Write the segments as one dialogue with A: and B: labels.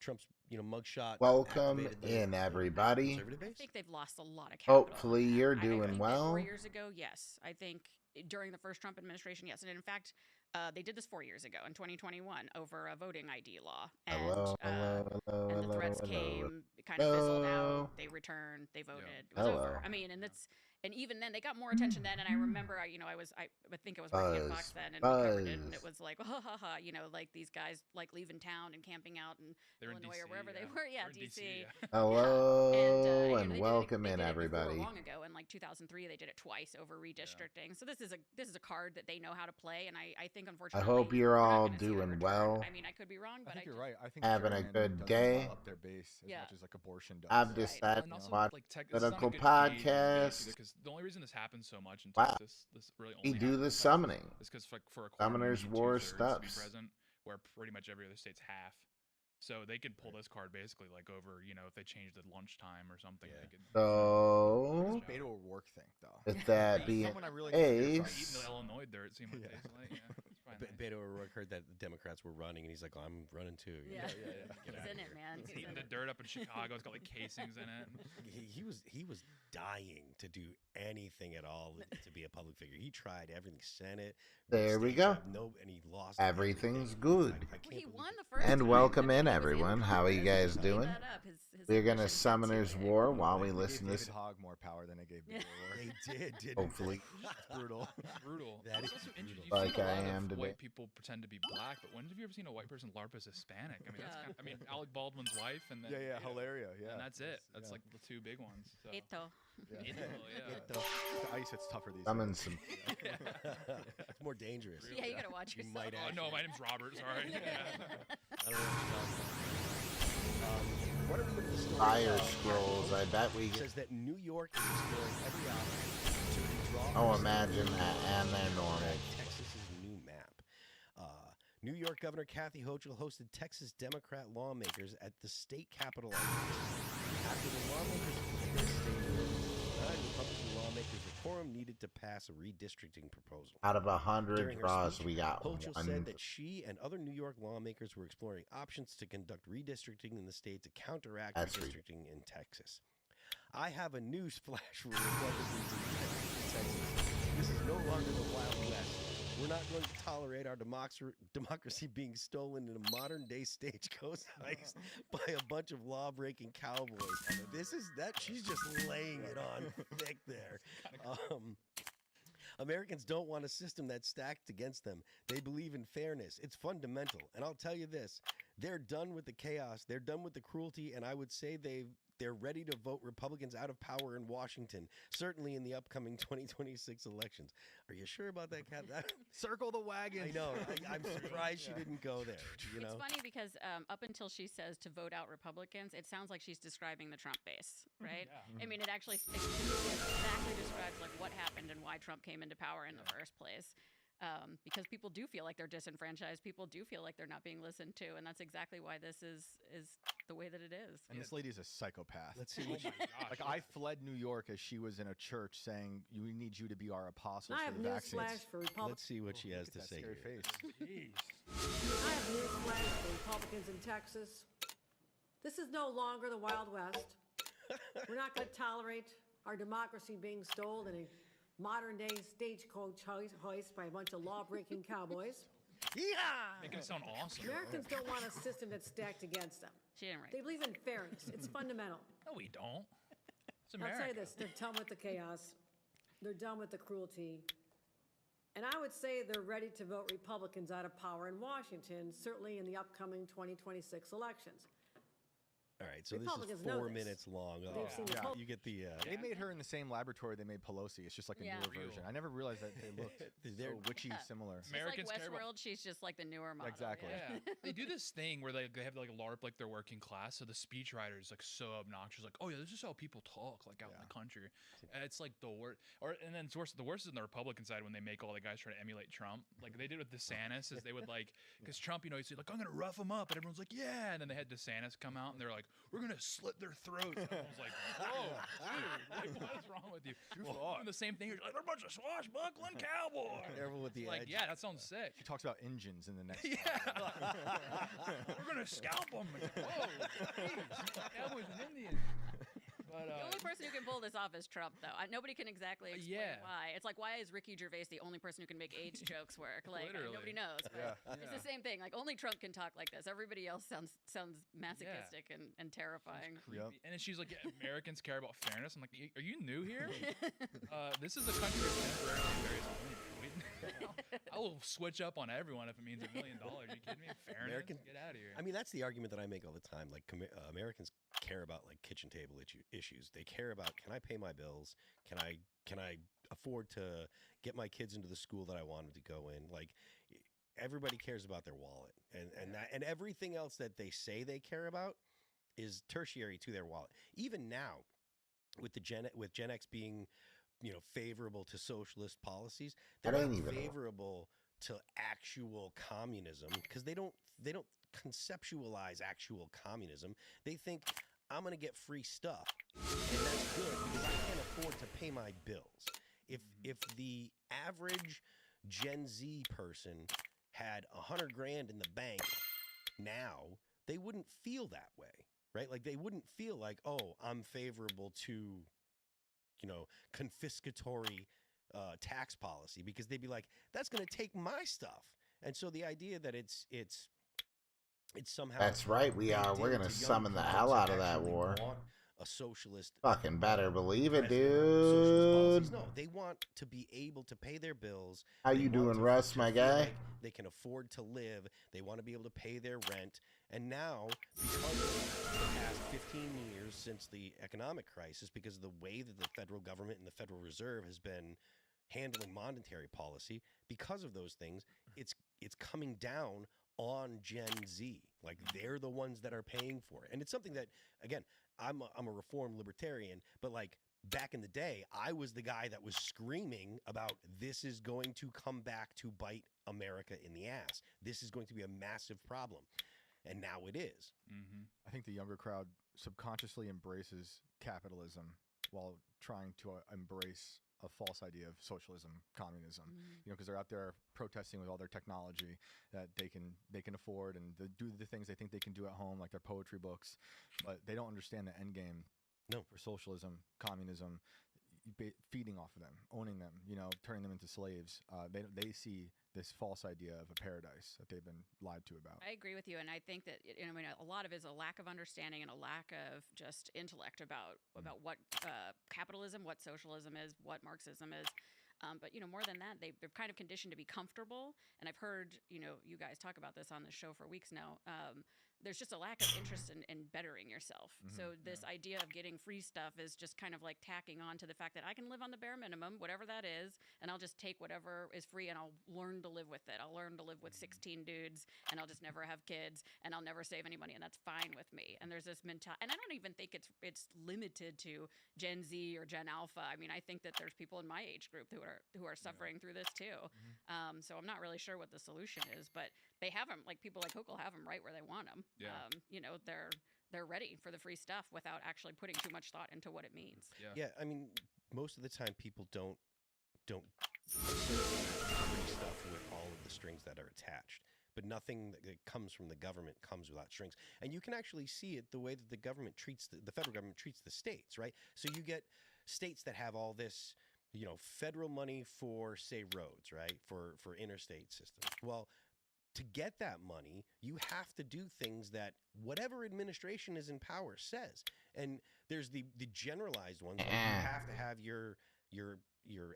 A: Trump's mugshot.
B: Welcome in, everybody.
C: I think they've lost a lot of capital.
B: Hopefully you're
C: I
B: doing
C: think
B: well.
C: 4 years ago, yes. I think during the first Trump administration, yes. And in fact, they did this 4 years ago in 2021 over a voting ID law. And, and the threats came, it kind of fizzled out. They returned, they voted. It was over. I mean, and even then, they got more attention then. And I remember, I think I was working at Fox then, and we covered it, and it was like, ha ha ha, like these guys like leaving town and camping out in Illinois or wherever they were. Yeah, DC.
B: Hello and
C: they
B: welcome in,
C: did it
B: everybody.
C: Long ago, in like 2003, they did it twice over redistricting. So this is a card that they know how to play, and I think unfortunately,
B: I hope you're all doing well.
C: I mean, I could be wrong, but
D: I think you're right. I think
B: having a good day.
D: Up their base as much as like abortion does.
B: I've decided to watch political podcast.
E: Because the only reason this happens so much in
B: Wow.
E: Texas, this really only
B: We do the summoning.
E: is because for a
B: Summoners
E: quorum,
B: War
E: you need 2/3 to be
B: stuffs.
E: present, where pretty much every other state's half. So they could pull this card basically like over, if they changed the lunchtime or something.
D: Yeah.
E: They could.
B: So
D: Beto O'Rourke thing, though.
B: if that being
D: Someone I really
B: case,
E: Eating the Illinois dirt seemed like tastes like. Yeah, it's fine.
A: Beto O'Rourke heard that the Democrats were running, and he's like, "Oh, I'm running too."
C: Yeah.
A: Get
C: He's
A: out
C: in
A: of
C: it,
A: here.
C: man.
E: He's
C: He's
E: eating
C: in
E: the
C: it.
E: dirt up in Chicago. It's got like casings in it.
A: He was dying to do anything at all to be a public figure. He tried everything, Senate.
B: There we
A: state
B: go.
A: job, and he lost.
B: Everything's
A: everything.
B: good.
A: I can't
C: He
A: believe
C: won
A: it.
C: the first
B: And
C: time.
B: welcome
C: I mean,
B: in,
C: he was
B: everyone. How are you
C: Congress.
B: guys
C: He gave
B: doing?
C: that up. His
B: We're gonna
C: ambitions
B: Summoners
C: got too
B: War
C: big.
B: while we
D: They
B: listen
D: gave
B: to
D: David Hogg more power than they gave Beto
A: They
D: O'Rourke.
A: did, didn't
B: Hopefully.
D: It's brutal.
E: Brutal.
A: That
E: It's
A: is
E: also
A: brutal.
E: interesting.
B: Like
E: You've seen
B: I
E: a lot
B: am
E: of
B: today.
E: white people pretend to be black, but when have you ever seen a white person LARP as Hispanic? I mean, that's
C: Yeah.
E: kind of, Alec Baldwin's wife, and then
D: Yeah,
E: Beto,
D: Hilaria, yeah.
E: and that's it. That's
D: Yeah.
E: like the two big ones. So.
C: Ito.
D: Yeah.
E: Ito, yeah.
D: The ice, it's tougher these
B: Summon
D: days.
B: some.
A: It's more dangerous.
C: Yeah, you gotta watch
A: You
C: yourself.
A: might
E: Oh no, my name's Robert. Sorry.
A: I don't know what you're talking about. What are the stories
B: Fire
A: about?
B: scrolls. I bet we.
A: It says that New York is exploring every option to withdraw.
B: Oh,
A: from
B: imagine
A: the
B: that, and they're normal.
A: Texas's new map. New York Governor Kathy Hochul hosted Texas Democrat lawmakers at the state capitol after the lawmakers of the state nine Republican lawmakers the quorum needed to pass a redistricting proposal.
B: Out of 100
A: During her
B: draws,
A: speech,
B: we got
A: Hochul
B: one.
A: said that she and other New York lawmakers were exploring options to conduct redistricting in the state to counteract
B: That's
A: redistricting in Texas. I have a news flash for Republicans in Texas. This is no longer the Wild West. We're not going to tolerate our democracy being stolen in a modern-day stagecoach heist by a bunch of law-breaking cowboys. She's just laying it on thick there. Americans don't want a system that's stacked against them. They believe in fairness. It's fundamental. And I'll tell you this, they're done with the chaos. They're done with the cruelty. And I would say they're ready to vote Republicans out of power in Washington, certainly in the upcoming 2026 elections. Are you sure about that, Kat?
D: Circle the wagon.
A: I know. I'm surprised she didn't go there.
C: It's funny because up until she says to vote out Republicans, it sounds like she's describing the Trump base, right?
E: Yeah.
C: I mean, it actually exactly describes like what happened and why Trump came into power in the first place. Because people do feel like they're disenfranchised. People do feel like they're not being listened to, and that's exactly why this is the way that it is.
D: And this lady's a psychopath.
A: Let's see
E: Oh
A: what
E: my gosh.
D: Like, I fled New York as she was in a church saying, "We need you to be our apostles
F: I
D: for
F: have
D: the
F: news
D: vaccines."
F: flash for Republicans.
A: Let's see what she has
D: Look
A: to
D: at that
A: say
D: scary
A: here.
D: face.
E: Jeez.
F: I have news flash for Republicans in Texas. This is no longer the Wild West. We're not going to tolerate our democracy being stolen in a modern-day stagecoach heist by a bunch of law-breaking cowboys.
A: Yeah.
E: Making it sound awesome.
F: Americans don't want a system that's stacked against them.
C: She didn't write.
F: They believe in fairness. It's fundamental.
E: No, we don't. It's
F: I'll
E: America.
F: say this, they're done with the chaos. They're done with the cruelty. And I would say they're ready to vote Republicans out of power in Washington, certainly in the upcoming 2026 elections.
A: All right, so this
F: Republicans
A: is
F: know
A: 4
F: this.
A: minutes long.
F: They've seen the
D: Yeah.
F: poll.
A: You get the.
D: They made her in the same laboratory they made Pelosi. It's just like a
C: Yeah.
D: newer version. I never realized that they looked
A: They're-
D: so witchy
C: Yeah.
D: similar.
C: She's
E: Americans
C: like
E: care about-
C: Westworld. She's just like the newer model.
D: Exactly.
E: Yeah, they do this thing where they have like LARP like their working class. So the speechwriter is like so obnoxious, like, "Oh yeah, this is how people talk like out in the country." And it's like the worst. And then it's worse. The worst is on the Republican side when they make all the guys try to emulate Trump, like they did with DeSantis. Is they would like because Trump, he'd say like, "I'm gonna rough them up," and everyone's like, "Yeah," and then they had DeSantis come out and they're like, "We're gonna slit their throats." And I was like, "Whoa, dude, like, what is wrong with you?" And the same thing. You're like, "They're a bunch of swashbuckling cowboys."
A: Careful with the
E: Like,
A: edge.
E: yeah, that sounds sick.
D: She talks about engines in the next.
E: Yeah, we're gonna scalp them. Whoa, Cowboys and Indians. But,
C: the only person who can pull this off is Trump, though. Nobody can exactly explain why. It's like, why is Ricky Gervais the only person who can make AIDS jokes work? Like, nobody knows. But it's the same thing. Like, only Trump can talk like this. Everybody else sounds masochistic and terrifying.
E: Creepy. And then she's like, Americans care about fairness. I'm like, are you new here? This is a country of temporarily various I will switch up on everyone if it means $1 million. You kidding me? Fairness? Get out of here.
A: I mean, that's the argument that I make all the time. Like, Americans care about like kitchen table issues. They care about, can I pay my bills? Can I afford to get my kids into the school that I want them to go in? Like, everybody cares about their wallet, and everything else that they say they care about is tertiary to their wallet. Even now, with Gen X being, favorable to socialist policies, they're not favorable to actual communism because they don't conceptualize actual communism. They think, I'm going to get free stuff, and that's good because I can't afford to pay my bills. If the average Gen Z person had $100 grand in the bank now, they wouldn't feel that way, right? Like, they wouldn't feel like, oh, I'm favorable to, confiscatory tax policy, because they'd be like, that's going to take my stuff. And so the idea that it's somehow,
B: that's right, we're going to summon the hell out of that war.
A: A socialist,
B: fucking better believe it, dude.
A: No, they want to be able to pay their bills.
B: How you doing, Russ, my guy?
A: Like they can afford to live. They want to be able to pay their rent. And now, because of the past 15 years since the economic crisis, because of the way that the federal government and the Federal Reserve has been handling monetary policy, because of those things, it's coming down on Gen Z. Like, they're the ones that are paying for it. And it's something that, again, I'm a reformed libertarian, but like back in the day, I was the guy that was screaming about, this is going to come back to bite America in the ass. This is going to be a massive problem. And now it is.
D: Mm-hmm. I think the younger crowd subconsciously embraces capitalism while trying to embrace a false idea of socialism, communism, because they're out there protesting with all their technology that they can afford, and do the things they think they can do at home, like their poetry books, but they don't understand the end game.
A: No,
D: for socialism, communism, feeding off of them, owning them, turning them into slaves. They see this false idea of a paradise that they've been lied to about.
C: I agree with you, and I think that a lot of it is a lack of understanding and a lack of just intellect about what capitalism, what socialism is, what Marxism is. But more than that, they're kind of conditioned to be comfortable. And I've heard you guys talk about this on the show for weeks now. There's just a lack of interest in bettering yourself. So this idea of getting free stuff is just kind of like tacking on to the fact that I can live on the bare minimum, whatever that is, and I'll just take whatever is free and I'll learn to live with it. I'll learn to live with 16 dudes, and I'll just never have kids, and I'll never save any money, and that's fine with me. And there's this mentality, and I don't even think it's limited to Gen Z or Gen Alpha. I mean, I think that there's people in my age group who are suffering through this too. So I'm not really sure what the solution is, but they have them, like people like Hochul have them right where they want them.
E: Yeah.
C: They're ready for the free stuff without actually putting too much thought into what it means.
A: Yeah. I mean, most of the time people don't free stuff with all of the strings that are attached. But nothing that comes from the government comes without strings. And you can actually see it the way that the government treats the federal government treats the states, right? So you get states that have all this, federal money for, say, roads, right? For interstate systems. Well, to get that money, you have to do things that whatever administration is in power says. And there's the generalized ones. Like, you have to have your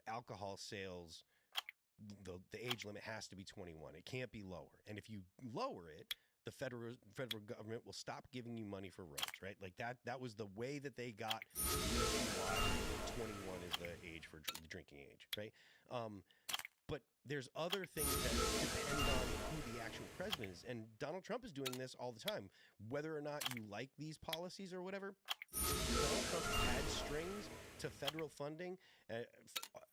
A: alcohol sales. The age limit has to be 21. It can't be lower. And if you lower it, the federal government will stop giving you money for roads, right? Like that was the way that they got why 21 is the age for the drinking age, right? But there's other things that depend on who the actual president is. And Donald Trump is doing this all the time. Whether or not you like these policies or whatever, Donald Trump adds strings to federal funding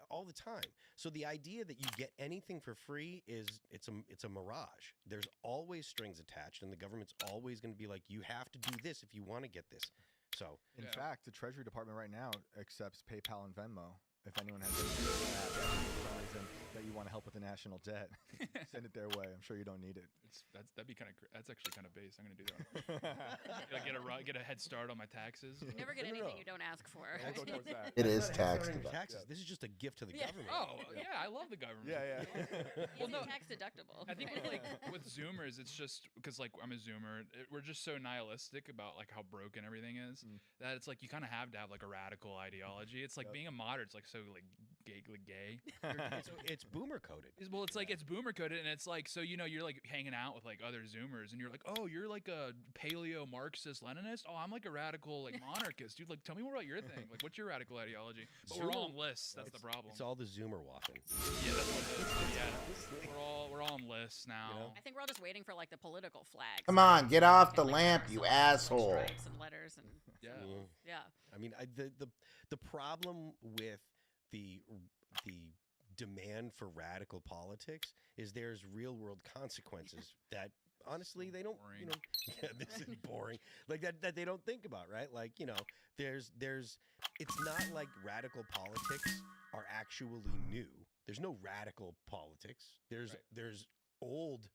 A: all the time. So the idea that you get anything for free it's a mirage. There's always strings attached, and the government's always going to be like, you have to do this if you want to get this. So
D: in fact, the Treasury Department right now accepts PayPal and Venmo if anyone has anything that you want to help with the national debt, send it their way. I'm sure you don't need it.
E: That'd be kind of that's actually kind of base. I'm gonna do that. Get a head start on my taxes.
C: You never get anything you don't ask for.
B: It is tax.
A: Taxes. This is just a gift to the government.
E: Oh yeah, I love the government.
D: Yeah.
C: Well, no, tax deductible.
E: I think with Zoomers, it's just because like I'm a Zoomer, we're just so nihilistic about like how broken everything is that it's like you kind of have to have like a radical ideology. It's like being a moderate. It's like so like gay.
A: It's boomer coded.
E: Well, it's like it's boomer coded, and it's like so you're like hanging out with like other Zoomers, and you're like, oh, you're like a paleo Marxist Leninist. Oh, I'm like a radical like monarchist, dude. Like, tell me more about your thing. Like, what's your radical ideology? But we're all on lists. That's the problem.
A: It's all the Zoomer waffing.
E: Yeah, that's what it is. Yeah, we're all on lists now.
A: You know?
C: I think we're all just waiting for like the political flags.
B: Come on, get off the
C: Like,
B: lamp, you asshole.
C: Stripes and letters and yeah.
A: I mean, the problem with the demand for radical politics is there's real world consequences that honestly they don't
E: boring.
A: This is boring, like that they don't think about, right? Like, there's it's not like radical politics are actually new. There's no radical politics. There's old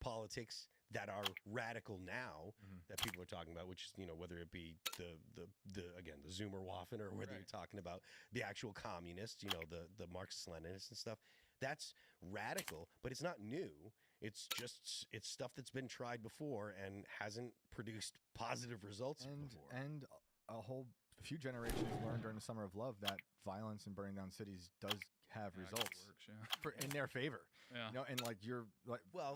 A: politics that are radical now that people are talking about, which is, whether it be the again, the Zoomer Waffen, or whether you're talking about the actual communists, the Marxist Leninists and stuff. That's radical, but it's not new. It's stuff that's been tried before and hasn't produced positive results before.
D: And a few generations learned during the Summer of Love that violence and burning down cities does have results in their favor.
E: Yeah.
D: And like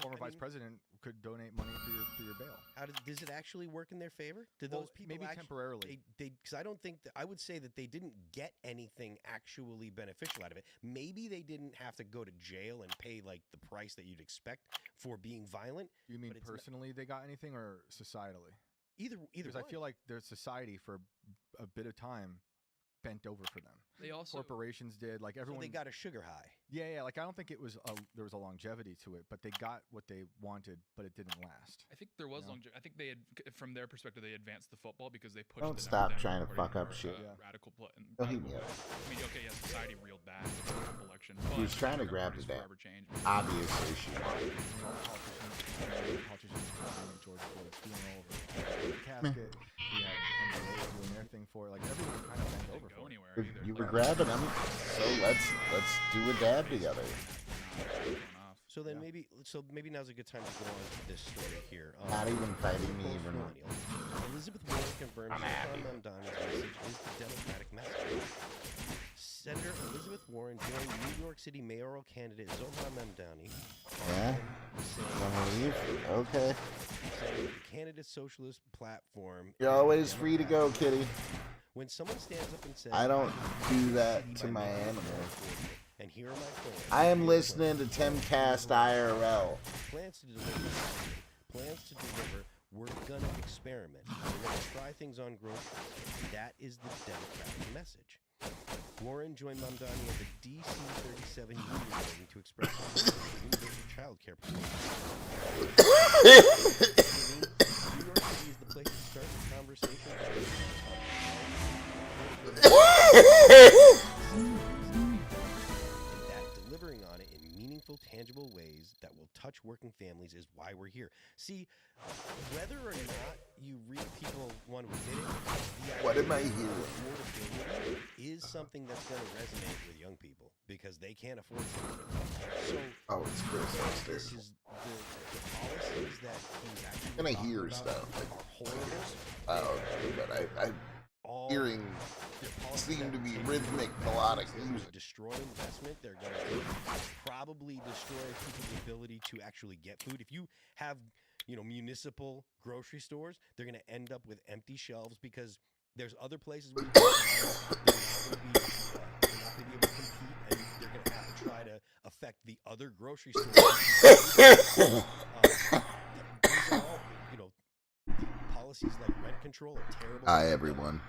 D: former vice president could donate money for your bail.
A: Does it actually work in their favor? Did those people
D: maybe temporarily?
A: Because I don't think I would say that they didn't get anything actually beneficial out of it. Maybe they didn't have to go to jail and pay like the price that you'd expect for being violent.
D: You mean personally they got anything, or societally?
A: Either. Because
D: I feel like their society for a bit of time bent over for them.
E: They also
D: corporations did, like everyone.
A: So they got a sugar high.
D: Yeah. Like I don't think it was there was a longevity to it, but they got what they wanted, but it didn't last.
E: I think there was longevity. I think they had, from their perspective, they advanced the football because they pushed.
B: Don't stop trying to fuck up shit.
E: Radical play.
B: I mean,
E: society reeled back in the election.
B: He was trying to grab the damn. Obviously, she wanted.
D: Politicians George Floyd's funeral, the casket, doing their thing for it. Like everyone kind of bent over for it.
B: You were grabbing them, so let's do a dab together.
A: So then maybe now's a good time to go on to this story here.
B: Not even fighting me even.
A: Elizabeth Warren confirms Zohran Mamdani's message is the Democratic message. Senator Elizabeth Warren joined New York City mayoral candidate Zohran Mamdani.
B: Yeah? Okay.
A: Saying the candidate socialist platform.
B: You're always free to go, kitty.
A: When someone stands up and says,
B: I don't do that to my animals.
A: And here are my plans.
B: I am listening to Timcast IRL.
A: Plans to deliver. We're gonna experiment. We're gonna try things on growth. That is the Democratic message. Warren joined Mamdani at the DC 37 union meeting to express universal child care program. New York City is the place to start the conversation. That delivering on it in meaningful, tangible ways that will touch working families is why we're here. See, whether or not you read people want to admit it,
B: what am I hearing?
A: Affordability is something that's going to resonate with young people because they can't afford it. So,
B: it's Chris
A: this is the policies that he's actually
B: gonna hear stuff.
A: Are horrible.
B: But I'm hearing seem to be rhythmic, melodic music.
A: Destroy investment. They're going to probably destroy people's ability to actually get food. If you have, municipal grocery stores, they're going to end up with empty shelves because there's other places where they're not going to be able to compete, and they're going to have to try to affect the other grocery stores. These are all, policies like rent control are terrible.
B: Hi, everyone.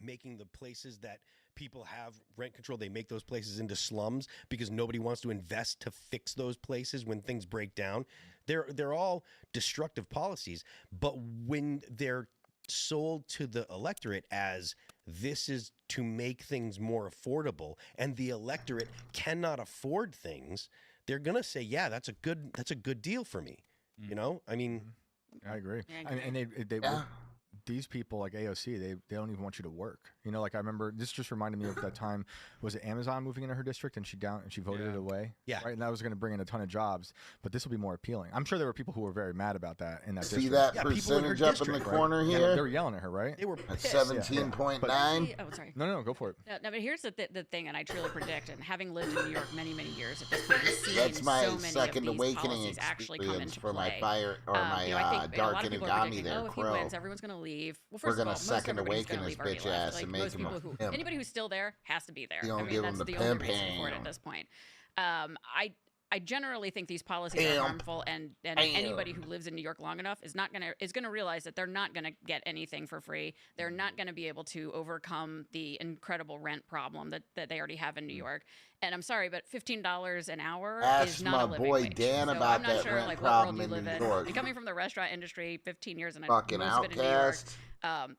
A: Making the places that people have rent control, they make those places into slums because nobody wants to invest to fix those places when things break down. They're all destructive policies, but when they're sold to the electorate as this is to make things more affordable, and the electorate cannot afford things, they're gonna say, yeah, that's a good deal for me. You know, I mean,
D: I agree.
C: Yeah, I agree.
D: And they these people like AOC, they don't even want you to work. You know, like I remember this just reminded me of that time. Was it Amazon moving into her district and she voted it away?
A: Yeah.
D: Right. And that was going to bring in a ton of jobs, but this will be more appealing. I'm sure there were people who were very mad about that in that
B: See
D: district.
B: that percentage up in the corner
D: Yeah,
B: here?
D: they were yelling at her, right?
A: they were
B: At
A: pissed.
B: 17.9.
C: Oh, sorry.
D: No, go for it.
C: No, but here's the thing, and I truly predict, and having lived in New York many, many years at this point, and seeing
B: That's my
C: so many
B: second
C: of these
B: awakening
C: policies actually come
B: experience
C: into
B: for my
C: play.
B: fire or my
C: You know, I think a
B: dark
C: lot of people are
B: Inagami
C: predicting,
B: there,
C: oh, if he
B: Crow.
C: wins, everyone's going to leave. Well,
B: We're
C: first of
B: gonna
C: all, most
B: second
C: everybody's
B: awaken
C: gonna
B: his
C: leave already
B: bitch
C: left.
B: ass
C: Like,
B: and make
C: most
B: him a
C: people who,
B: pimp.
C: anybody who's still there has to be there.
B: You
C: I
B: don't
C: mean,
B: give him
C: that's
B: the
C: the only
B: pimp
C: reason for it
B: hand.
C: at this point. I generally think these policies are
B: Pimp.
C: harmful, and anybody who lives in New York long enough is gonna realize that they're not gonna get anything for free. They're not gonna be able to overcome the incredible rent problem that they already have in New York. And I'm sorry, but $15 an hour
B: Ask
C: is not a
B: my
C: living
B: boy
C: wage.
B: Dan
C: So
B: about
C: I'm not
B: that
C: sure
B: rent
C: like what world
B: problem
C: you
B: in
C: live
B: New
C: in.
B: York.
C: And coming from the restaurant industry, 15 years, and I
B: Fucking
C: most of it in New York.
B: outcast.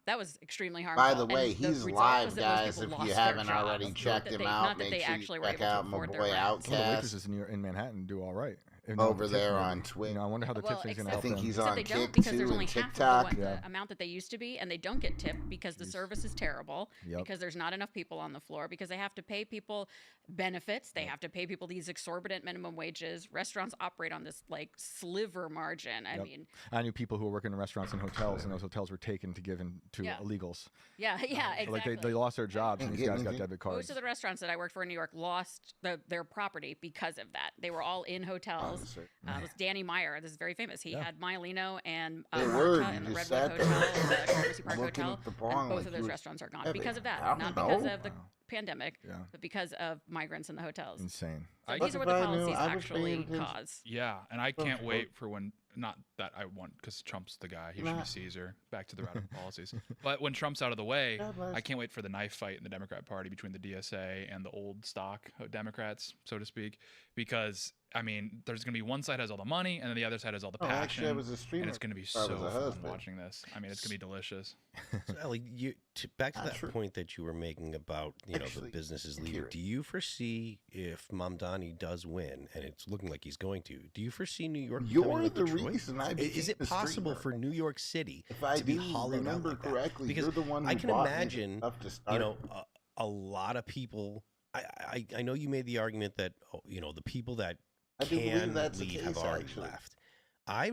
C: That was extremely harmful.
B: By the way,
C: And the
B: he's
C: result
B: live,
C: was that most
B: guys.
C: people
B: If
C: lost
B: you
C: their
B: haven't
C: jobs,
B: already
C: not
B: checked
C: that
B: him
C: they-
B: out,
C: not that
B: make
C: they
B: sure you
C: actually were
B: check
C: able to
B: out my
C: afford their
B: boy
C: rent.
D: Some of the
B: Outcast
D: waitresses in Manhattan do all right. If no
B: over
D: tip
B: there
D: maybe.
B: on Twitch.
D: You know, I wonder how the
C: Well,
D: tipping's going to
C: except-
D: help
B: I think
D: them.
B: he's
C: Except
B: on
C: they don't
B: Kick
C: because
B: too
C: there's only
B: and
C: half
B: TikTok.
C: of the
D: Yeah.
C: amount that they used to be, and they don't get tipped because the service is terrible,
D: Yep.
C: because there's not enough people on the floor, because they have to pay people benefits, they have to pay people these exorbitant minimum wages. Restaurants operate on this like sliver margin. I
D: Yep.
C: mean,
D: I knew people who were working in restaurants and hotels, and those hotels were taken to give to
C: Yeah.
D: illegals.
C: yeah, exactly.
D: So, like they lost their jobs, and
B: Can't
D: these
B: get
D: guys got
B: anything.
D: debit cards.
C: Most of the restaurants that I worked for in New York lost their property because of that. They were all in hotels. It was Danny Meyer. This is very famous. He had Mylino and
B: Hey,
C: Marta
B: word,
C: and the
B: you
C: Redwood
B: just
C: Hotel,
B: said
C: the Gramercy Park
B: I'm looking
C: Hotel,
B: at the
C: and
B: bong
C: both
B: like
C: of
B: you
C: those
B: was
C: restaurants are gone
B: heavy.
C: because of that.
B: I don't
C: Not because
B: know.
C: of the pandemic,
D: Yeah.
C: but because of migrants in the hotels.
D: Insane.
C: So
E: I-
C: these are what the
B: If I knew,
C: policies
B: I was
C: actually
B: paying attention.
C: cause.
E: Yeah, and I can't
B: fuck.
E: wait for when, not that I want, because Trump's the guy, he should
B: Nah.
E: be Caesar, back to the route of policies. But when Trump's out of the way,
B: God bless.
E: I can't wait for the knife fight in the Democrat Party between the DSA and the old stock Democrats, so to speak, because, I mean, there's going to be one side has all the money, and then the other side has all the
B: Oh,
E: passion,
B: actually, I was a streamer.
E: and it's going to be
B: before I
E: so
B: was a
E: fun
B: husband.
E: watching this. I mean, it's going to be delicious.
A: So, Ellie, back to
B: Not
A: that
B: true.
A: point that you were making about the
B: Actually,
A: businesses leaving.
B: hear it.
A: Do you foresee if Mamdani does win, and it's looking like he's going to? Do you foresee New York? becoming
B: You're
A: like
B: the
A: Detroit?
B: reason I became
A: Is it
B: a
A: possible
B: streamer.
A: for New York City
B: If I
A: to be
B: do
A: hollowed out
B: remember
A: like that?
B: correctly,
A: Because
B: you're the one who
A: I can
B: bought me the
A: imagine,
B: stuff to start
A: you know,
B: with.
A: a lot of people. I know you made the argument that the people that
B: I do believe
A: can
B: that's the
A: leave have
B: case,
A: already
B: actually.
A: left. I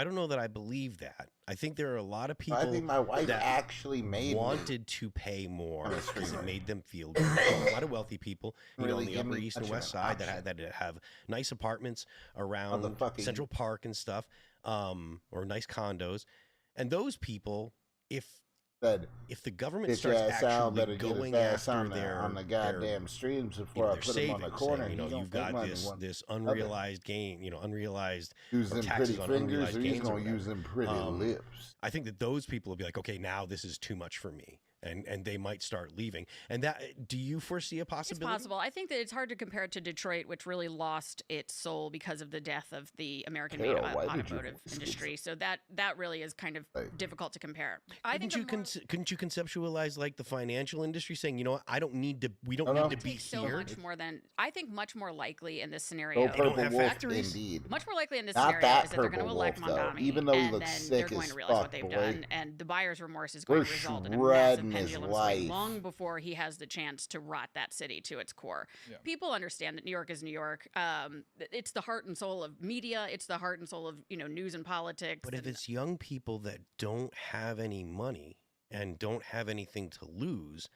A: don't know that I believe that. I think there are a lot of people
B: I think my wife
A: that
B: actually made me.
A: wanted to pay more
B: I'm a
A: because it
B: streamer.
A: made them feel good. A lot of wealthy people,
B: Really
A: on the
B: give
A: Upper
B: me
A: East and
B: such
A: West
B: an
A: Side that
B: option.
A: have nice apartments around
B: Motherfucking-
A: Central Park and stuff, or nice condos, and those people, if
B: Said,
A: the government
B: bitch
A: starts
B: ass Al
A: actually
B: better get his
A: going
B: ass
A: after
B: on
A: their
B: the goddamn streams
A: their,
B: before I
A: their
B: put him on
A: savings,
B: the corner.
A: saying,
B: He don't
A: you've
B: take
A: got
B: money
A: this
B: one
A: this
B: other.
A: unrealized gain, unrealized
B: Use
A: or
B: them
A: taxes
B: pretty
A: on
B: fingers,
A: unrealized
B: or he's
A: gains or
B: gonna
A: whatever.
B: use them pretty lips.
A: I think that those people will be like, okay, now this is too much for me, and they might start leaving. And that, do you foresee a
C: It's
A: possibility?
C: possible. I think that it's hard to compare it to Detroit, which really lost its soul because of the death of the American-made
B: Carol, why did your
C: automotive
B: voice
C: industry. So that really is kind of
B: Like-
C: difficult to compare. I
A: Couldn't
C: think
A: you couldn't you conceptualize like the financial industry saying, you know what, we don't
B: no.
A: need to be
C: so
A: here.
C: much more than I think much more likely in this scenario.
B: Go
A: don't
B: purple
A: have
B: wolf,
A: factories.
B: indeed.
C: Much more likely in this
B: Not
C: scenario
B: that
C: is that they're going to
B: purple
C: elect
B: wolf, though,
C: Mondami,
B: even though he
C: and
B: looks
C: then
B: sick
C: they're going
B: as
C: to realize what
B: fuck,
C: they've
B: boy.
C: done, and the buyer's remorse is going
B: We're
C: to result in a
B: shredding
C: massive
B: his
C: pendulum
B: life.
C: swing long before he has the chance to rot that city to its core.
E: Yeah.
C: People understand that New York is New York. It's the heart and soul of media. It's the heart and soul of news and politics.
A: But if
C: and-
A: it's young people that don't have any money and don't have anything to lose,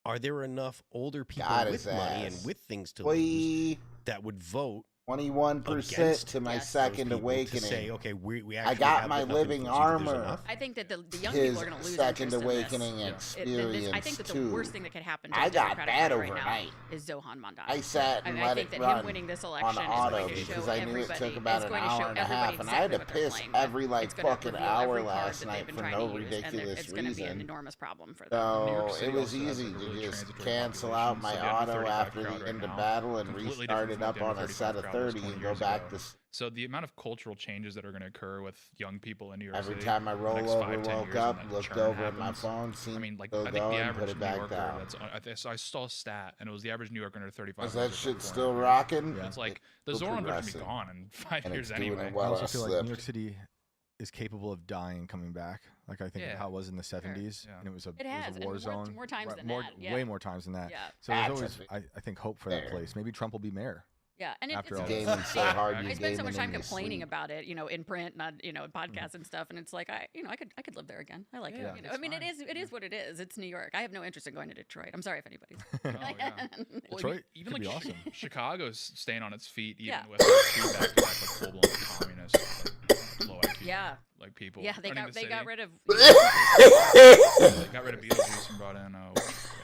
A: are there enough older people
B: Got
A: with
B: his
A: money
B: ass.
A: and with things to lose
B: Boy,
A: that would vote
B: 21%
A: against
B: to my
C: Yes.
A: those
B: second
A: people
B: awakening.
A: to say, okay, we actually
B: got
A: have
B: my
A: enough
B: living
A: influence, either there's
B: armor.
A: enough.
C: I think that the young
B: His
C: people are going to lose
B: second
C: interest in this.
B: awakening
E: Yeah.
B: experience
C: I think that the
B: too.
C: worst thing that could happen to
B: I
C: the
B: got
C: Democratic
B: that
C: Party right
B: overnight.
C: now is Zohan Mondani.
B: I sat
C: I
B: and
C: mean, I
B: let
C: think
B: it
C: that
B: run
C: him winning this
B: on
C: election is
B: auto
C: going to show
B: because I knew it
C: everybody.
B: took about
C: It's
B: an
C: going to show
B: hour and a half,
C: everybody
B: and I had to
C: exactly what they're
B: piss
C: playing with.
B: every like
C: It's gonna
B: fucking
C: reveal
B: hour
C: every card
B: last
C: that
B: night
C: they've been
B: for
C: trying
B: no
C: to use, and
B: ridiculous
C: it's going to be an
B: reason.
C: enormous problem for them.
E: New York
B: So
E: City
B: it was
E: also has
B: easy
E: a
B: to
E: really
B: just
E: transitory
B: cancel
E: population,
B: out my
E: so they have a
B: auto
E: 35
B: after
E: crowd
B: the
E: right
B: end of
E: now,
B: battle and
E: completely
B: restart
E: different
B: it
E: from
B: up
E: what the
B: on a
E: under
B: set
E: 35
B: of
E: crowd was
B: 30
E: 20
B: and go
E: years
B: back
E: ago.
B: to
E: So the amount of cultural changes that are going to occur with young people in New York
B: Every
E: City.
B: time I roll over,
E: 5, 10
B: woke
E: years
B: up,
E: and that
B: looked
E: churn
B: over at my
E: happens.
B: phone, seen
E: I mean, like,
B: it
E: I think the
B: go and
E: average
B: put it
E: New
B: back
E: Yorker
B: down.
E: so I saw a stat, and it was the average New Yorker under 35.
B: Is that
E: is
B: shit
E: like
B: still
E: 400 years.
B: rocking?
D: Yeah.
E: It's like the
B: Still
E: Zorlin Bridge should be
B: progressing.
E: gone in 5
B: And
E: years
B: it's doing
E: anyway.
B: it well.
D: I also
B: I
D: feel like
B: slipped.
D: New York City is capable of dying and coming back. Like I think
E: Yeah.
D: of how it was in the 70s,
E: Yeah.
D: and it was a
C: It has,
D: a
C: and
D: war
C: more-
D: zone.
C: more times
D: Right,
C: than
D: more,
C: that, yeah.
D: way more times than that.
C: Yeah.
D: So there's
B: That's
D: always, I think, hope for that
B: fair.
D: place. Maybe Trump will be mayor.
C: Yeah, and
D: After
C: it's
D: all
B: Gaming
D: this.
B: so hard, you
C: I spend so much
B: gaming
C: time
B: in your
C: complaining
B: sleep.
C: about it, in print, not podcasts and stuff, and it's like I could live there again. I like
E: Yeah,
C: it.
E: it's
C: I mean,
E: fine.
C: it is what it is. It's New York. I have no interest in going to Detroit. I'm sorry if anybody's.
E: Oh, yeah. Well,
D: Detroit
E: even
D: could
E: like
D: be awesome.
E: Chicago's staying on its feet, even
C: Yeah.
E: with like, 2 back-to-back like full-blown communist, like, low IQ,
C: Yeah.
E: like people.
C: Yeah, they
E: running
C: got
E: the
C: they got
E: city.
C: rid of.
E: They got rid of Beetlejuice and brought in.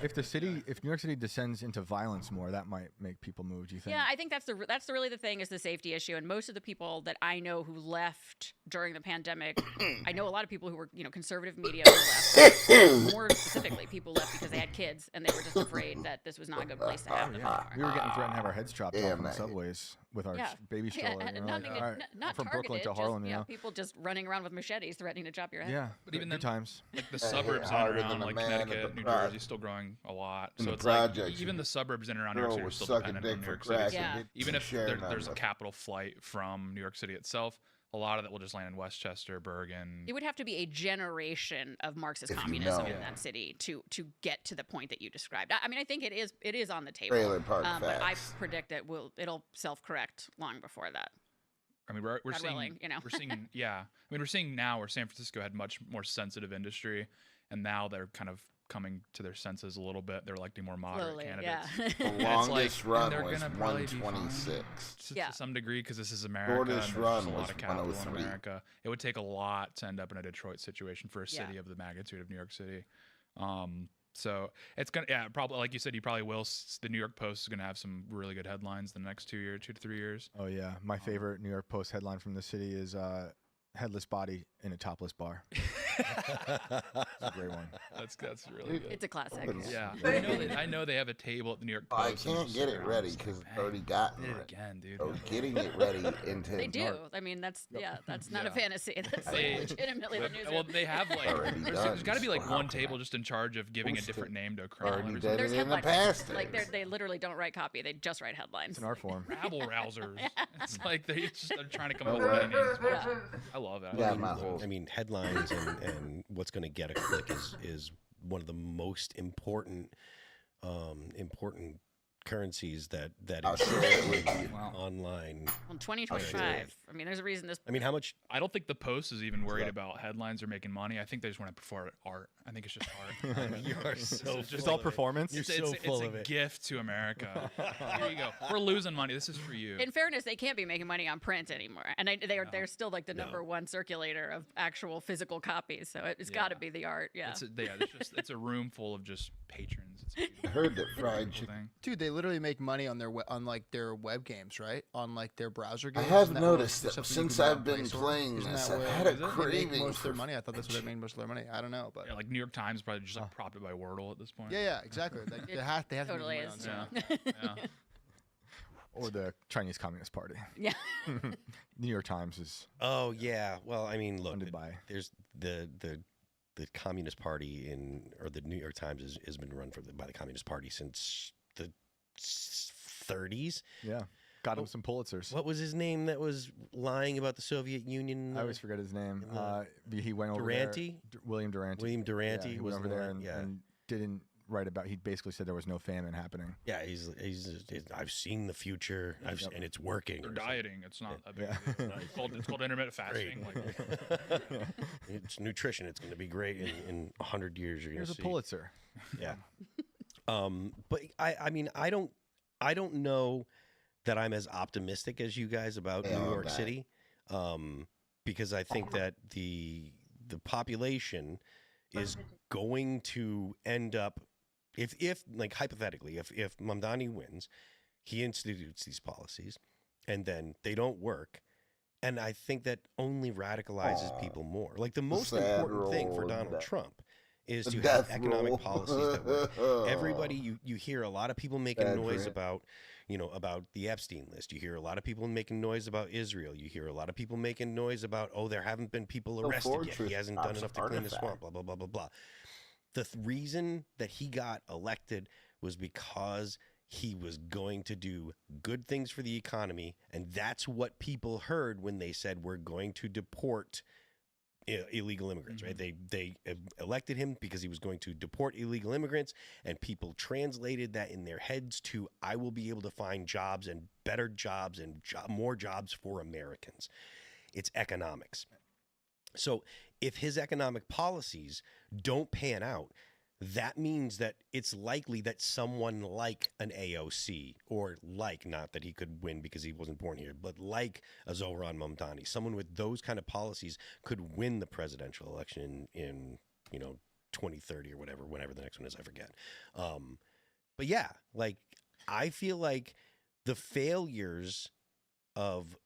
D: If New York City descends into violence more, that might make people move. Do you think?
C: Yeah, I think that's really the thing is the safety issue, and most of the people that I know who left during the pandemic, I know a lot of people who were conservative media who left. More specifically, people left because they had kids and they were just afraid that this was not a good place to have them
D: Yeah. We
C: anymore.
D: were getting threatened to have our heads chopped
B: Damn,
D: off on
B: that-
D: subways with our
C: Yeah.
D: baby
C: Yeah,
D: stroller.
C: and
D: you know,
C: not,
D: like,
C: even-
D: all right,
C: not
D: from Brooklyn
C: targeted,
D: to Harlem,
C: just,
D: you know.
C: people just running around with machetes threatening to chop your head.
D: Yeah,
E: But even
D: good
E: then-
D: times.
E: Like the
B: That hit
E: suburbs in and
B: harder than
E: around
B: a
E: like
B: man at
E: Connecticut,
B: the
E: New
B: pro-
E: Jersey, still growing a lot.
B: in
E: So
B: the
E: it's like
B: projects,
E: even the suburbs in and around New York
B: Girl
E: City are
B: was
E: still
B: sucking
E: dependent
B: dick
E: on New
B: for
E: York City.
B: crack.
C: Yeah.
B: and
E: Even if
B: sharing
E: there's a
B: on
E: capital flight from New York City itself, a lot of that will just land in Westchester, Bergen.
C: It would have to be a generation of Marxist
B: If you
C: communism
B: know.
C: in that city to get to the point that you described. I mean, I think it is on the table.
B: Trailer park
C: but I
B: facts.
C: predict that it'll self-correct long before that.
E: I mean, we're
C: God
E: seeing,
C: willing,
E: we're seeing, yeah. I mean, we're seeing now where San Francisco had much more sensitive industry, and now they're kind of coming to their senses a little bit. They're electing more moderate
C: Slowly,
E: candidates.
C: yeah.
B: The
E: And it's
B: longest
E: like-
B: run
E: and they're
B: was
E: gonna probably be fine
B: 126.
C: Yeah.
E: To some degree, because this is America.
B: Shortest
E: And there's
B: run
E: just a
B: was
E: lot of capital in
B: 103.
E: America. It would take a lot to end up in a Detroit situation for a
C: Yeah.
E: city of the magnitude of New York City. So it's gonna, yeah, probably like you said, you probably will. The New York Post is gonna have some really good headlines the next 2 to 3 years.
D: Oh yeah, my favorite New York Post headline from the city is "Headless body in a topless bar." It's a great one.
E: That's really good.
C: It's a classic.
B: It's-
E: Yeah,
B: Yeah.
E: I know they have a table at the New York
B: I
E: Post. and
B: can't
E: just
B: get
E: sit
B: it
E: around
B: ready
E: and just
B: because
E: go,
B: it's already
E: "Bang,
B: gotten
E: did it
B: ready.
E: again, dude.
B: So getting it ready into
C: They do.
B: art.
C: I mean, that's that's not a
E: Yeah.
C: fantasy. That's
E: They-
C: legitimately the news.
E: Well, they have like
B: Already
E: there's
B: done,
E: got to be like
B: so
E: one
B: how can
E: table
B: I
E: just in charge of giving a
B: post
E: different
B: it?
E: name to a criminal.
B: Already
E: or
B: did
C: There's
B: it in the
C: headline
B: past.
C: writers. Like they literally don't write copy. They just write headlines.
D: It's an art form.
E: rabble rousers. It's like they're trying to come
B: Oh,
E: up with
B: well.
E: many names.
C: Yeah.
E: I love it. I
B: Yeah,
E: love
B: my
E: those.
B: whole-
A: I mean, headlines and what's going to get a click is one of the most important currencies that
B: I'll
A: exists
B: share it with you.
A: online.
C: Well, 2025. I mean, there's a reason this.
A: I mean, how much?
E: I don't think the Post is even worried
B: Yeah.
E: about headlines or making money. I think they just want to prefer art. I think it's just art.
A: You are so.
E: It's
D: It's
A: full
D: all
A: of it.
D: performance.
A: You're
E: It's
A: so full
E: a
A: of it.
E: gift to America. Here you go. We're losing money. This is for you.
C: In fairness, they can't be making money on print anymore, and they're still like the number one circulator of actual physical copies. So it's got to
E: Yeah.
C: be the art. Yeah.
E: It's a room full of just patrons. It's
B: I heard that fried
E: beautiful
B: chicken.
E: thing.
G: Dude, they literally make money on their on like their web games, right? On like their browser
B: I
G: games.
B: have
G: Isn't that
B: noticed
G: what-
B: that
G: stuff you
B: since
G: can buy
B: I've
G: on
B: been
G: Play Store?
B: playing
G: Isn't
B: this,
G: that
B: I've
G: where
B: had a
G: they make
B: craving
G: most of their
B: for
G: money. I thought that's where they made most of their money. I don't know, but
E: Yeah, like New York Times probably just like propped it by Wordle at this point.
G: yeah, exactly. They have to
C: totally
G: make money
C: is.
G: on
E: Yeah.
G: something.
E: Yeah.
D: Or the Chinese Communist Party.
C: Yeah.
D: New York Times is
A: Oh yeah. Well, I mean, look,
D: funded by.
A: there's the Communist Party or the New York Times has been run by the Communist Party since the 30s.
D: Yeah, got him some Pulitzers.
A: What was his name that was lying about the Soviet Union?
D: I always forget his name.
A: in the-
D: He went over
A: Durante?
D: there. William Durante.
A: William Durante
D: Yeah, he
A: was
D: went over
A: the
D: there
A: one-
D: and didn't write about. He basically said there was no famine happening.
A: Yeah, he's I've seen the future, and it's working.
E: They're
A: or something.
E: dieting. It's not a big
D: Yeah.
E: deal. It's called intermittent fasting. Like,
A: It's nutrition. It's going to be great in 100 years. You're going
D: Here's
A: to
D: a
A: see.
D: Pulitzer.
A: Yeah. But I mean, I don't know that I'm as optimistic as you guys about
B: Yeah,
A: New
B: I'm
A: York
B: back.
A: City, because I think that the population is going to end up, if like hypothetically, if Mamdani wins, he institutes these policies, and then they don't work. And I think that only radicalizes people more. Like the most
B: sad
A: important thing for
B: roll,
A: Donald
B: that-
A: Trump is
B: The
A: to have
B: death
A: economic
B: roll.
A: policies that work. Everybody, you hear a lot of people making
B: Bad for
A: noise
B: him.
A: about, about the Epstein list. You hear a lot of people making noise about Israel. You hear a lot of people making noise about, there haven't been people arrested yet. He hasn't done enough to clean the swamp, blah, blah, blah, blah, blah. The reason that he got elected was because he was going to do good things for the economy, and that's what people heard when they said we're going to deport illegal immigrants, right? They elected him because he was going to deport illegal immigrants, and people translated that in their heads to, I will be able to find jobs and better jobs and more jobs for Americans. It's economics. So if his economic policies don't pan out, that means that it's likely that someone like an AOC, or like, not that he could win because he wasn't born here, but like a Zohran Mamdani, someone with those kind of policies could win the presidential election in 2030 or whenever the next one is, I forget. But yeah, like, I feel like the failures of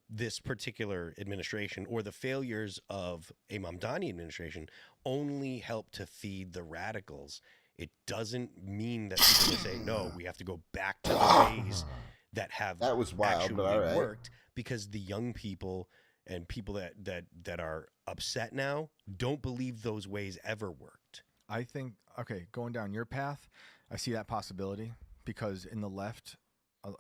A: this particular administration, or the failures of a Mamdani administration, only help to feed the radicals. It doesn't mean that people say, no, we have to go back to the ways that have actually worked, because the young people and people that are upset now don't believe those ways ever worked.
D: I think, okay, going down your path, I see that possibility, because in the left,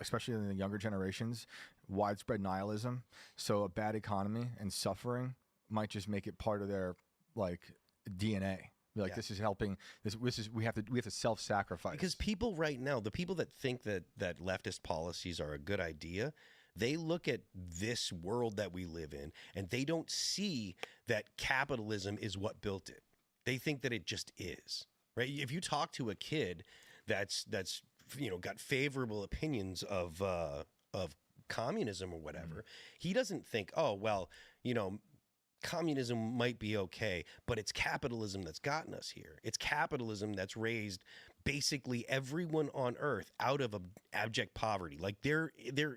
D: especially in the younger generations, widespread nihilism. So a bad economy and suffering might just make it part of their DNA. Like, this is helping. This is we have to self-sacrifice.
A: Because people right now, the people that think that leftist policies are a good idea, they look at this world that we live in, and they don't see that capitalism is what built it. They think that it just is, right? If you talk to a kid that's got favorable opinions of communism or whatever, he doesn't think, communism might be okay, but it's capitalism that's gotten us here. It's capitalism that's raised basically everyone on Earth out of abject poverty. Like, they're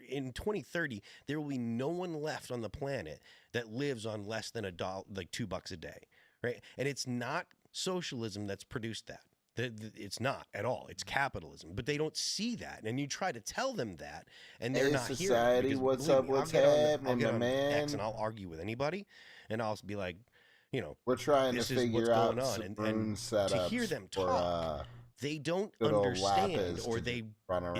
A: in 2030, there will be no one left on the planet that lives on less than $2 a day, right? And it's not socialism that's produced that. It's not at all. It's capitalism, but they don't see that, and you try to tell them that, and they're not
B: society,
A: hearing it.
B: What's up? What's happening,
A: I'll get
B: my
A: on
B: man?
A: X, and I'll argue with anybody, and I'll be like,
B: we're trying to figure out
A: what's going on, and to hear them talk, they don't understand, or it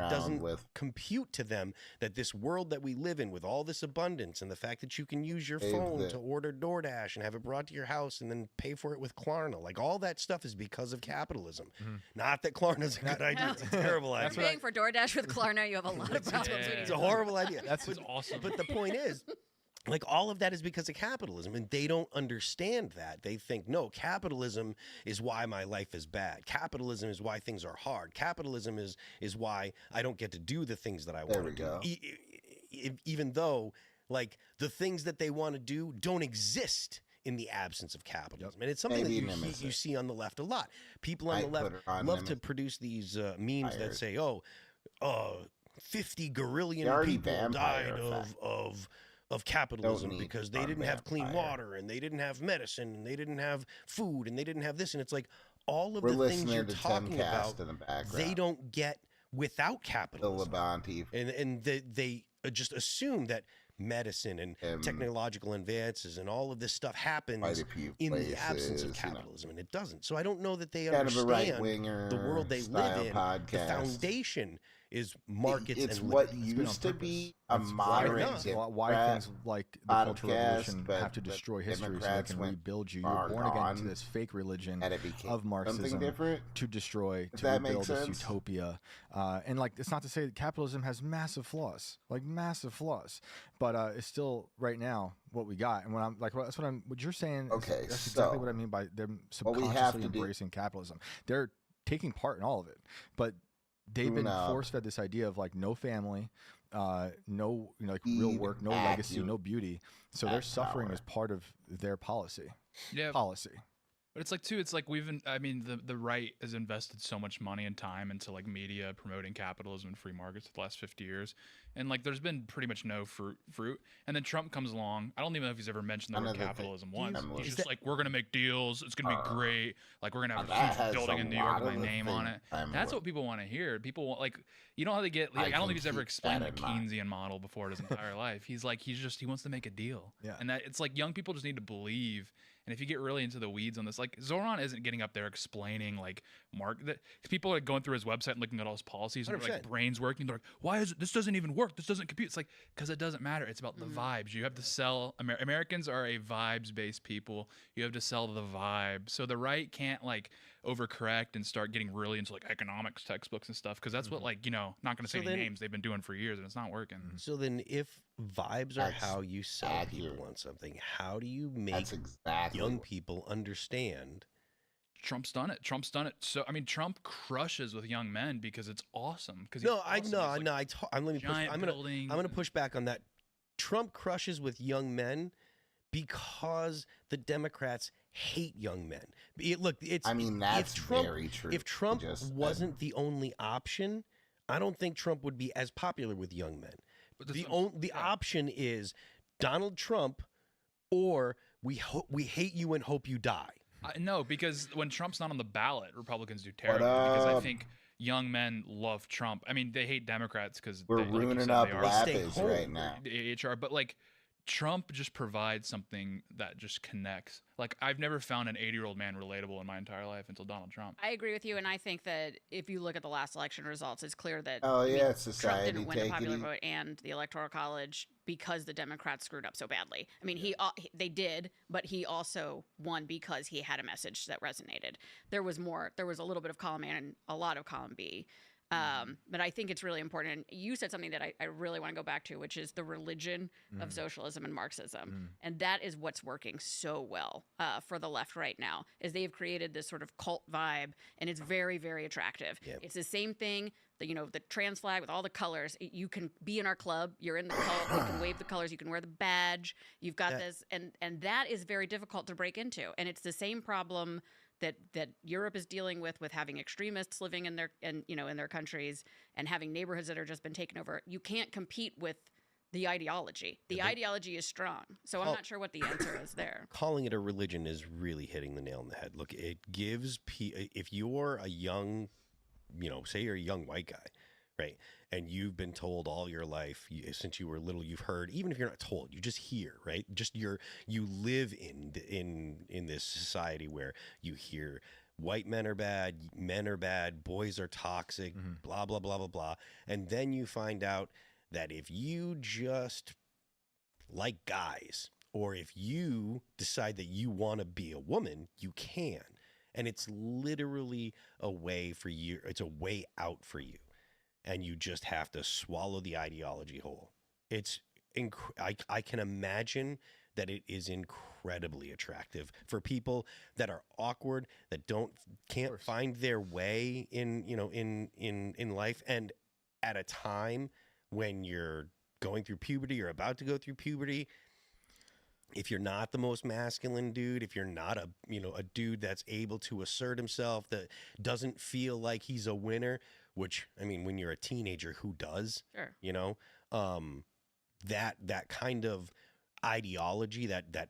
A: doesn't compute to them that this world that we live in, with all this abundance, and the fact that you can use your phone to order DoorDash and have it brought to your house and then pay for it with Klarna, like, all that stuff is because of capitalism. Not that Klarna's a good idea. It's a terrible idea.
C: Paying for DoorDash with Klarna, you have a lot of problems.
A: It's a horrible idea.
E: That's awesome.
A: But the point is, like, all of that is because of capitalism, and they don't understand that. They think, no, capitalism is why my life is bad. Capitalism is why things are hard. Capitalism is why I don't get to do the things that I want to do. Even though, like, the things that they want to do don't exist in the absence of capitalism. And it's something that you see on the left a lot. People on the left love to produce these memes that say, 50 gorillion people died of capitalism because they didn't have clean water, and they didn't have medicine, and they didn't have food, and they didn't have this. And it's like, all of the things you're talking about, they don't get without capitalism. And they just assume that medicine and technological advances and all of this stuff happens in the absence of capitalism, and it doesn't. So I don't know that they understand the world they live in. The foundation is markets.
B: It's
A: and
B: what used to be a modern
D: why things like the Cultural Revolution have to destroy history so they can rebuild you. You're born again into this fake religion of Marxism to destroy, to rebuild this utopia. And, like, it's not to say that capitalism has massive flaws, but it's still right now what we got. And when I'm like, what you're saying, that's exactly what I mean by them subconsciously embracing capitalism. They're taking part in all of it, but they've been force-fed this idea of, like, no family, no real work, no legacy, no beauty. So their suffering is part of their policy.
E: But it's like too. It's like I mean, the right has invested so much money and time into like media promoting capitalism and free markets for the last 50 years, and like there's been pretty much no fruit. And then Trump comes along. I don't even know if he's ever mentioned the word capitalism once. He's just like, we're gonna make deals. It's gonna be great. Like we're gonna have a huge building in New York with my name on it. That's what people want to hear. People want, like, you know how they get. Like, I don't think he's ever explained the Keynesian model before in his entire life. He's like, he wants to make a deal.
D: Yeah.
E: And that it's like young people just need to believe. And if you get really into the weeds on this, like Zoran isn't getting up there explaining like that people are going through his website and looking at all his policies and like brains working. They're like, why is it, this doesn't even work? This doesn't compute. It's like, because it doesn't matter. It's about the vibes. You have to sell. Americans are a vibes based people. You have to sell the vibe. So the right can't like overcorrect and start getting really into like economics textbooks and stuff, because that's what, like, you know, not going to say any names, they've been doing for years and it's not working.
A: So then if vibes are how you sell people on something, how do you make young people understand?
E: Trump's done it. So I mean, Trump crushes with young men because it's awesome. Because
A: I'm gonna push back on that. Trump crushes with young men because the Democrats hate young men.
B: That's very true.
A: If Trump wasn't the only option, I don't think Trump would be as popular with young men. The option is Donald Trump, or we hate you and hope you die.
E: No, because when Trump's not on the ballot, Republicans do terribly, because I think young men love Trump. I mean, they hate Democrats because
B: we're ruining up Lapis right now.
E: HR, but like Trump just provides something that just connects. Like, I've never found an 80-year-old man relatable in my entire life until Donald Trump.
C: I agree with you, and I think that if you look at the last election results, it's clear that
B: society
C: Trump didn't win the popular vote and the Electoral College because the Democrats screwed up so badly. I mean, they did, but he also won because he had a message that resonated. There was a little bit of column A and a lot of column B. But I think it's really important. And you said something that I really want to go back to, which is the religion of socialism and Marxism. And that is what's working so well for the left right now, is they've created this sort of cult vibe, and it's very, very attractive. Yep. It's the same thing, the trans flag with all the colors. You can be in our club. You're in the cult. You can wave the colors. You can wear the badge. You've got this. And that is very difficult to break into. And it's the same problem that Europe is dealing with having extremists living in their countries and having neighborhoods that are just been taken over. You can't compete with the ideology. The ideology is strong. So I'm not sure what the answer is there.
A: Calling it a religion is really hitting the nail on the head. Look, it gives if you're a young, say you're a young white guy, right? And you've been told all your life, since you were little, you've heard, even if you're not told, you just hear, right? Just you live in this society where you hear white men are bad, boys are toxic, blah, blah, blah, blah, blah. And then you find out that if you just like guys, or if you decide that you want to be a woman, you can. And it's literally a way for you. It's a way out for you. And you just have to swallow the ideology whole. It's I can imagine that it is incredibly attractive for people that are awkward, that can't find their way in life, and at a time when you're going through puberty or about to go through puberty. If you're not the most masculine dude, if you're not a dude that's able to assert himself, that doesn't feel like he's a winner, which, I mean, when you're a teenager, who does? Sure. That kind of ideology, that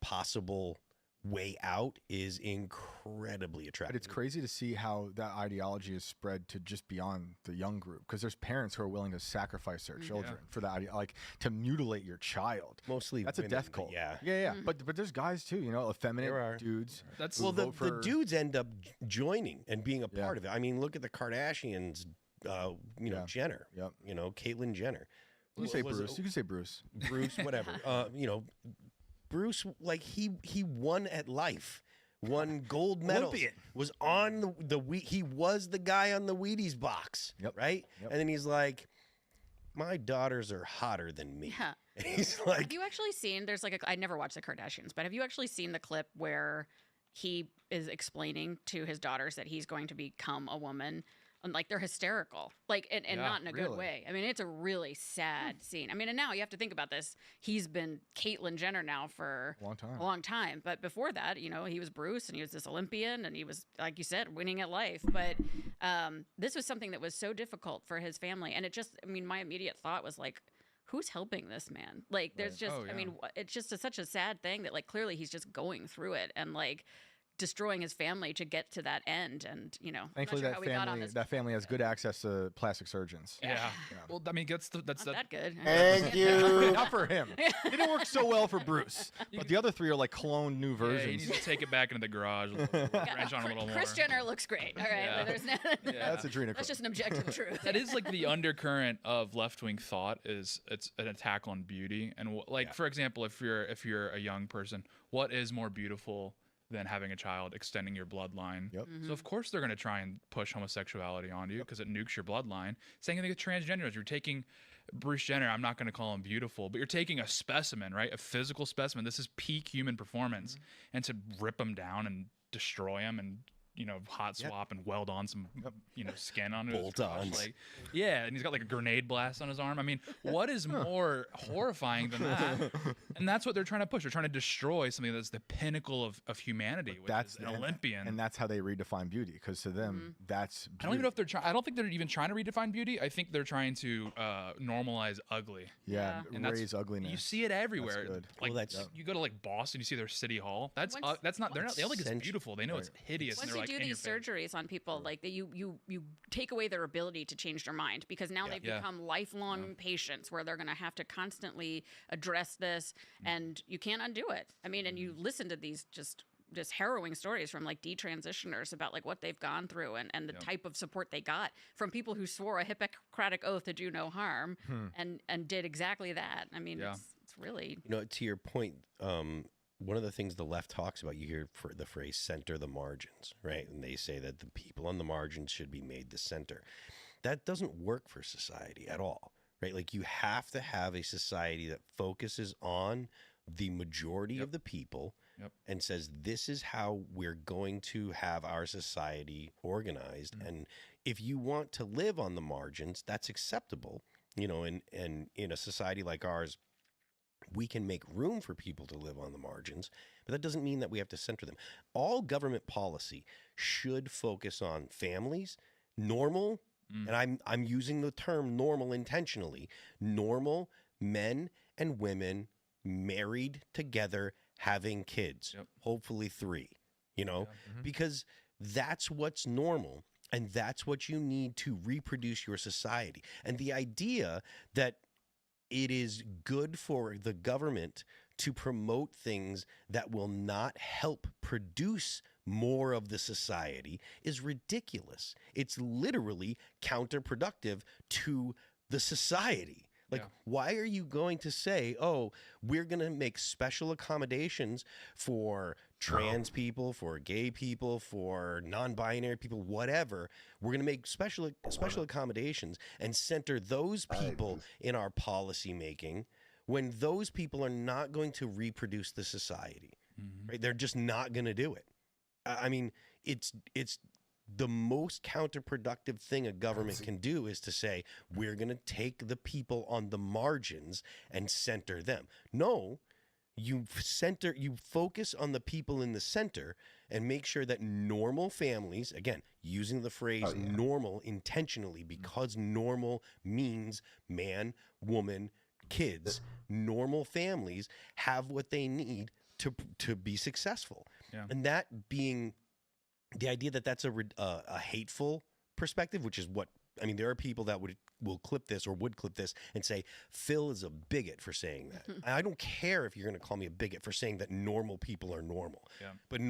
A: possible way out is incredibly attractive.
D: But it's crazy to see how that ideology is spread to just beyond the young group, because there's parents who are willing to sacrifice their children for that idea, like to mutilate your child.
A: Mostly
D: that's
A: women,
D: a death cult.
A: Yeah.
D: But there's guys too, effeminate dudes.
A: That's the dudes end up joining and being a part of it. I mean, look at the Kardashians. Jenner. Yep. Caitlyn Jenner.
D: You say Bruce. You can say Bruce.
A: Bruce, whatever. Bruce, like he won at life, won gold medals, Olympian. Was on he was the guy on the Wheaties box, right? Yep. And then he's like, my daughters are hotter than me.
C: Yeah.
A: And he's like,
C: have you actually seen? There's I never watched the Kardashians, but have you actually seen the clip where he is explaining to his daughters that he's going to become a woman and like they're hysterical, like and
E: Yeah,
C: not in a good
D: really?
C: way. I mean, it's a really sad scene. I mean, and now you have to think about this. He's been Caitlyn Jenner now for
D: A long time.
C: but before that, you know, he was Bruce and he was this Olympian and he was, like you said, winning at life. But this was something that was so difficult for his family, and it just, I mean, my immediate thought was like, who's helping this man? Like, there's just,
E: Oh,
C: I mean,
E: yeah.
C: it's just such a sad thing that like clearly he's just going through it and like destroying his family to get to that end. And you know,
D: Thankfully,
C: I'm not sure how we got on this.
D: that family has good access to plastic surgeons.
E: Yeah. Well, I mean, that's
C: Not that good.
B: Thank you.
D: Not for him. It didn't work so well for Bruce. But the other three are like cloned new
E: Yeah, you
D: versions.
E: need to take it back into the garage. Wrench on a little more.
C: Chris Jenner looks great. All right,
E: Yeah.
C: there's no,
E: Yeah.
D: That's adrenochrome.
C: that's just an objective truth.
E: That is like the undercurrent of left-wing thought is it's an attack on beauty. And like for example, if you're a young person, what is more beautiful than having a child, extending your bloodline?
D: Yep.
E: So of course they're going to try and push homosexuality onto you because it nukes your bloodline. Same thing with transgenders. You're taking Bruce Jenner, I'm not going to call him beautiful, but you're taking a specimen, right? A physical specimen. This is peak human performance. And to rip him down and destroy him and, you know, hot swap and weld on some, you know, skin on it.
A: Bolt-ons.
E: Like, yeah, and he's got like a grenade blast on his arm. I mean, what is more horrifying than that? And that's what they're trying to push. They're trying to destroy something that's the pinnacle of humanity, which is an Olympian.
D: And that's how they redefine beauty, because to them, that's
E: I don't even know if they're trying. I don't think they're even trying to redefine beauty. I think they're trying to normalize ugly.
D: Yeah,
E: And that's-
D: raise ugliness.
E: You see it everywhere.
D: good.
E: Like
A: Well, that's-
E: you go to like Boston, you see their city hall. That's
C: Once-
E: not. They're not. They don't think it's
A: Central-
E: beautiful. They know it's hideous.
C: Once
E: and they're
C: you
E: like
C: do
E: in your
C: these
E: face.
C: surgeries on people, like that, you take away their ability to change their mind because now they've
E: Yeah.
C: become lifelong patients where they're going to have to constantly address this, and you can't undo it. I mean, and you listen to these just harrowing stories from like detransitioners about like what they've gone through and the type of support they got from people who swore a Hippocratic oath to do no harm and did exactly that. I mean,
E: Yeah.
C: it's really
A: You know, to your point, one of the things the left talks about, you hear for the phrase center the margins, right? And they say that the people on the margins should be made the center. That doesn't work for society at all, right? Like you have to have a society that focuses on the majority of the people and says, this is how we're going to have our society organized. And if you want to live on the margins, that's acceptable, you know, and in a society like ours, we can make room for people to live on the margins, but that doesn't mean that we have to center them. All government policy should focus on families, normal, and I'm using the term normal intentionally, normal men and women married together, having kids, hopefully 3, you know, because that's what's normal. And that's what you need to reproduce your society. And the idea that it is good for the government to promote things that will not help produce more of the society is ridiculous. It's literally counterproductive to the society. Like, why are you going to say, oh, we're going to make special accommodations for trans people, for gay people, for non-binary people, whatever? We're going to make special accommodations and center those people in our policy making when those people are not going to reproduce the society, right? They're just not going to do it. I mean, it's the most counterproductive thing a government can do is to say, we're going to take the people on the margins and center them. No, you focus on the people in the center and make sure that normal families, again, using the phrase normal intentionally because normal means man, woman, kids, normal families have what they need to be successful. Yeah. And that being the idea that that's a hateful perspective, which is what, I mean, there are people that will clip this or would clip this and say, Phil is a bigot for saying that. I don't care if you're going to call me a bigot for saying that normal people are normal. Yeah. But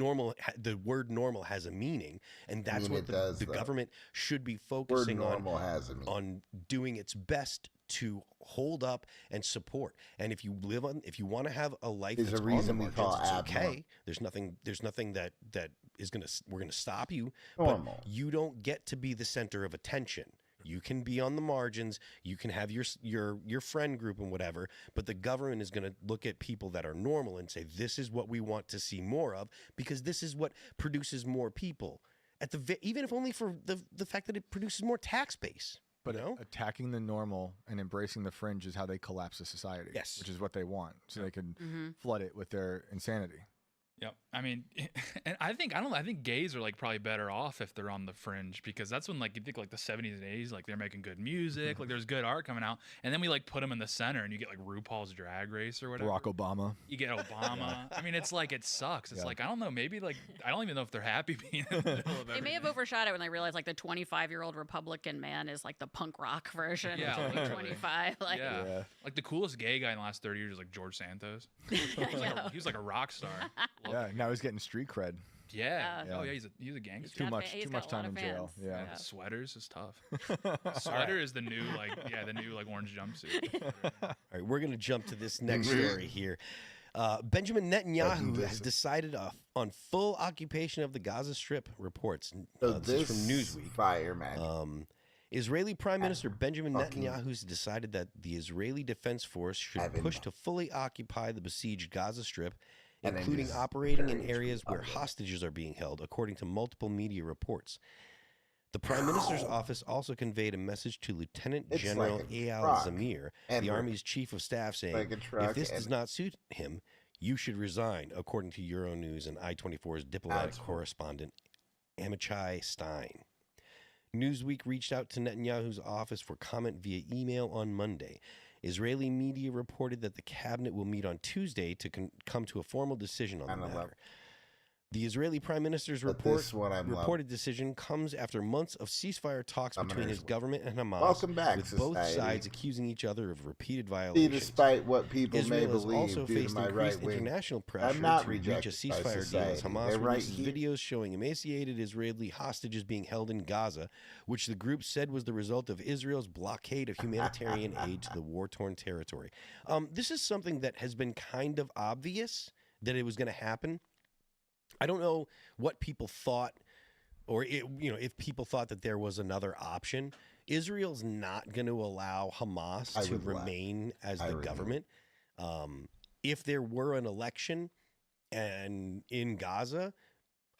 A: the word normal has a meaning, and that's what the government should be focusing on doing its best to hold up and support. And if you want to have a life that's on the margins, it's okay. There's nothing that we're gonna stop you. Normal. But you don't get to be the center of attention. You can be on the margins. You can have your friend group and whatever. But the government is going to look at people that are normal and say, this is what we want to see more of because this is what produces more people. even if only for the fact that it produces more tax base.
D: But attacking the normal and embracing the fringe is how they collapse the society.
A: Yes.
D: Which is what they want. So they can flood it with their insanity.
E: Yep. I mean, and I think gays are like probably better off if they're on the fringe, because that's when like you think like the 70s and 80s, like they're making good music, like there's good art coming out, and then we like put them in the center and you get like RuPaul's Drag Race or whatever.
D: Barack Obama.
E: You get Obama. I mean, it's like it sucks. It's like I don't know, maybe like I don't even know if they're happy being in the middle of everything.
C: They may have overshot it when they realized like the 25-year-old Republican man is like the punk rock version
E: Yeah,
C: of
E: literally.
C: 25. Like,
E: Yeah. Like the coolest gay guy in the last 30 years is like George Santos. He was like a rock star.
D: Yeah, now he's getting street cred.
E: Yeah.
C: Yeah.
E: Oh yeah, he's a gangster.
D: Too much
C: he's got a
D: time
C: lot
D: in
C: of
D: jail.
C: fans.
D: Yeah.
E: Sweaters is tough. Sweater is the new like orange jumpsuit.
A: All right, we're going to jump to this next story here. Benjamin Netanyahu has decided on full occupation of the Gaza Strip, reports. This is from Newsweek.
B: Fire, man.
A: Israeli Prime Minister Benjamin Netanyahu has decided that the Israeli Defense Force should push to fully occupy the besieged Gaza Strip, including operating in areas where hostages are being held, according to multiple media reports. The Prime Minister's office also conveyed a message to Lieutenant General Eyal Zamir, the Army's chief of staff, saying, if this does not suit him, you should resign, according to Euronews and I-24's diplomatic correspondent, Amichai Stein. Newsweek reached out to Netanyahu's office for comment via email on Monday. Israeli media reported that the cabinet will meet on Tuesday to come to a formal decision on the matter. The Israeli Prime Minister's reported decision comes after months of ceasefire talks between his government and Hamas,
B: Welcome back,
A: with
B: society.
A: both sides accusing each other of repeated violations.
B: Despite what people
A: Israel
B: may
A: has
B: believe,
A: also
B: due to
A: faced
B: my
A: increased
B: right wing,
A: international pressure
B: I'm not
A: to reach a
B: rejected by
A: ceasefire deal as
B: society.
A: Hamas
B: They're right
A: releases
B: here.
A: videos showing emaciated Israeli hostages being held in Gaza, which the group said was the result of Israel's blockade of humanitarian aid to the war-torn territory. This is something that has been kind of obvious that it was going to happen. I don't know what people thought, or if people thought that there was another option. Israel's not going to allow Hamas to remain as the government. If there were an election and in Gaza,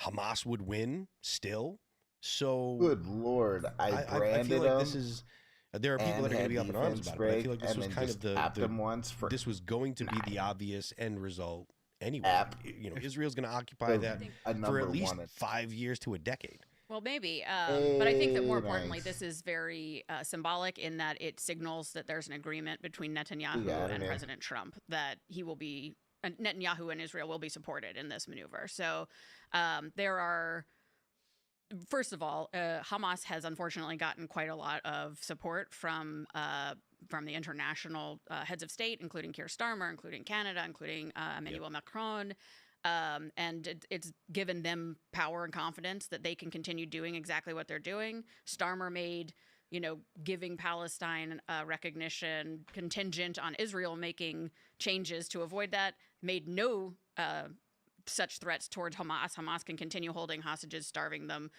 A: Hamas would win still. So
B: good Lord, I
A: feel like this is. There are people that are going to be up in arms about it. But I feel like this was kind of this was going to be the obvious end result. Anyway, Israel's going to occupy that for at least 5 years to a decade.
C: Well, maybe. But I think that more importantly, this is very symbolic in that it signals that there's an agreement between Netanyahu and President Trump that Netanyahu and Israel will be supported in this maneuver. So there are, first of all, Hamas has unfortunately gotten quite a lot of support from the international heads of state, including Keir Starmer, including Canada, including Emmanuel Macron. And it's given them power and confidence that they can continue doing exactly what they're doing. Starmer made, giving Palestine recognition contingent on Israel making changes to avoid that, made no such threats towards Hamas. Hamas can continue holding hostages, starving them,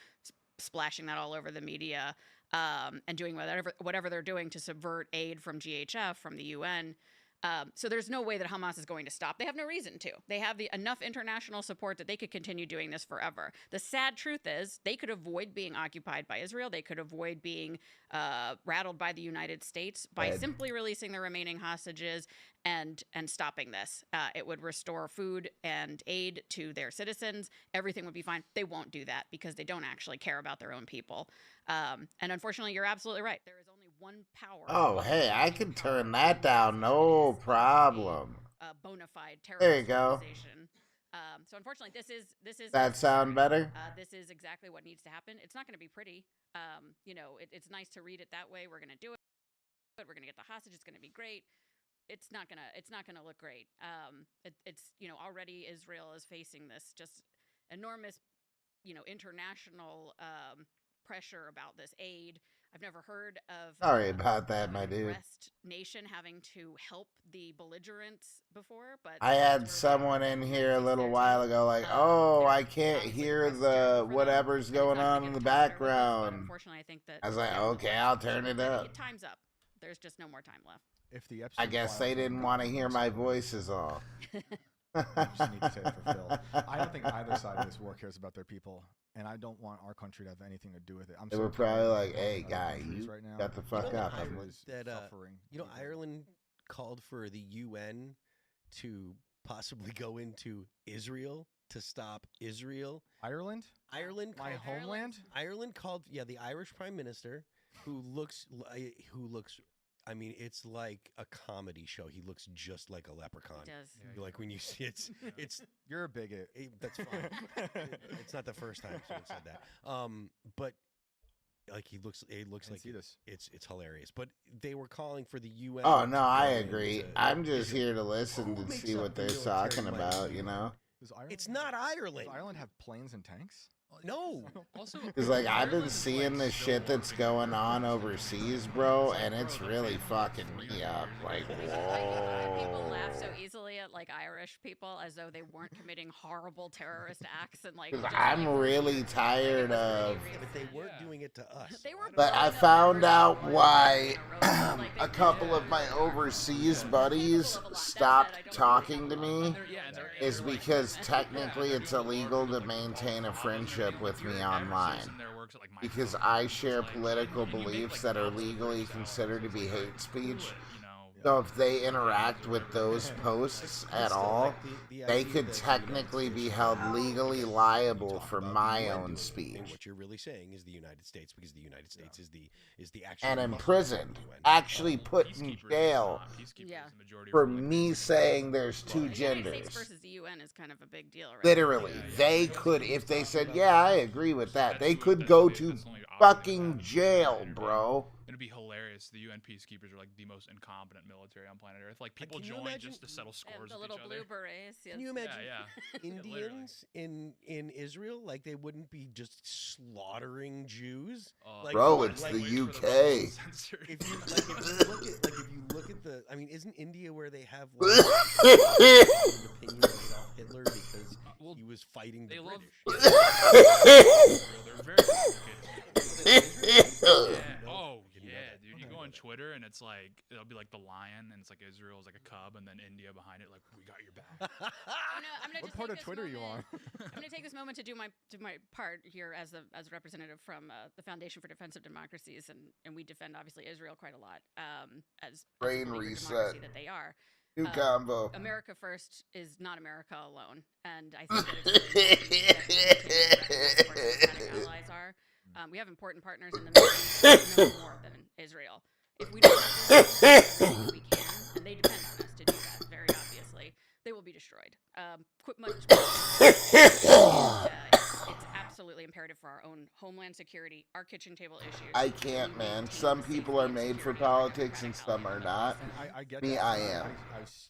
C: splashing that all over the media, and doing whatever they're doing to subvert aid from GHF, from the UN. So there's no way that Hamas is going to stop. They have no reason to. They have enough international support that they could continue doing this forever. The sad truth is they could avoid being occupied by Israel. They could avoid being rattled by the United States by simply releasing the remaining hostages and stopping this. It would restore food and aid to their citizens. Everything would be fine. They won't do that because they don't actually care about their own people. And unfortunately, you're absolutely right. There is only one power.
B: Oh, hey, I can turn that down, no problem.
C: Bona fide terrorist
B: There you go.
C: organization. So unfortunately, this is.
B: That sound better?
C: This is exactly what needs to happen. It's not going to be pretty. It's nice to read it that way. We're going to do it. We're going to get the hostage. It's going to be great. It's not gonna look great. Already Israel is facing this just enormous, international pressure about this aid. I've never heard of
B: sorry about that, my dude.
C: Rest nation having to help the belligerents before, but
B: I had someone in here a little while ago like, oh, I can't hear the whatever's going on in the background.
C: Unfortunately, I think that
B: I was like, okay, I'll turn it up.
C: Time's up. There's just no more time left.
D: If the
B: I guess they didn't want to hear my voice is all.
D: I just need to say it for Phil. I don't think either side of this war cares about their people, and I don't want our country to have anything to do with it.
B: They were probably like, "Hey, guy, you
D: right now.
B: got the fuck up."
D: Suffering.
A: Ireland called for the UN to possibly go into Israel to stop Israel.
D: Ireland,
A: my
D: homeland.
A: Ireland called, the Irish Prime Minister, who looks. I mean, it's like a comedy show. He looks just like a leprechaun.
C: He does.
A: You're like when you see it's.
D: You're a bigot.
A: That's fine. It's not the first time someone said that. But like he looks. It looks like it's hilarious. But they were calling for the UN.
B: Oh no, I agree. I'm just here to listen and see what they're talking about.
A: It's not Ireland.
D: Does Ireland have planes and tanks?
A: No.
E: Also,
B: Because like I've been seeing the shit that's going on overseas, bro, and it's really fucking me up. Like,
C: People
B: whoa.
C: laugh so easily at like Irish people as though they weren't committing horrible terrorist acts and like.
B: 'Cause
C: just,
B: I'm
C: like,
B: really tired of.
A: But they weren't doing it to us.
C: They were
B: But I
C: blowing up
B: found
C: Irish
B: out
C: people
B: why
C: in a row, like,
B: a
C: they
B: couple
C: did.
B: of my overseas buddies stopped talking to me is because technically it's illegal to maintain a friendship with me online. Because I share political beliefs that are legally considered to be hate speech. So if they interact with those posts at all, they could technically be held legally liable for my own speech.
A: What you're really saying is the United States, because the United States is the actual
B: And
A: muscle
B: imprisoned,
A: of the UN.
B: actually put in jail
C: Yeah.
B: for me saying there's two
C: The United States
B: genders.
C: versus the UN is kind of a big deal, right?
B: Literally, they could, if they said, yeah, I agree with that, they could go to fucking jail, bro.
E: It'd be hilarious. The UN peacekeepers are like the most incompetent military on planet Earth. Like people
A: Can you
E: join
A: imagine-
E: just to settle scores
C: And the
E: with
C: little
E: each
C: blue
E: other.
C: berets. Yes.
A: Can you imagine
E: Literally.
A: Indians in Israel? Like they wouldn't be just slaughtering Jews. Like,
B: Bro,
A: what,
B: it's
A: like,
B: the
E: wait for
B: UK.
E: the censored.
A: If you look at the, I mean, isn't India where they have like, an opinion of Adolf Hitler because he was fighting the
E: They love.
A: British?
E: They're very complicated. Oh yeah, dude. You go on Twitter and it's like it'll be like the lion and it's like Israel is like a cub and then India behind it like we got your back.
C: I'm gonna
D: What
C: just
D: part
C: take
D: of Twitter are you on?
C: I'm going to take this moment to do my part here as a representative from the Foundation for Defense of Democracies, and we defend obviously Israel quite a lot as
B: Brain
C: the leader
B: reset.
C: democracy that they are.
B: New combo.
C: America first is not America alone, and I think that it's really important allies are. We have important partners in the Middle East, no more than Israel. If we don't do what we can, and they depend on us to do that, very obviously, they will be destroyed. It's absolutely imperative for our own homeland security, our kitchen table issues.
B: I can't, man. Some people are made for politics and some are not.
D: I get
B: Me,
D: that.
B: I am.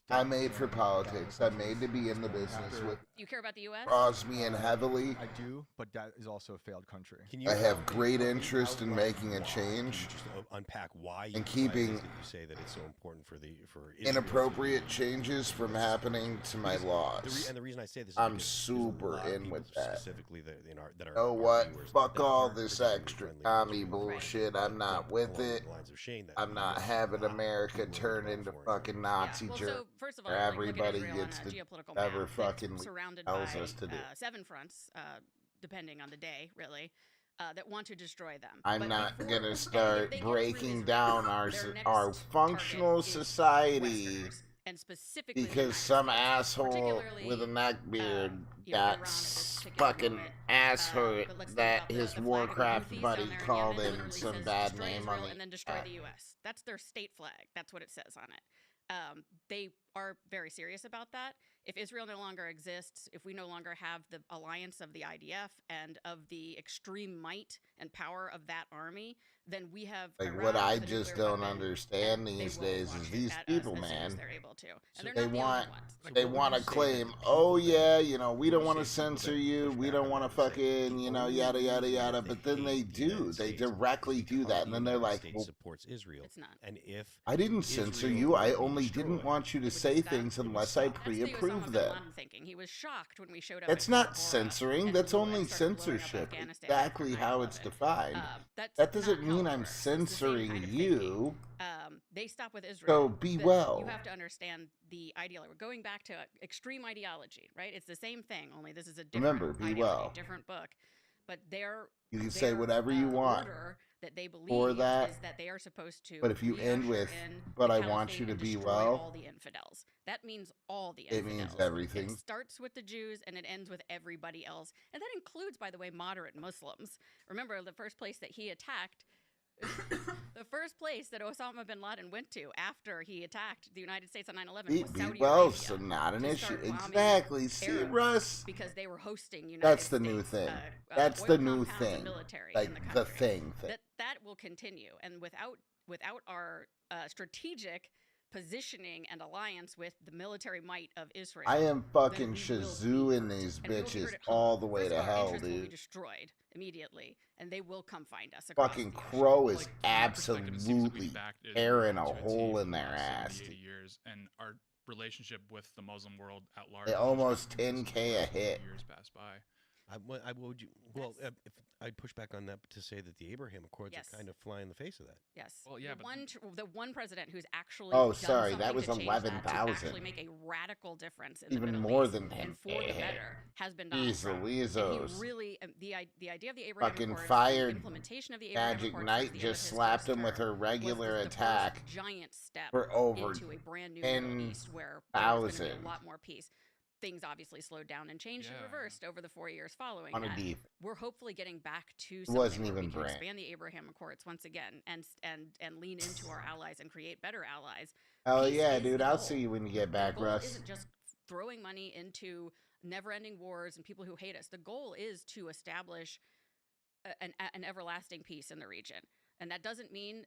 B: I'm made for politics. I'm made to be in the business with
C: You care about the U.S.?
B: draws me in heavily.
D: I do, but that is also a failed country.
A: Can you
B: I have great interest in making a change
A: just unpack why you
B: and
A: why it is
B: keeping
A: that you say that it's so important for Israel.
B: inappropriate changes from happening to my laws.
A: And the reason I say this is
B: I'm
A: because there's a
B: super
A: lot of
B: in
A: people
B: with that.
A: specifically that are
B: Know
A: our
B: what?
A: viewers
B: Fuck
A: that
B: all
A: aren't
B: this
A: particularly
B: extra
A: friendly
B: commie
A: with Israel.
B: bullshit. I'm not with
A: Along
B: it.
A: the lines of Shane that
B: I'm not
A: he's
B: having
A: not
B: America
A: willing to
B: turn
A: vote
B: into
A: for it.
B: fucking Nazi
C: Well,
B: jerk.
C: so first of all,
B: where
C: like, look at
B: everybody
C: Israel
B: gets
C: on a
B: to
C: geopolitical
B: whatever
C: map
B: fucking
C: that's surrounded
B: tells
C: by
B: us to do.
C: 7 fronts, depending on the day, really, that want to destroy them.
B: I'm
C: But
B: not
C: before-
B: gonna
C: if
B: start
C: they get through
B: breaking
C: this
B: down
C: round,
B: our
C: their next
B: our
C: target
B: functional
C: is
B: society
C: Westerners, and specifically the
B: because
C: United
B: some
C: States,
B: asshole
C: particularly,
B: with a neck beard
C: you know,
B: got
C: Iran at this particular
B: fucking
C: moment.
B: ass hurt
C: But let's think
B: that
C: about the
B: his
C: flag of the
B: Warcraft
C: Houthis
B: buddy
C: down there in
B: called
C: Yemen
B: in
C: literally
B: some
C: says,
B: bad
C: destroy
B: name on
C: Israel
B: the
C: and then destroy the U.S. That's their state flag. That's what it says on it. They are very serious about that. If Israel no longer exists, if we no longer have the alliance of the IDF and of the extreme might and power of that army, then we have
B: Like,
C: Iran
B: what I
C: with a
B: just
C: nuclear
B: don't
C: weapon,
B: understand
C: and they
B: these
C: will
B: days
C: launch
B: is
C: it
B: these
C: at us
B: people,
C: as soon as
B: man.
C: they're able to. And
A: So
C: they're
B: They
C: not the
B: want
C: only ones.
B: they
A: what would
B: want to
A: you say that
B: claim,
A: the people
B: oh
A: that-
B: yeah, you know, we
A: what
B: don't
A: would
B: want
A: you
B: to
A: say people
B: censor
A: that
B: you,
A: push
B: we
A: back
B: don't
A: on
B: want to
A: that and say
B: fucking,
A: the
B: you know,
A: only
B: yada yada
A: reason
B: yada,
A: that
B: but then they
A: hate the
B: do,
A: United
B: they
A: States
B: directly
A: is
B: do
A: because
B: that,
A: the
B: and then they're
A: United
B: like,
A: States
B: well,
A: supports Israel.
C: It's not.
A: And if
B: I didn't censor
A: Israel
B: you, I
A: would be
B: only
A: destroyed,
B: didn't want you to
C: It was
B: say
C: that-
B: things
A: it was
B: unless I
A: stopped.
C: That's the Osama
B: pre-approved
C: bin
B: them.
C: Laden thinking. He was shocked when we showed up.
B: That's
C: at
B: not
C: Tora
B: censoring,
C: and
B: that's
C: the UN
B: only
C: started blowing up
B: censorship.
C: Afghanistan
B: Exactly
C: after
B: how
C: 9/11.
B: it's defined.
C: That's
B: That doesn't
C: not how
B: mean
C: it
B: I'm
C: works. It's the same
B: censoring
C: kind of
B: you.
C: thinking. they stop with Israel.
B: So be well.
C: You have to understand the ideology. We're going back to extreme ideology, right? It's the same thing, only this is a different ideology, different book. But
B: you can say whatever you want
C: that they believe
B: for that,
C: is that they are supposed to.
B: But if you end with, but I want you to be well,
C: all the infidels. That means all the infidels.
B: It means everything.
C: It starts with the Jews and it ends with everybody else, and that includes, by the way, moderate Muslims. Remember, the first place that he attacked. The first place that Osama bin Laden went to after he attacked the United States on 9/11 was Saudi Arabia.
B: So not an issue. Exactly. See, Russ?
C: Because they were hosting United
B: That's the
C: States,
B: new thing. That's the new thing. Like the thing.
C: That will continue. And without our strategic positioning and alliance with the military might of Israel,
B: I am fucking shazooing these bitches all the way to hell, dude.
C: Will be destroyed immediately, and they will come find us.
B: Fucking Crow is absolutely tearing a hole in their ass.
E: 80 years, and our relationship with the Muslim world at large.
B: Almost 10K a hit.
E: Years pass by.
A: I would you well if I'd push back on that to say that the Abraham Accords are kind of fly in the face of that.
C: Yes.
E: Well, yeah,
C: the one president who's actually
B: that was 11,000.
C: Actually make a radical difference in
B: even
C: the Middle
B: more
C: East
B: than
C: and for the better has been Donald Trump.
B: Easily,
C: and he really the idea of the Abraham
B: fucking
C: Accords,
B: fired.
C: The implementation of the Abraham
B: Magic
C: Accords
B: Knight just slapped him with her regular attack
C: giant step
B: for over
C: into a brand new Middle East where there's going to be a lot more peace. Things obviously slowed down and changed and reversed over the 4 years following that. We're hopefully getting back to something where we can expand the Abraham Accords once again and lean into our allies and create better allies.
B: Oh yeah, dude! I'll see you when you get back, Russ.
C: Isn't just throwing money into never-ending wars and people who hate us. The goal is to establish an everlasting peace in the region. And that doesn't mean,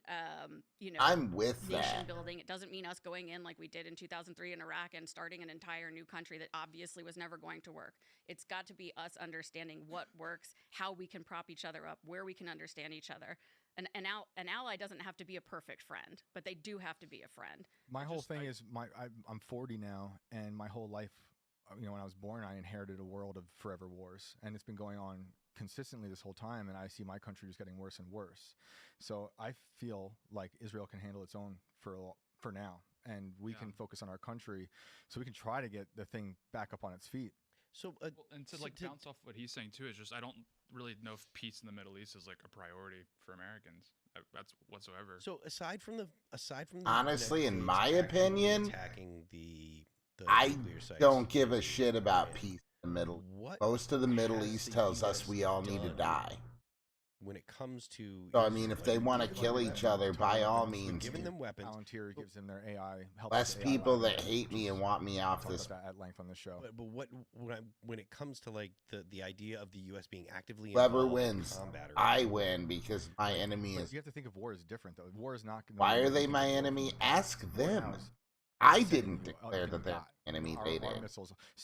B: I'm with
C: nation building. It doesn't mean us going in like we did in 2003 in Iraq and starting an entire new country that obviously was never going to work. It's got to be us understanding what works, how we can prop each other up, where we can understand each other. An ally doesn't have to be a perfect friend, but they do have to be a friend.
D: My whole thing is I'm 40 now, and my whole life, when I was born, I inherited a world of forever wars, and it's been going on consistently this whole time, and I see my country just getting worse and worse. So I feel like Israel can handle its own for now, and we can focus on our country, so we can try to get the thing back up on its feet.
E: So and to bounce off what he's saying too is just I don't really know if peace in the Middle East is like a priority for Americans. That's whatsoever.
A: So aside from the
B: honestly, in my opinion,
A: attacking the
B: I don't give a shit about peace in the Middle. Most of the Middle East tells us we all need to die.
A: When it comes to,
B: so I mean, if they want to kill each other, by all means,
A: giving them weapons.
D: Palantir gives them their AI.
B: Less people that hate me and want me off this.
D: At length on the show.
A: But when it comes to like the idea of the U.S. being actively
B: whoever
A: involved
B: wins,
A: in combat,
B: I win because my enemy is.
D: You have to think of war as different though. War is not.
B: Why are they my enemy? Ask them. I didn't declare that they're enemy. They did.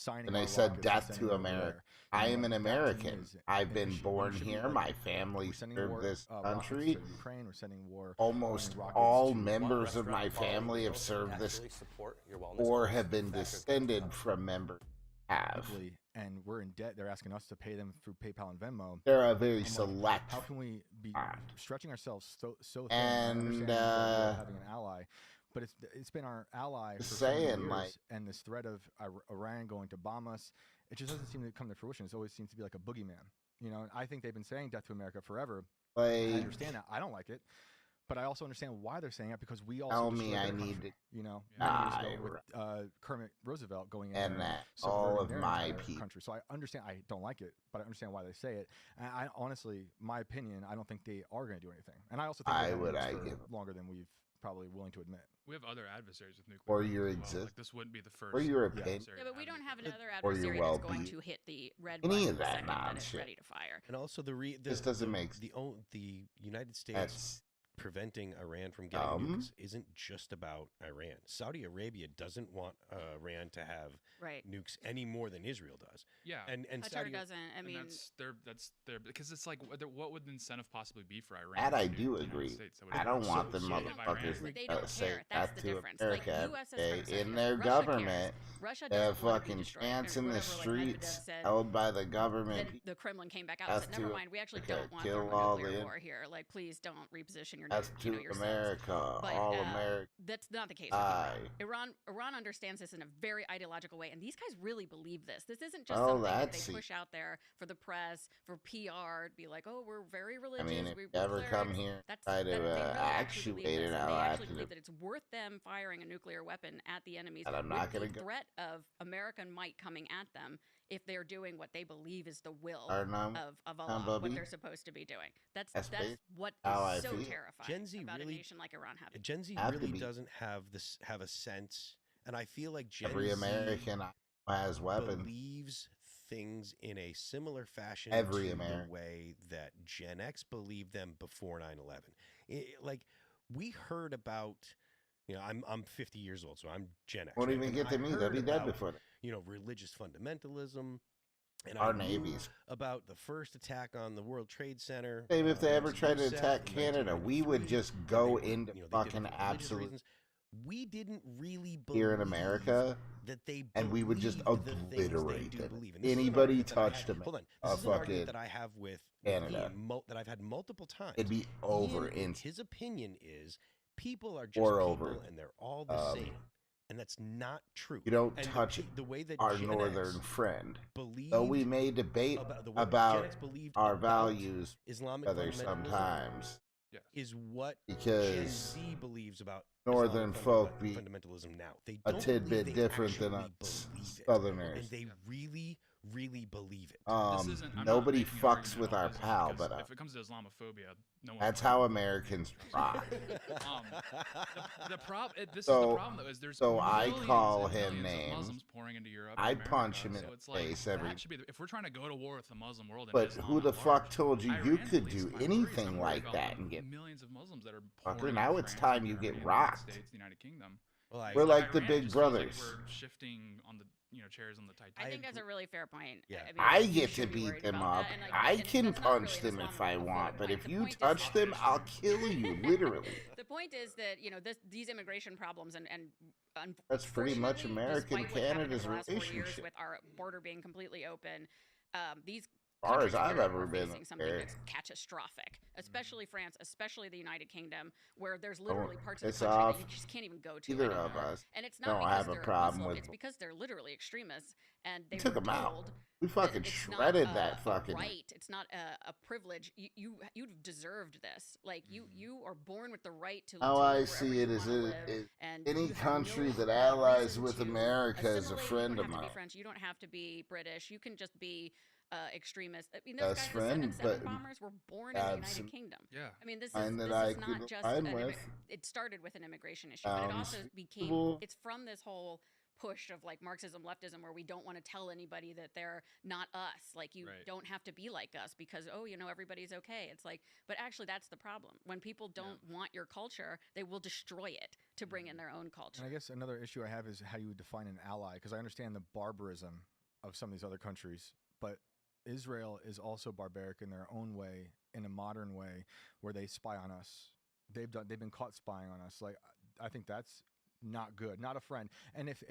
B: And they said death to America. I am an American. I've been born here. My family served this country. Almost all members of my family have served this or have been descended from members.
D: And we're in debt. They're asking us to pay them through PayPal and Venmo.
B: They're a very select.
D: How can we be stretching ourselves so thin
B: and
D: having an ally? But it's been our ally for years, and this threat of Iran going to bomb us, it just doesn't seem to come to fruition. It always seems to be like a boogeyman, And I think they've been saying death to America forever. I understand that. I don't like it, but I also understand why they're saying it because we also
B: tell me I need to
D: with Kermit Roosevelt going in
B: and
D: there,
B: all of my people.
D: Country. So I understand. I don't like it, but I understand why they say it. And I honestly, my opinion, I don't think they are going to do anything. And I also think
B: I would argue
D: longer than we've probably willing to admit.
E: We have other adversaries with nuclear.
B: Or your existence.
E: Like this wouldn't be the first.
B: Or your opinion.
C: Yeah, but we don't have another adversary that's going to hit the red
B: button
C: the second that it's ready to fire.
A: And also
B: this doesn't make
A: the United States preventing Iran from getting nukes isn't just about Iran. Saudi Arabia doesn't want Iran to have nukes any more than Israel does.
E: Yeah,
A: and
C: Qatar
A: Saudi
C: doesn't. I mean,
E: that's their because it's like what would the incentive possibly be for Iran?
B: That I
E: to
B: do
E: the United
B: agree.
E: States? That would
B: I
E: be
B: don't want
E: so
B: them
E: shitty of Iran.
B: motherfuckers
C: they don't
B: say
C: care. That's
B: that
C: the
B: to
C: difference.
B: America
C: Like
B: every
C: U.S. has
B: day
C: never said
B: in
C: that.
B: their
C: Russia
B: government.
C: cares. Russia
B: They have
C: doesn't want to be
B: fucking
C: destroyed.
B: chants
C: And
B: in the
C: whatever, like
B: streets
C: Medvedev said,
B: held by the government.
C: then the Kremlin came back out
B: That's
C: and said, "Never
B: to
C: mind, we actually
B: America.
C: don't want
B: Kill all
C: thermonuclear
B: the
C: war here. Like, please don't reposition your,
B: That's to
C: yourselves."
B: America.
C: But
B: All America.
C: that's not the case with Iran understands this in a very ideological way, and these guys really believe this. This isn't just something that they push out there for the press, for PR, to be like, "Oh, we're very religious."
B: I mean, if
C: we're
B: you ever come here, try to actuate it,
C: They
B: I'll
C: actually
B: actually.
C: believe that it's worth them firing a nuclear weapon at the enemies.
B: And I'm not
C: with
B: gonna
C: the
B: go.
C: threat of American might coming at them if they're doing what they believe is the will
B: Or
C: of Allah, what
B: Bubby.
C: they're supposed to be doing. That's
B: basically
C: what
B: how I
C: is so
B: feel.
C: terrifying
A: Gen Z
C: about
A: really-
C: a nation like Iran having.
A: Gen Z
B: Have to
A: really
B: be.
A: doesn't have a sense, and I feel like Gen
B: Every
A: Z
B: American has weapons.
A: believes things in a similar fashion
B: Every
A: to
B: American.
A: the way that Gen X believed them before 9/11. Like we heard about, I'm 50 years old, so I'm Gen X.
B: Won't
A: right?
B: even
A: And
B: get to
A: I
B: me. They'll
A: heard
B: be dead
A: about,
B: before that.
A: Religious fundamentalism. And
B: Our
A: I knew
B: navies.
A: about the first attack on the World Trade Center.
B: Same if they ever
A: in
B: tried to
A: Youssef
B: attack
A: in
B: Canada, we would
A: 1993,
B: just
A: and
B: go
A: they were-
B: into
A: they did it
B: fucking
A: for religious
B: absolute
A: reasons. We didn't really believe
B: here in America,
A: that they
B: and we would just
A: believed the things they
B: obliterate
A: do
B: them.
A: believe. And this is an
B: Anybody
A: argument that I
B: touched
A: had-
B: them,
A: Hold on. This is an argument
B: fucking
A: that I have with
B: Canada.
A: Ian, that I've had multiple times.
B: It'd be over
A: Ian,
B: in
A: his opinion is people are just
B: Or
A: people
B: over.
A: and they're all the same. And that's not true.
B: You don't
A: And
B: touch
A: the way that
B: our
A: Gen
B: northern
A: X
B: friend.
A: believed
B: Though we may debate
A: the way that Gen
B: about
A: X believed
B: our
A: about
B: values
A: Islamic
B: together
A: fundamentalism
B: sometimes,
A: is what Gen
B: because
A: Z believes about
B: northern
A: Islamic
B: folk be
A: fundamentalism now. They
B: a
A: don't
B: tidbit
A: believe they
B: different than
A: actually
B: us
A: believe it.
B: Southerners.
A: And they really, really believe it.
E: I'm not
B: Nobody
E: making an
B: fucks
E: argument
B: with
E: on
B: our
E: Islam
B: pal,
E: because
B: but
E: if it comes to Islamophobia, no one.
B: that's how Americans rock.
E: The problem. This is
B: So-
E: the problem though. Is there's
B: so I
E: millions
B: call
E: and
B: him
E: millions of
B: names.
E: Muslims pouring into Europe.
B: I
E: and America,
B: punch him in
E: so
B: the
E: it's like,
B: face every-
E: That should be if we're trying to go to war with the Muslim world. And
B: But
E: Islam
B: who the
E: at
B: fuck
E: large,
B: told you
E: Iran
B: could
E: leads
B: do
E: my worries.
B: anything
E: I'm worried
B: like
E: about
B: that
E: the
B: and get
E: millions of Muslims that are
B: Fucker,
E: pouring
B: now
E: into
B: it's
E: France,
B: time you
E: Germany,
B: get
E: the
B: rocked.
E: United States, the United Kingdom.
A: Well,
B: We're like the
E: Iran
B: big
E: just feels like
B: brothers.
E: we're shifting on the chairs on the Titanic.
C: I think that's a really fair point.
A: Yeah.
C: I mean,
B: I
C: you
B: get to
C: should be
B: beat
C: worried
B: them
C: about
B: up.
C: that, and, like,
B: I
C: and
B: can
C: that's not
B: punch
C: really
B: them
C: an
B: if I
C: Islamophobic
B: want, but
C: point.
B: if
C: The
B: you
C: point is
B: touch
C: that-
B: them, I'll kill you, literally.
C: The point is that these immigration problems and
B: That's pretty much
C: unfortunately,
B: American
C: despite what happened in
B: Canada's
C: the last 4 years
B: relationship.
C: with our border being completely open, these
B: As far as
C: countries in
B: I've
C: Europe
B: ever
C: are
B: been
C: facing something
B: there.
C: that's catastrophic, especially France, especially the United Kingdom, where there's literally parts of
B: piss
C: the country
B: off
C: that you just can't even go to
B: either
C: anymore.
B: of us.
C: And it's not
B: Don't
C: because
B: have a
C: they're
B: problem
C: Muslim,
B: with-
C: it's because they're literally extremists and they
B: took
C: were
B: 'em out.
C: told
B: We
C: that
B: fucking
C: it's not
B: shredded
C: a-
B: that
C: a
B: fucking.
C: right. It's not a privilege. You've deserved this. Like you are born with the right to.
B: How
C: to
B: I
C: live
B: see
C: wherever
B: it
C: you
B: is,
C: wanna
B: it,
C: live,
B: it,
C: and
B: any
C: you have
B: country
C: no,
B: that allies
C: reason
B: with
C: to
B: America is a
C: assimilate.
B: friend
C: You
B: of
C: don't have to
B: mine.
C: be French. You don't have to be British. You can just be extremist. I mean,
B: Best
C: those guys,
B: friend,
C: the 777
B: but
C: bombers were born in the
B: have
C: United
B: some
C: Kingdom.
E: Yeah.
C: I mean, this
B: kind
C: is
B: that I
C: not
B: could
C: just
B: align
C: an
B: with.
C: it started with an immigration issue, but it also became
B: reasonable.
C: it's from this whole push of like Marxism, leftism, where we don't want to tell anybody that they're not us. Like you
E: Right.
C: don't have to be like us because everybody's okay. It's like, but actually that's the problem. When people don't want your culture, they will destroy it to bring in their own culture.
D: And I guess another issue I have is how you would define an ally, because I understand the barbarism of some of these other countries, but Israel is also barbaric in their own way, in a modern way, where they spy on us. They've been caught spying on us. Like I think that's not good, not a friend. And if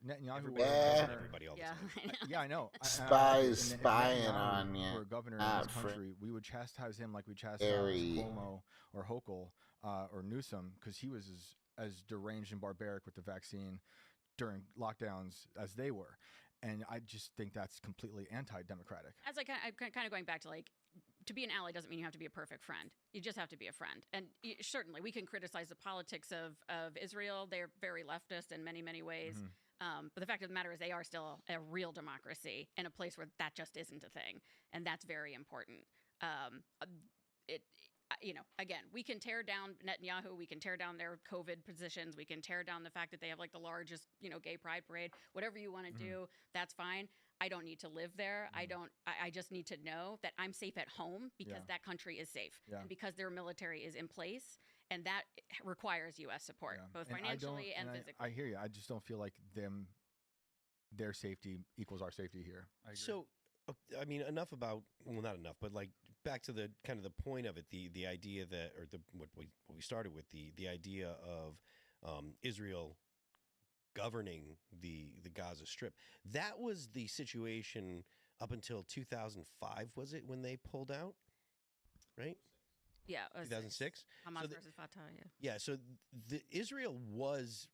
D: Netanyahu were
B: Yeah.
A: Everybody all the
C: Yeah,
A: time.
C: I know.
D: yeah, I know.
B: Spies
D: If
B: spying
D: Netanyahu
B: on you.
D: were governor
B: Not
D: of this
B: friend.
D: country, we would chastise him like we chastise
B: Very.
D: Cuomo or Hochul or Newsom, because he was as deranged and barbaric with the vaccine during lockdowns as they were. And I just think that's completely anti-democratic.
C: As I'm kind of going back to like, to be an ally doesn't mean you have to be a perfect friend. You just have to be a friend. And certainly we can criticize the politics of Israel. They're very leftist in many, many ways. But the fact of the matter is they are still a real democracy in a place where that just isn't a thing. And that's very important. Again, we can tear down Netanyahu, we can tear down their COVID positions, we can tear down the fact that they have like the largest, gay pride parade, whatever you want to do, that's fine. I don't need to live there. I just need to know that I'm safe at home because that country is safe and because their military is in place. And that requires U.S. support, both
D: And
C: financially and
D: I
C: physically.
D: hear you. I just don't feel like them their safety equals our safety here.
E: I agree.
A: So, I mean, enough about, well, not enough, but like back to the kind of the point of it, the idea that, or what we started with, the idea of Israel governing the Gaza Strip. That was the situation up until 2005, was it, when they pulled out? Right?
C: Yeah,
A: 2006.
C: Hamas
A: So
C: versus Fatah.
A: yeah. So Israel was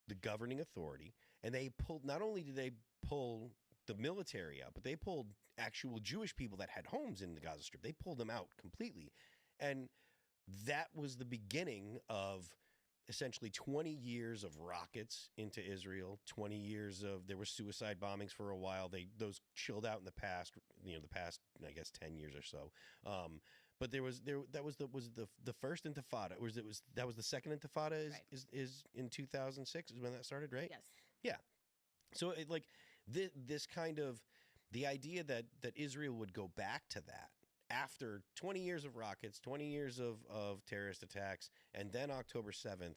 A: the governing authority, and they pulled. Not only did they pull the military out, but they pulled actual Jewish people that had homes in the Gaza Strip. They pulled them out completely, and that was the beginning of essentially 20 years of rockets into Israel. 20 years of, there were suicide bombings for a while. Those chilled out in the past. The past, I guess, 10 years or so. But that was the first Intifada, or that was the second Intifada is in 2006 is when that started, right?
C: Yes.
A: Yeah. So this kind of, the idea that Israel would go back to that after 20 years of rockets, 20 years of terrorist attacks, and then October 7th.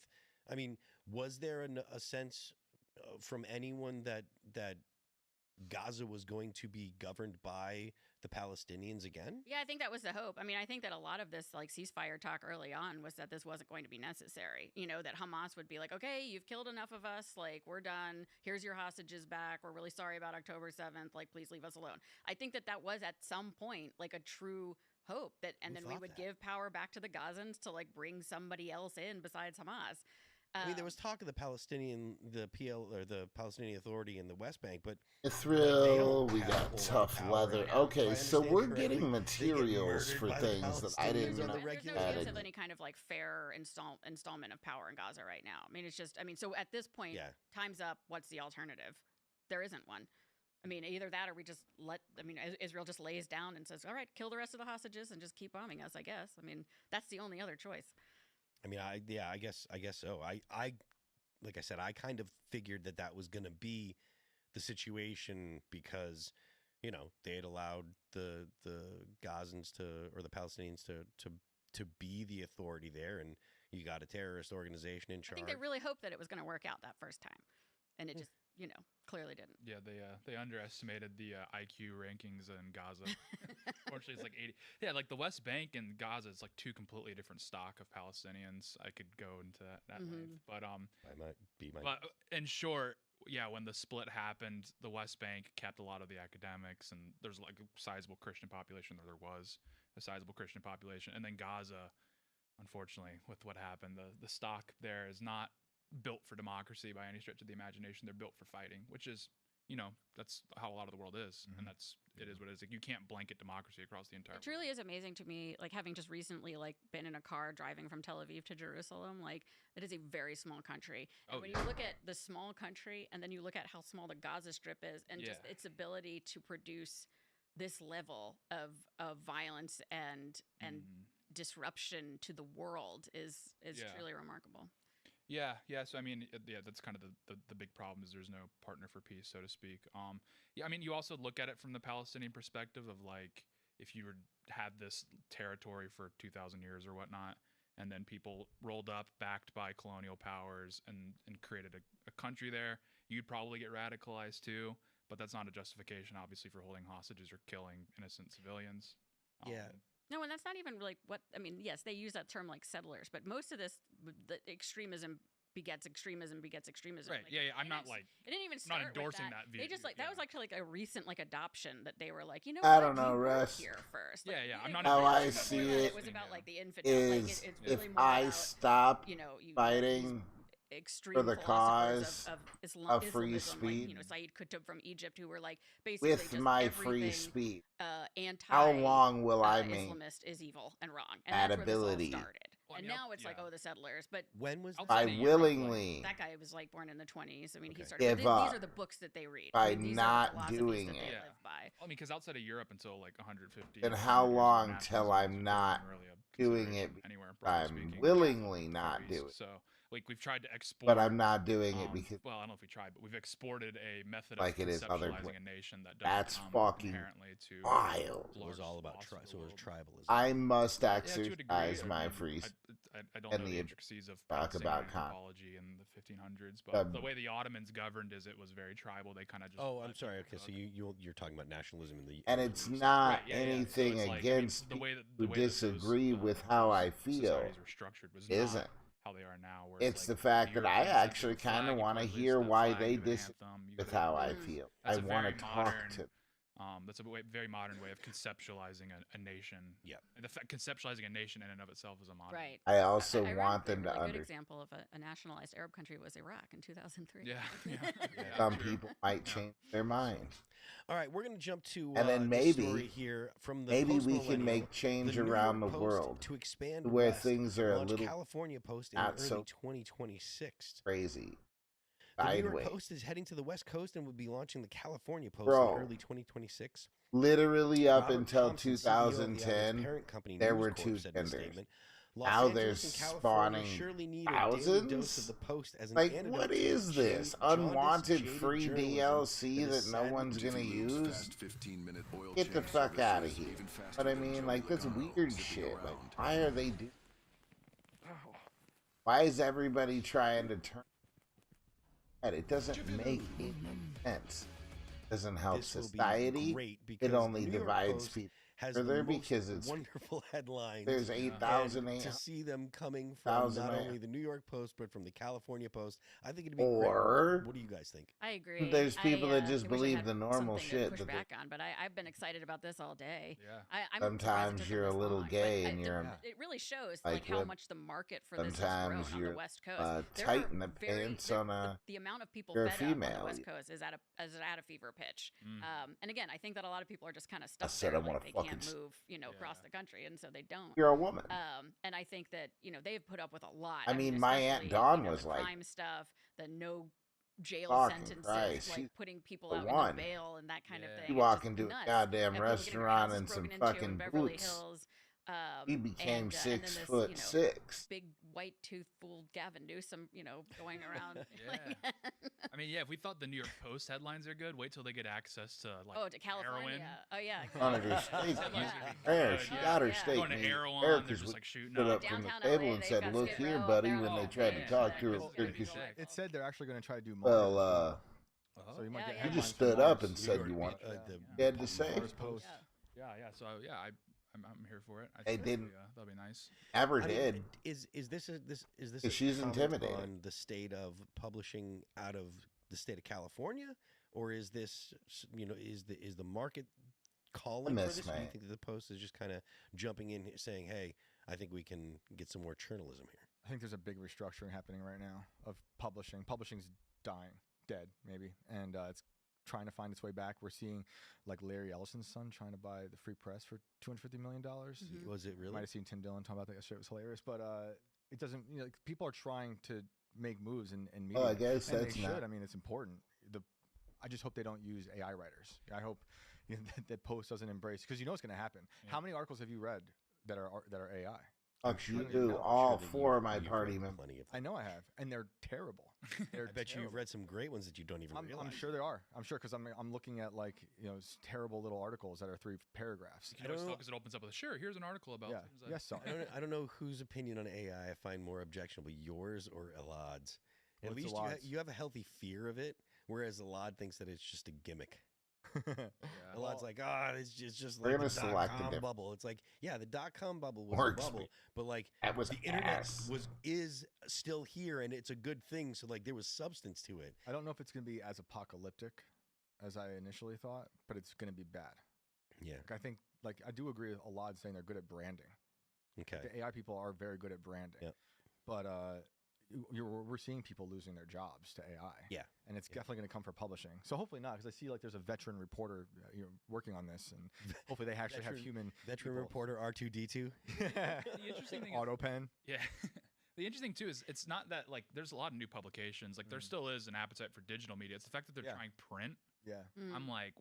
A: I mean, was there a sense from anyone that Gaza was going to be governed by the Palestinians again?
C: Yeah, I think that was the hope. I mean, I think that a lot of this ceasefire talk early on was that this wasn't going to be necessary. That Hamas would be like, okay, you've killed enough of us. We're done. Here's your hostages back. We're really sorry about October 7th. Please leave us alone. I think that was at some point a true hope and then we would give power back to the Gazans to bring somebody else in besides Hamas.
A: I mean, there was talk of the Palestinian Authority in the West Bank, but
B: Israel, we got tough weather. Okay, so we're getting materials for things that I didn't know.
C: There's no chance of any kind of fair installment of power in Gaza right now. I mean, it's just, so at this point, time's up. What's the alternative? There isn't one. I mean, either that or we just Israel just lays down and says, all right, kill the rest of the hostages and just keep bombing us, I guess. I mean, that's the only other choice.
A: I mean, I guess so. I like I said, I kind of figured that was going to be the situation because, they had allowed the Gazans or the Palestinians to be the authority there, and you got a terrorist organization in charge.
C: I think they really hoped that it was going to work out that first time, and it just clearly didn't.
E: Yeah, they underestimated the IQ rankings in Gaza. Unfortunately, it's 80. Yeah, the West Bank and Gaza, it's two completely different stock of Palestinians. I could go into that length, but But in short, yeah, when the split happened, the West Bank kept a lot of the academics, and there's a sizable Christian population. There was a sizable Christian population, and then Gaza, unfortunately, with what happened, the stock there is not built for democracy by any stretch of the imagination. They're built for fighting, which is, that's how a lot of the world is, and it is what it is. You can't blanket democracy across the entire world.
C: It truly is amazing to me, having just recently been in a car driving from Tel Aviv to Jerusalem. It is a very small country. And when you look at the small country, and then you look at how small the Gaza Strip is, and just its ability to produce this level of violence and disruption to the world is truly remarkable.
E: Yeah. So I mean, that's kind of the big problem is there's no partner for peace, so to speak. I mean, you also look at it from the Palestinian perspective of if you had this territory for 2,000 years or whatnot, and then people rolled up, backed by colonial powers, and created a country there, you'd probably get radicalized too. But that's not a justification, obviously, for holding hostages or killing innocent civilians.
C: No, and that's not even what I mean. Yes, they use that term settlers, but most of this, the extremism begets extremism begets extremism.
E: Right. Yeah. I'm not
C: it didn't even start
E: not endorsing
C: with that.
E: view.
C: They just that was a recent adoption that they were
B: I don't know,
C: you
B: Russ.
C: here first.
E: Yeah. I'm not.
B: How I see
C: it was about the infidel.
B: Is
C: it's really
B: if
C: more
B: I
C: about,
B: stop
C: fighting
B: extreme for the cause of free speech,
C: Sayyid Qutb from Egypt, who were basically
B: with
C: just
B: my free speech,
C: anti.
B: how long will I
C: Islamist is evil and wrong, and
B: that
C: that's where
B: ability?
C: this all started. And now it's the settlers. But
A: when was
B: I willingly?
C: That guy was born in the 20s. I mean, he started.
B: Give
C: These
B: up
C: are the books that they read.
B: by
C: these
B: not
C: are the
B: doing
C: that
B: it.
C: they live by.
E: I mean, because outside of Europe until 150.
B: And how long till I'm not doing it?
E: Anywhere,
B: I'm willingly not doing it.
E: So we've tried to export,
B: but I'm not doing it because
E: I don't know if we tried, but we've exported a method
B: like
E: of
B: it is other
E: conceptualizing a nation that
B: that's
E: doesn't
B: fucking
E: inherently to
B: wild.
A: It was all about tribalism.
B: I must exercise my free.
E: I I don't know the intricacies of
B: talk about
E: anthropology in the 1500s, but the way the Ottomans governed is it was very tribal. They kind of just.
A: Oh, I'm sorry. Okay, so you're talking about nationalism in the.
B: And it's not anything against people who disagree with how I feel. Isn't.
E: How they are now.
B: It's the fact that I actually kind of want to hear why they disagree with how I feel. I want to talk to.
E: That's a very modern way of conceptualizing a nation.
A: Yeah,
E: and conceptualizing a nation in and of itself is a modern.
C: Right.
B: I also want them to
C: understand. A
B: understand.
C: good example of a nationalized Arab country was Iraq in 2003.
E: Yeah.
B: Some people might change their mind.
A: All right, we're going to jump to
B: and then maybe
A: here from the
B: maybe we can make change around the world
A: to expand
B: where
A: west,
B: things are a little
A: California Post in early 2026.
B: Crazy.
A: The New
B: Sideways.
A: York Post is heading to the West Coast and will be launching the California Post
B: Bro,
A: in early 2026.
B: Literally up
A: Robert
B: until
A: Thompson, CEO of the
B: 2010,
A: parent company,
B: there
A: News
B: were
A: Corp,
B: two
A: said in a
B: genders.
A: statement, Los
B: Now
A: Angeles
B: there's
A: and California
B: spawning
A: surely need a daily dose of
B: thousands.
A: the Post as an
B: Like,
A: antidote
B: what
A: to
B: is
A: the
B: this?
A: jaundiced,
B: Unwanted
A: jaded
B: free
A: journalism
B: DLC
A: that is
B: that no
A: sad-
B: one's gonna use? Get the fuck out of here. But I mean, like, that's weird shit. Like, why are they doing? Why is everybody trying to turn? It doesn't make any sense. It doesn't help
A: This will be
B: society.
A: great because
B: It only
A: the New York
B: divides
A: Post
B: people
A: has
B: further
A: the most
B: because it's
A: wonderful headlines.
B: there's
A: and
B: 8,800
A: to see them coming from not only the New York Post but from the California Post, I think it'd be
B: Or-
A: great. What do you guys think?
C: I agree.
B: There's people that just
C: wish I
B: believe
C: had
B: the normal
C: something to
B: shit
C: push
B: that they-
C: back on, but I've been excited about this all day.
E: Yeah.
C: I'm
B: Sometimes
C: surprised it took
B: you're
C: them
B: a
C: this
B: little
C: long, but
B: gay and you're a-
C: it really shows
B: like
C: like how
B: women.
C: much the market for this has
B: Sometimes
C: grown on
B: you're
C: the West Coast. There
B: tight
C: are
B: in the
C: very-
B: pants
C: there-
B: on a.
C: the amount of people
B: you're a
C: fed up on
B: female.
C: the West Coast is at a fever pitch. And again, I think that a lot of people are just kind of stuck
B: said
C: there,
B: I wanna
C: like they
B: fucking
C: can't move, across the country, and so they don't.
B: You're a woman.
C: And I think that they've put up with a lot.
B: I mean, my Aunt Dawn was
C: the
B: like,
C: crime stuff, the no jail
B: fucking
C: sentences,
B: Christ,
C: like
B: she's
C: putting people
B: the
C: out
B: one.
C: on bail and that kind of thing.
B: You
C: It's
B: walk
C: just
B: into a
C: nuts.
B: goddamn
C: And people getting their
B: restaurant
C: houses
B: in some
C: broken into
B: fucking
C: in Beverly
B: boots.
C: Hills.
B: He became
C: and then this,
B: 6'6".
C: big white tooth fool Gavin Newsom, going around.
E: Yeah. I mean, yeah, if we thought the New York Post headlines are good, wait till they get access to like
C: to California.
E: heroin.
C: Oh yeah.
B: On her steak. There, she got her steak.
E: Going to
B: mate.
E: Erewhon,
B: Eric
E: they're
B: was
E: just like shooting
B: stood
E: up.
B: up from the
C: Downtown
B: table
C: LA,
B: and
C: they've
B: said,
C: got
B: "Look
C: Skid
B: here,
C: Row
B: buddy."
C: up there.
B: When they
C: Oh,
B: tried to
C: man.
B: talk to
C: It's
B: her,
C: gonna be sick.
D: It said they're actually going to try to do more.
B: well,
D: so you might
C: Yeah,
D: get
C: yeah.
B: you
D: headlines
B: just
D: from
B: stood up
D: Mars.
B: and said you want. You had to say.
D: Mars Post.
C: Yeah.
E: Yeah. So yeah, I'm here for it. I
B: They
E: think
B: didn't.
E: that'll be nice.
B: Never
A: I mean,
B: did.
A: is this
B: She's
A: comment
B: intimidated.
A: on the state of publishing out of the state of California, or is this is the market calling for this? Or do you
B: mate.
A: think that the Post is just kind of jumping in here saying, "Hey, I think we can get some more journalism here"?
D: I think there's a big restructuring happening right now of publishing. Publishing's dying, dead maybe, and it's trying to find its way back. We're seeing like Larry Ellison's son trying to buy the Free Press for $250 million.
A: Was it really?
D: Might have seen Tim Dillon talk about that yesterday. It was hilarious, but it doesn't. Like, people are trying to make moves in media.
B: Well, I guess
D: and
B: that's
D: they
B: not.
D: should. I mean, it's important. I just hope they don't use AI writers. I hope that Post doesn't embrace, because what's going to happen.
E: Yeah.
D: How many articles have you read that are AI?
B: Fuck you
D: sure they
B: do.
D: know.
B: All
A: that
B: 4 of my
A: you've
B: party
A: read
B: members.
A: plenty of
D: I
A: them.
D: know I have, and they're terrible. They're
A: I bet you've
D: terrible.
A: read some great ones that you don't even realize.
D: I'm sure there are. I'm sure, because I'm looking at terrible little articles that are 3 paragraphs.
E: You know, because it opens up with here's an article about.
D: Yeah.
E: things that-
D: Yes. So.
A: I don't know whose opinion on AI I find more objectionable, yours or Elad's. At
D: What's
A: least
D: Elad's?
A: you have a healthy fear of it, whereas Elad thinks that it's just a gimmick.
E: Yeah.
A: Elad's like, it's just
B: We're
A: like
B: gonna
A: the
B: select a
A: dot-com
B: different-
A: bubble. It's like, yeah, the dot-com bubble was
B: Works,
A: a bubble, but like
B: That was
A: the internet
B: ass.
A: is still here, and it's a good thing. So like there was substance to it.
D: I don't know if it's going to be as apocalyptic as I initially thought, but it's going to be bad.
A: Yeah.
D: I think, I do agree with a lot saying they're good at branding.
A: Okay.
D: The AI people are very good at branding.
A: Yep.
D: But we're seeing people losing their jobs to AI.
A: Yeah.
D: And it's definitely going to come for publishing. So hopefully not, because I see there's a veteran reporter working on this, and hopefully they actually have human
A: Veteran
D: people.
A: reporter R2D2.
E: The interesting thing is,
D: AutoPen.
E: yeah. The interesting too is it's not that there's a lot of new publications. Like there still is an appetite for digital media. It's the fact that they're trying print.
D: Yeah.
E: I'm like,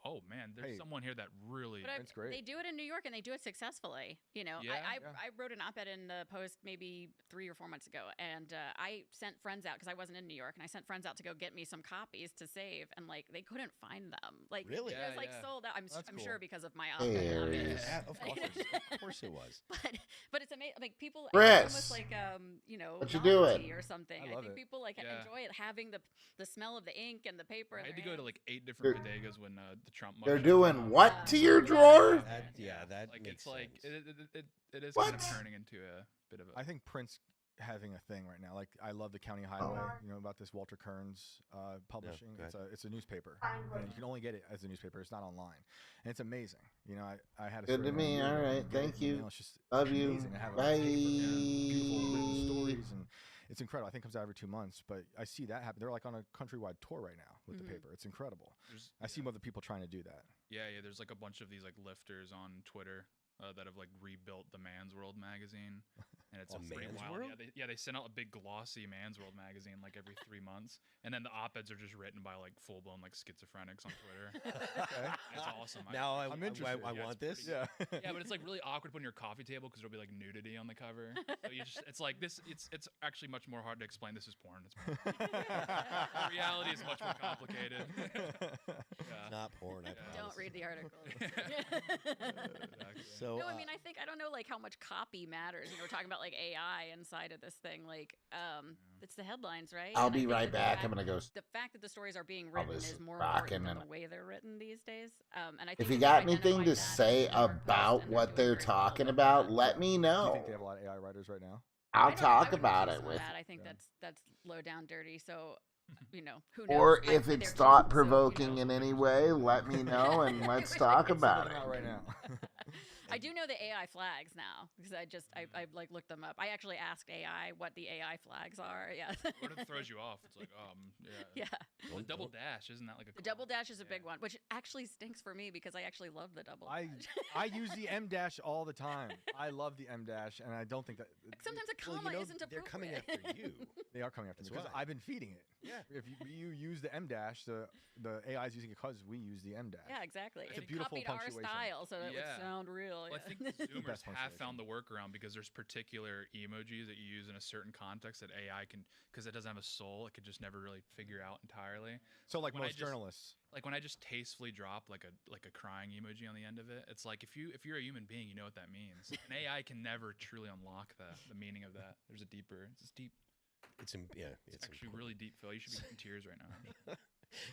E: oh man, there's someone here that really.
C: But
D: It's great.
C: they do it in New York, and they do it successfully. I wrote an op-ed in the Post maybe 3 or 4 months ago, and I sent friends out, because I wasn't in New York, and I sent friends out to go get me some copies to save, and they couldn't find them.
A: Really?
C: It was
E: Yeah, yeah.
C: sold out. I'm
D: That's
C: I'm
D: cool.
C: sure because of my
B: Hey,
C: op-ed.
B: Aries.
A: Yeah, of course. course it was.
C: But it's amazing. Like people,
B: Chris,
C: it's almost like
B: what you
C: novelty
B: doing?
C: or something.
D: I
C: I
D: love
C: think
D: it.
C: people like enjoy it, having the smell of the ink and the paper.
E: I
C: in
E: had to
C: their
E: go to
C: hands.
E: like 8 different
B: They're-
E: bodegas when the Trump.
B: They're
E: mugshot came
B: doing
E: out.
B: what to your drawer?
A: That
E: like
A: makes
E: it's like
A: sense.
E: it is
B: What?
E: kind of turning into a bit of a.
D: I think Prince having a thing right now. Like I love the County Highway. You know about this Walter Kearns publishing.
A: go
D: It's a newspaper, and you can only get it as a newspaper. It's not online, and it's amazing. You know, I had a
B: Good to me. All right, thank you.
D: It's just
B: Love you.
D: amazing to have a
B: Bye.
D: paper, beautiful written stories, and it's incredible. I think it comes out every 2 months, but I see that happen. They're like on a countrywide tour right now with the paper. It's incredible. I see other people trying to do that.
E: Yeah. There's like a bunch of these like lifters on Twitter that have like rebuilt the Man's World magazine, and it's pretty
A: Man's
E: wild.
A: World?
E: They send out a big glossy Man's World magazine like every 3 months, and then the op-eds are just written by like full blown like schizophrenics on Twitter.
D: Okay.
E: It's awesome.
A: Now
D: I'm interested.
A: I
E: Yeah,
A: want
E: it's
A: this.
E: pretty
D: Yeah.
E: Yeah, but it's like really awkward when you're coffee table because there'll be like nudity on the cover. So you just it's like this. It's actually much more hard to explain. This is porn. It's porn. The reality is much more complicated. Yeah.
A: Not porn. I
E: Yeah.
C: Don't
A: promise.
C: read the article.
E: Exactly.
A: So
C: No, I mean, I don't know like how much copy matters. You know, we're talking about like AI inside of this thing. Like, it's the headlines, right?
B: I'll
C: And I
B: be
C: think
B: right
C: that the
B: back.
C: fact-
B: I'm gonna go.
C: The fact that the stories are being written
B: this
C: is more
B: rockin'
C: important than
B: and-
C: the way they're written these days. And I think
B: If you
C: they've
B: got anything
C: identified
B: to
C: that
B: say
C: in New York Post,
B: about
C: and
B: what
C: doing
B: they're
C: very well
B: talking
C: with
B: about,
C: that.
B: let me
D: Do you
B: know.
D: think they have a lot of AI writers right now?
B: I'll
C: I don't- I
B: talk
C: wouldn't
B: about
C: accuse
B: it
C: them of
B: with.
C: that. I think
D: Yeah.
C: that's low down dirty. So, you know, who knows?
B: Or
C: I
B: if
C: play
B: it's
C: their team,
B: thought
C: so,
B: provoking
C: you know.
B: in any way, let me know and let's talk
D: Some of
B: about
D: them
B: it.
D: out right now.
C: I do know the AI flags now because I like looked them up. I actually asked AI what the AI flags are. Yeah.
E: What if it throws you off? It's like, yeah.
C: Yeah.
E: The double dash, isn't that like a
C: The double dash is a
E: Yeah.
C: big one, which actually stinks for me because I actually love the double
D: I
C: dash.
D: I use the M dash all the time. I love the M dash, and I don't think that
C: Sometimes a
A: Well,
C: comma
A: you know,
C: isn't
A: they're coming after
C: appropriate.
A: you.
D: they are coming after me
A: That's
D: because
A: why.
D: I've been feeding it.
A: Yeah.
D: If you use the M dash, the AI is using it because we use the M dash.
C: Yeah, exactly.
D: It's a
C: It
D: beautiful
C: copied our
D: punctuation.
C: style so that it
E: Yeah.
C: would sound real.
E: Well, I
C: yeah.
E: think the Zoomers
D: best
E: have
D: punctuation.
E: found the workaround because there's particular emojis that you use in a certain context that AI can, because it doesn't have a soul, it could just never really figure out entirely.
D: So like
E: When I
D: most
E: just-
D: journalists,
E: Like when I just tastefully drop like a crying emoji on the end of it, it's like if you're a human being, you know what that means. An AI can never truly unlock the meaning of that. There's a deeper, it's deep.
A: It's
E: Actually really deep, Phil. You should be in tears right now.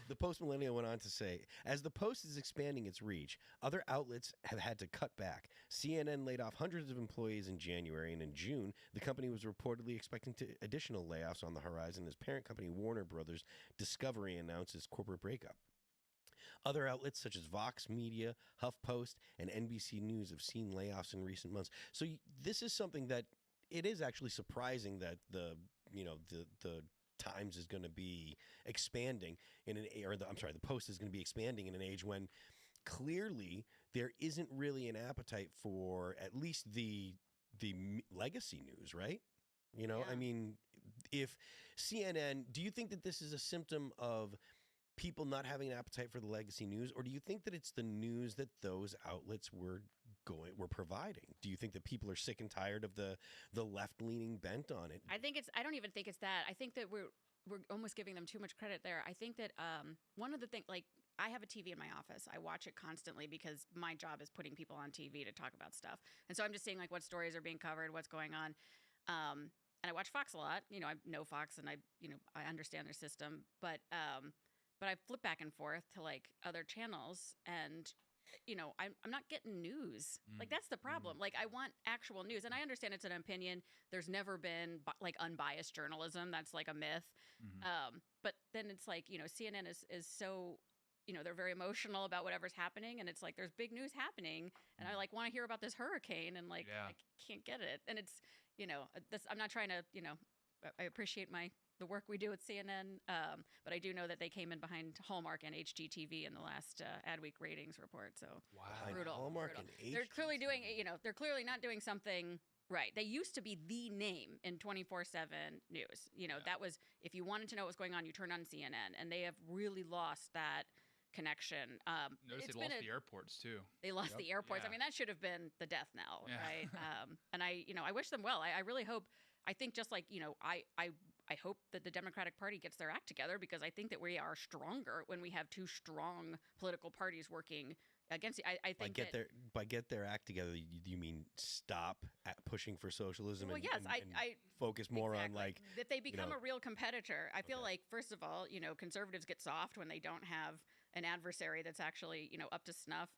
A: The Post Millennial went on to say, as the Post is expanding its reach, other outlets have had to cut back. CNN laid off hundreds of employees in January, and in June, the company was reportedly expecting additional layoffs on the horizon as parent company Warner Brothers Discovery announced its corporate breakup. Other outlets such as Vox Media, HuffPost, and NBC News have seen layoffs in recent months. So this is something that it is actually surprising that the Times is going to be expanding in the Post is going to be expanding in an age when clearly there isn't really an appetite for at least the legacy news, right? You know,
C: Yeah.
A: I mean, if CNN, do you think that this is a symptom of people not having an appetite for the legacy news, or do you think that it's the news that those outlets were providing? Do you think that people are sick and tired of the left-leaning bent on it?
C: I don't even think it's that. I think that we're almost giving them too much credit there. I think that one of the things, like, I have a TV in my office. I watch it constantly because my job is putting people on TV to talk about stuff. And so I'm just seeing like what stories are being covered, what's going on. And I watch Fox a lot. You know, I know Fox and I understand their system, but I flip back and forth to like other channels and I'm not getting news. Like that's the problem. Like I want actual news, and I understand it's an opinion. There's never been like unbiased journalism. That's like a myth. But then it's like CNN is so they're very emotional about whatever's happening, and it's like there's big news happening, and I like want to hear about this hurricane, and like I can't get it, and it's I'm not trying to I appreciate the work we do at CNN, but I do know that they came in behind Hallmark and HGTV in the last Adweek ratings report. So brutal.
A: Hallmark
C: brutal.
A: and
C: They're clearly doing,
A: HGTV.
C: they're clearly not doing something right. They used to be the name in 24/7 news. That was, if you wanted to know what was going on, you turned on CNN, and they have really lost that connection.
E: Notice
C: It's
E: they
C: been
E: lost the airports too.
C: They lost the airports.
E: Yeah.
C: I mean, that should have been the death knell,
E: Yeah.
C: right? And I wish them well. I really hope. I think just like I hope that the Democratic Party gets their act together, because I think that we are stronger when we have two strong political parties working against you. I think
A: get their act together. You mean stop pushing for socialism?
C: Well,
A: and,
C: yes,
A: and
C: I
A: focus more on like
C: that they become
A: know,
C: a real competitor. I feel like first of all, conservatives get soft when they don't have an adversary that's actually up to snuff.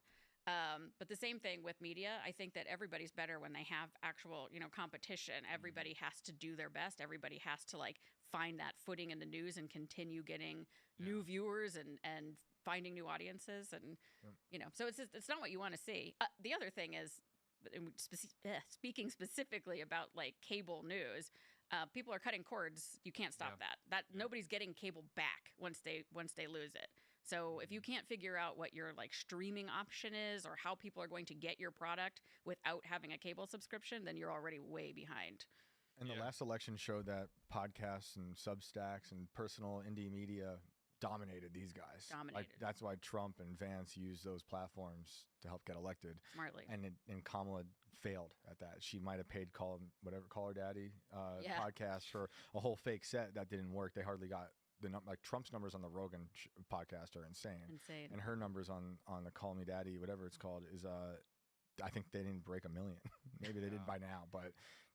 C: But the same thing with media. I think that everybody's better when they have actual, competition. Everybody has to do their best. Everybody has to like find that footing in the news and continue getting new viewers and finding new audiences. And, so it's not what you want to see. The other thing is, speaking specifically about like cable news, people are cutting cords. You can't stop that. Nobody's getting cable back once they lose it. So if you can't figure out what your like streaming option is or how people are going to get your product without having a cable subscription, then you're already way behind.
D: And the last election showed that podcasts and Substacks and personal indie media dominated these guys. Like, that's why Trump and Vance used those platforms to help get elected.
C: Smartly.
D: And Kamala failed at that. She might have paid Call Her Daddy podcast for a whole fake set that didn't work. They hardly got like Trump's numbers on the Rogan podcast are insane. And her numbers on the Call Me Daddy, whatever it's called, is I think they didn't break 1 million. Maybe they did by now, but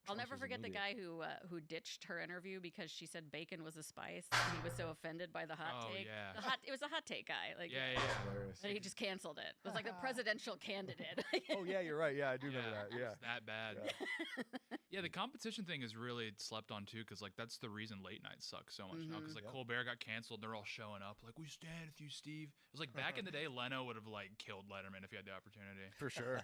C: I'll never forget the guy who ditched her interview because she said bacon was a spice. And he was so offended by the hot take.
E: Yeah.
C: It was a hot take guy. Like,
D: hilarious.
C: And he just canceled it. It was like the presidential candidate.
D: Oh yeah, you're right. Yeah, I do remember that. Yeah,
E: it's that bad. Yeah, the competition thing is really slept on too, because like that's the reason late nights suck so much now. Because like Colbert got canceled, and they're all showing up like, "We stand with you, Steve." It was like back in the day, Leno would have like killed Letterman if he had the opportunity.
D: For sure.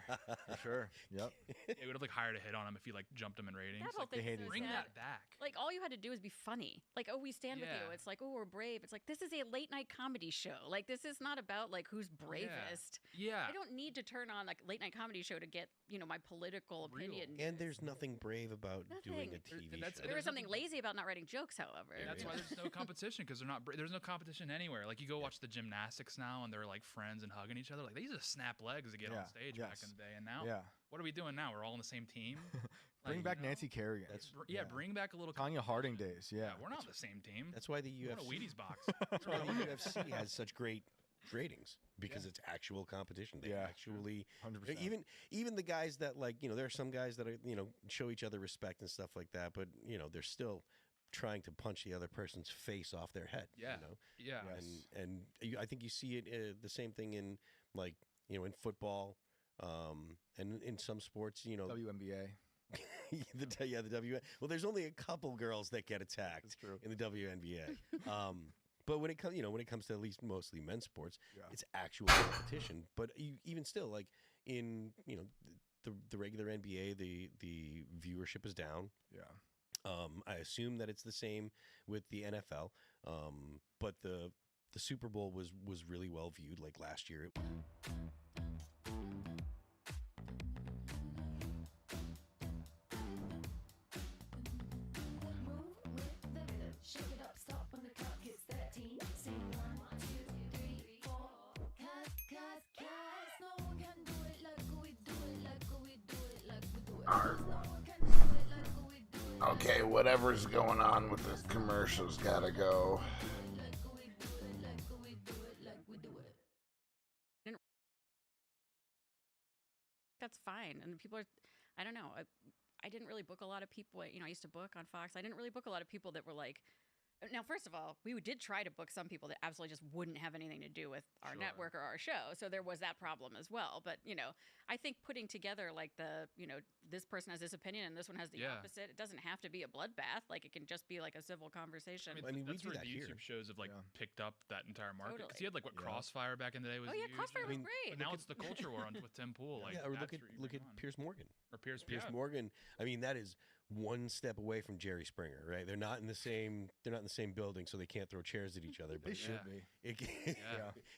D: Yep.
E: It would have like hired a hit on him if he like jumped him in ratings.
C: That whole thing is
E: bring that back.
C: Like all you had to do is be funny. Like, oh, we stand with you. It's like, oh, we're brave. It's like, this is a late night comedy show. Like, this is not about like who's bravest.
E: Yeah.
C: I don't need to turn on like late night comedy show to get my political opinion.
A: And there's nothing brave about doing a TV show.
C: There is something lazy about not writing jokes, however.
E: That's why there's no competition, because there's no competition anywhere. Like you go watch the gymnastics now, and they're like friends and hugging each other. Like they used to snap legs to get on stage back in the day, and now what are we doing now? We're all on the same team.
D: Bring back Nancy Kerrigan.
E: Bring back a little
D: Tanya Harding days. Yeah,
E: we're not on the same team.
A: That's why the UFC.
E: A Wheaties box.
A: That's why the UFC has such great ratings, because it's actual competition. They actually
D: 100%.
A: even the guys that like there are some guys that are show each other respect and stuff like that, but they're still trying to punch the other person's face off their head. And I think you see it the same thing in like in football, and in some sports
D: WNBA.
A: the WNBA. Well, there's only a couple girls that get attacked. That's true. In the WNBA. But when it comes to at least mostly men's sports, it's actual competition. But even still, like in the regular NBA, the viewership is down.
D: Yeah.
A: I assume that it's the same with the NFL. But the Super Bowl was really well viewed. Like last year.
B: Okay, whatever's going on with the commercials gotta go.
C: That's fine. And people are, I don't know, I didn't really book a lot of people. I used to book on Fox. I didn't really book a lot of people that were like, now, first of all, we did try to book some people that absolutely just wouldn't have anything to do with our network or our show. So there was that problem as well. But, I think putting together like this person has this opinion and this one has the opposite. It doesn't have to be a bloodbath. Like it can just be like a civil conversation.
A: I mean
E: that's
A: we do
E: where
A: that
E: the YouTube
A: here.
E: shows have like picked up that entire market. Because
C: Totally.
E: you had like Crossfire back in the day was huge.
C: Crossfire was great.
E: But now it's the culture war with Tim Pool. Like,
A: or look at Piers Morgan.
E: Or Piers
A: Morgan. I mean, that is one step away from Jerry Springer, right? They're not in the same building, so they can't throw chairs at each other. But
D: they should be.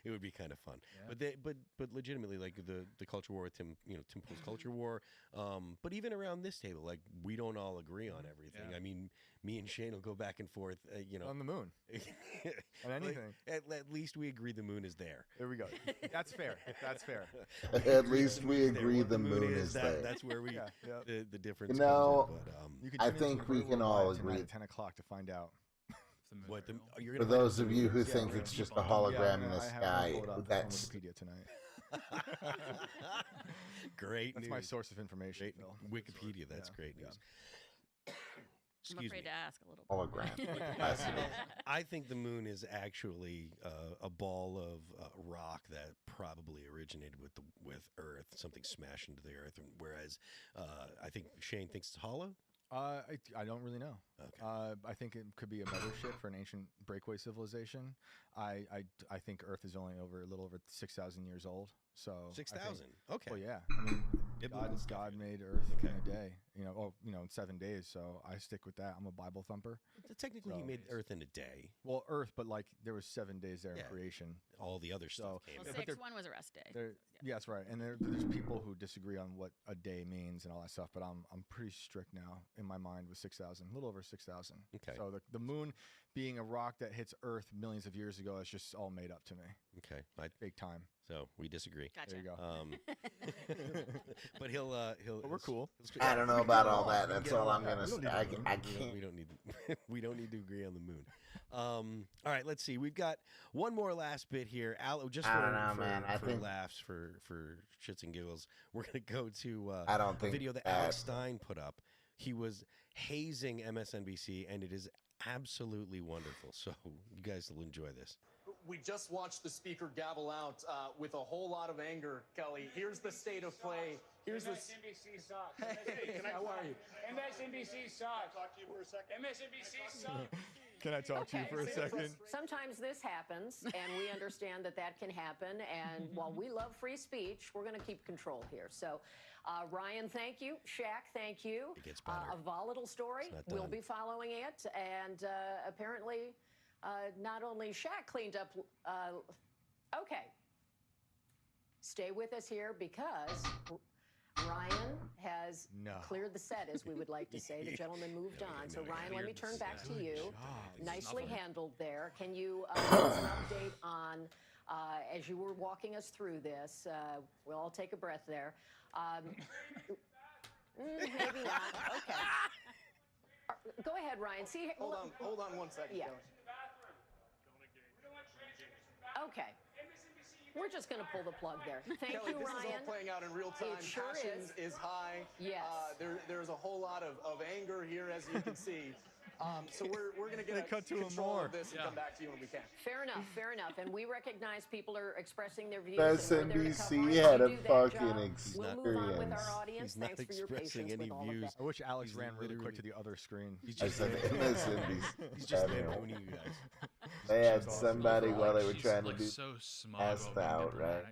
A: It would be kind of fun.
E: Yeah.
A: But legitimately, like the culture war with Tim Pool's culture war. But even around this table, like we don't all agree on everything.
E: Yeah.
A: I mean, me and Shane will go back and forth.
D: On the moon. On anything.
A: Like, at least we agree the moon is there.
D: There we go. That's fair. That's fair.
B: At least we agree the moon is there.
A: That's where we the difference.
B: You
A: comes in,
B: I think we can all agree.
D: At 10 o'clock to find out.
B: For those of you who think it's just a hologram in the sky, that's
D: Wikipedia tonight.
A: Great
D: That's
A: news.
D: my source of information.
A: Great.
D: Phil.
A: Wikipedia. That's
D: Yeah,
A: great
D: yeah.
A: news.
C: I'm
A: Excuse
C: afraid
A: me.
C: to ask a little bit.
B: Hologram.
A: I think the moon is actually a ball of rock that probably originated with Earth, something smashed into the Earth. And whereas I think Shane thinks it's hollow.
D: I don't really know.
A: Okay.
D: I think it could be a mothership for an ancient breakaway civilization. I think Earth is only a little over 6,000 years old. So
A: 6,000. Okay.
D: Well, yeah. I mean,
A: Biblical stuff
D: God
A: here.
D: made Earth
A: Okay.
D: in a day. In 7 days. So I stick with that. I'm a Bible thumper.
A: Technically, he
D: So-
A: made Earth in a day.
D: Well, Earth, but like there was 7 days there
A: Yeah.
D: in creation.
A: All the other stuff
D: So-
A: came
C: Well,
A: in.
D: but they're-
C: 1 was a rest day.
D: Yeah, that's right. And there's people who disagree on what a day means and all that stuff. But I'm pretty strict now in my mind with 6,000, a little over 6,000.
A: Okay.
D: So the moon being a rock that hits Earth millions of years ago is just all made up to me.
A: Okay.
D: Fake time.
A: So we disagree.
C: Gotcha.
D: There you go.
A: But he'll.
D: But we're cool.
B: I don't know
A: we
B: about
A: get
B: all
A: along.
B: that.
A: We
B: That's
A: get
B: all
A: along.
B: I'm gonna
D: We don't
B: say.
D: need
B: I,
D: the moon.
B: I
A: We
B: can't.
A: don't need. We don't need to agree on the moon. All right, let's see. We've got one more last bit here. Just
B: I
A: for,
B: don't know,
A: for,
B: man. I
A: for
B: think-
A: laughs, for shits and giggles, we're gonna go to
B: I don't
A: a
B: think
A: video that Alex Stein put up. He was hazing MSNBC, and it is absolutely wonderful. So you guys will enjoy this.
H: We just watched the speaker gavel out with a whole lot of anger, Kelly. Here's the state of play. Here's the
I: MSNBC sucks.
H: Hey, how are you?
I: MSNBC sucks. Talk to you for a second. MSNBC sucks.
D: Can I talk to you for a second?
J: Sometimes this happens, and we understand that that can happen. And while we love free speech, we're going to keep control here. So, Ryan, thank you. Shaq, thank you.
A: It gets better.
J: A volatile story.
A: It's not
J: We'll
A: done.
J: be following it. And apparently, not only Shaq cleaned up. Okay. Stay with us here because Ryan has cleared the set, as we would like to say. The gentleman moved on. So, Ryan, let me turn back to you. Nicely handled there. Can you give us an update on, as you were walking us through this, we'll all take a breath there. Maybe not. Okay. Go ahead, Ryan. See,
H: Hold on 1 second,
J: Yeah.
H: Kelly.
J: Okay. We're just going to pull the plug there. Thank
H: Kelly,
J: you,
H: this
J: Ryan.
H: is all playing out in real time.
J: It sure
H: Passion
J: is.
H: high.
J: Yes.
H: There's a whole lot of anger here, as you can see. So we're going to get
D: cut to him
H: control
D: more.
H: of this and come back to you when we can.
J: Fair enough, fair enough. And we recognize people are expressing their views. and we're there to
B: MSNBC
J: cover it.
B: had
J: You
B: a
J: do that
B: fucking
J: job. We'll move on with
B: experience.
J: our audience.
A: He's not
J: Thanks for your
A: expressing
J: patience
A: any
J: with all of
A: views.
J: that.
D: I wish Alex
A: He's
D: ran really quick to
A: literally-
D: the other screen.
A: He's
B: I
A: just
B: said MSNBC.
A: He's just
B: Having-
A: lampooning you guys.
B: They had
D: She's
B: somebody
D: awesome.
B: while they were
E: She's,
B: trying to
E: like,
B: do
E: so smug
B: passed
E: over
B: out, right?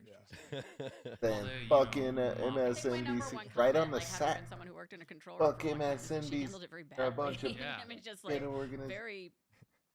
E: diplomatic.
B: then
E: they, you
B: fucking
E: know,
C: I
E: mom-
C: think my number
B: MSNBC
C: one
B: right
C: comment,
B: on the
C: like, having
B: set.
C: been someone who worked in a control room
B: Fuck
C: for a long time, is that she
B: MSNBC.
C: handled it very
B: They're a bunch
C: badly.
B: of
E: Yeah.
C: I mean, it's just
B: fucking
C: like
B: organiz-
C: very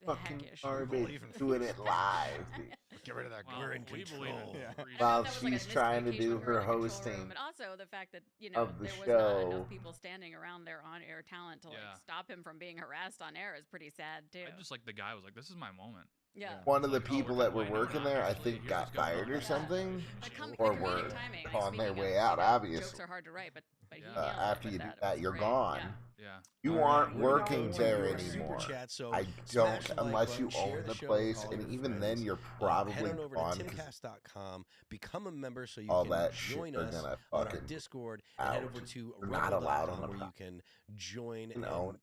B: fucking
C: hackish.
B: garbage doing it live, dude.
D: Get rid of that.
E: Well,
A: We're in
E: we believe in
A: control.
D: Yeah.
E: free
C: I
B: While
C: thought that was like a
B: she's trying to
C: miscommunication
B: do
C: when we were
B: her
C: in the control
B: hosting
C: room, and also the fact that
B: of the
C: there was not
B: show.
C: enough people standing around their on-air talent to like
E: Yeah.
C: stop him from being harassed on air is pretty sad too.
E: I just like the guy was like, "This is my moment."
C: Yeah.
B: One of the
E: Like, oh, we're
B: people that were
E: complaining, we're
B: working
E: not
B: there, I
E: actually-
B: think,
E: here's
B: got
E: what's going
B: fired or
E: on.
B: something,
C: But come,
B: or
C: the comedic
B: were
C: timing, like,
B: on their
C: speaking
B: way
C: of,
B: out.
C: jokes
B: Obviously,
C: are hard to write, but he
E: Yeah.
C: nailed it
B: after
C: with
B: you do
C: It
B: that,
C: was
B: you're
C: great.
B: gone.
C: Yeah.
E: Yeah.
B: You
A: All right,
B: aren't
A: we're gonna
B: working
A: go
B: there
A: to your
B: anymore.
A: Super chat, so
B: I
A: smash
B: don't,
A: the like
B: unless you
A: button, share
B: own the
A: show
B: place,
A: with all
B: and
A: your
B: even
A: friends.
B: then, you're
A: Head
B: probably
A: on over
B: gone.
A: to
B: 'Cause
A: timcast.com, become a member so you
B: all
A: can
B: that shit
A: join
B: they're
A: us
B: gonna
A: on our
B: fucking
A: Discord, and head over
B: out.
A: to
B: They're not allowed on
A: rebel.com
B: the
A: where you can join
B: No.
A: and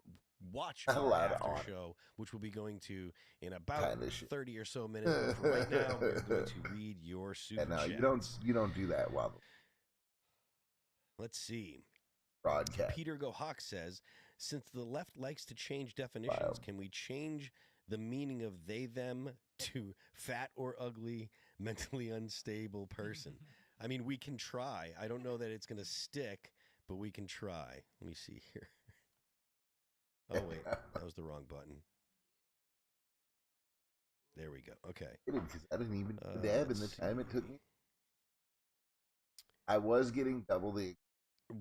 A: watch
B: Not
A: our
B: allowed
A: after
B: on.
A: show, which we'll be going to in about
B: Kinda shit.
A: 30 or so minutes. But for right now, we're going to read your super
B: And no,
A: chat.
B: you don't do that while the
A: Let's see.
B: broadcast.
A: Peter Gohawk says, since the left likes to change definitions,
B: Wild.
A: can we change the meaning of they, them to fat or ugly, mentally unstable person? I mean, we can try. I don't know that it's going to stick, but we can try. Let me see here. Oh, wait. That was the wrong button. There we go. Okay.
B: Because I didn't even dab in the
A: let's
B: time it took
A: see.
B: me. I was getting double the,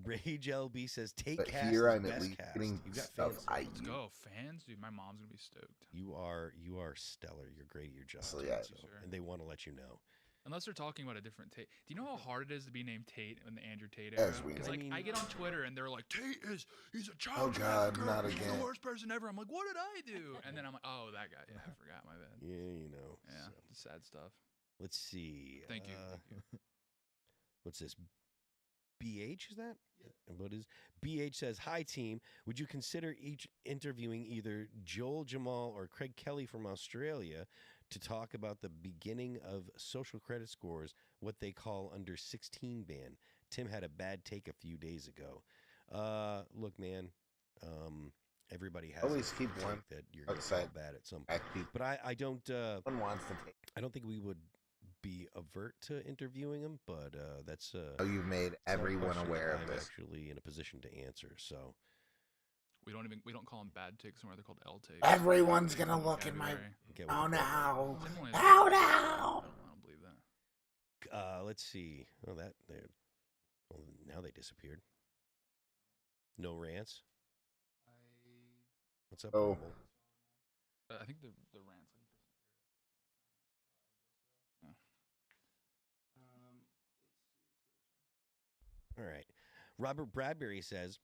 A: Rage LB says, take
B: but
A: cast
B: here
A: is
B: I'm at
A: best
B: least
A: cast.
B: getting
A: You got
B: stuff
A: fans.
B: I
E: Let's
B: use.
E: go, fans, dude. My mom's gonna be stoked.
A: You are stellar. You're great at your job.
B: So,
A: too,
B: yeah.
E: Sure.
A: and they want to let you know.
E: Unless they're talking about a different Tate. Do you know how hard it is to be named Tate in the Andrew Tate era?
B: As we
E: Because
B: know.
E: like
A: I mean-
E: I get on Twitter and they're like, he's a child
B: Oh, God,
E: trafficker,
B: not
E: he's
B: again.
E: the worst person ever. I'm like, what did I do? And then I'm like, oh, that guy. Yeah, I forgot. My bad.
A: Yeah, you know.
E: Yeah,
A: so.
E: the sad stuff.
A: Let's see.
E: Thank you. Thank you.
A: what's this? BH is that? Yeah. What is BH says, "Hi team, would you consider each interviewing either Joel Jamal or Craig Kelly from Australia to talk about the beginning of social credit scores, what they call under 16 ban? Tim had a bad take a few days ago." Look, man, everybody has
B: always keep
A: a
B: one
A: take that you're going to feel bad at some point. But I don't.
B: One wants to take.
A: I don't think we would be avert to interviewing him, but that's
B: You've made everyone aware of
A: I'm
B: this.
A: actually in a position to answer. So
E: we don't call them bad takes anymore. They're called L takes.
B: Everyone's gonna look at my. Oh no! Oh no!
E: I don't believe that.
A: Let's see. Oh, well, now they disappeared. No rants. What's up?
B: Oh.
E: I think the rants.
A: All right. Robert Bradbury says,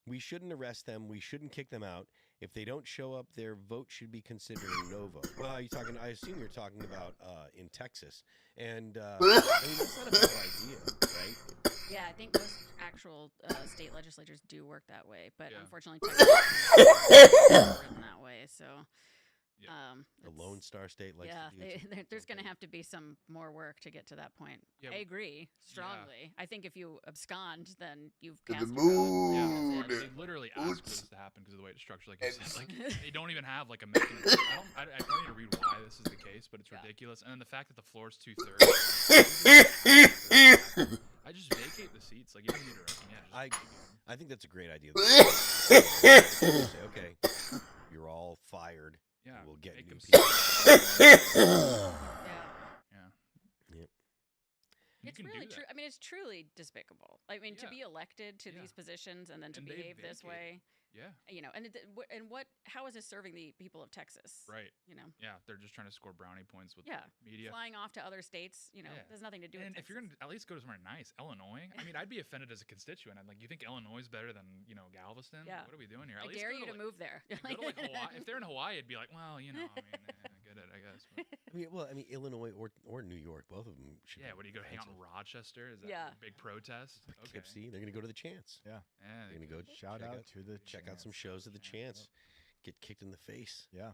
A: "We shouldn't arrest them. We shouldn't kick them out. If they don't show up, their vote should be considered a no vote." Well, I assume you're talking about in Texas. And I mean, that's not a bad idea, right?
C: Yeah, I think most actual state legislatures do work that way, but unfortunately, Texas is not written that way. So,
A: a Lone Star state likes to do
C: there's going to have to be some more work to get to that point.
E: Yeah,
C: I agree strongly. I think if you abscond, then you've
B: To
C: cast
B: the
C: your vote.
B: moon.
E: They literally asked for this to happen because of the way it's structured. Like you said, like they don't even have like a mechanism. I don't need to read why this is the case, but it's ridiculous. And then the fact that the floor is 2/3. I just vacate the seats. Like you don't need to arrest me. Yeah,
A: I think that's a great idea. Okay, you're all fired.
E: Yeah,
A: we'll get new
E: people.
C: It's really true. I mean, it's truly despicable. I mean, to be elected to these positions and then to behave this way.
E: Yeah.
C: You know, and how is this serving the people of Texas?
E: Right.
C: You know.
E: Yeah, they're just trying to score brownie points with media.
C: Flying off to other states, you know, there's nothing to do with
E: And
C: Texas.
E: if you're going to at least go to somewhere nice, Illinois. I mean, I'd be offended as a constituent. I'm like, you think Illinois is better than, Galveston?
C: Yeah.
E: What are we doing here?
C: I dare you to move there.
E: Go to like Hawaii. If they're in Hawaii, it'd be like, well, I mean, I get it, I guess. But.
A: I mean, Illinois or New York, both of them should.
E: Yeah, what do you go hang out in Rochester? Is that a big protest? Okay.
A: Poughkeepsie, they're going to go to the Chance.
D: Yeah.
A: They're going to go
D: shout out to the
A: check out some shows at the Chance. Get kicked in the face.
D: Yeah.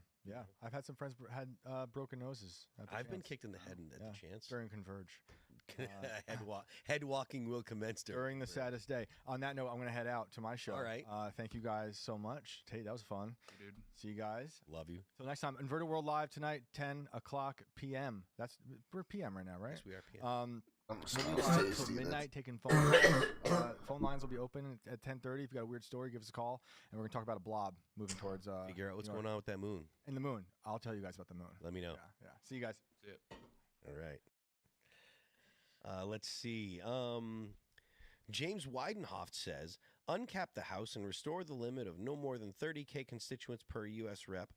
D: I've had some friends had broken noses.
A: I've been kicked in the head at the Chance.
D: During Converge.
A: Head walking will commence
D: during the saddest day. On that note, I'm going to head out to my show.
A: All right.
D: Thank you guys so much. Tate, that was fun.
E: Hey, dude.
D: See you guys.
A: Love you.
D: Till next time, Inverted World Live tonight, 10 o'clock p.m. We're p.m. right now, right?
A: Yes, we are p.m.
D: We'll be live till midnight taking phone lines. Phone lines will be open at 10:30. If you got a weird story, give us a call, and we're gonna talk about a blob moving towards.
A: Figure out what's going on with that moon.
D: In the moon, I'll tell you guys about the moon.
A: Let me know.
D: Yeah. See you guys.
E: See it.
A: All right. Let's see. James Weidenhoff says, "Uncap the House and restore the limit of no more than 30K constituents per U.S. rep.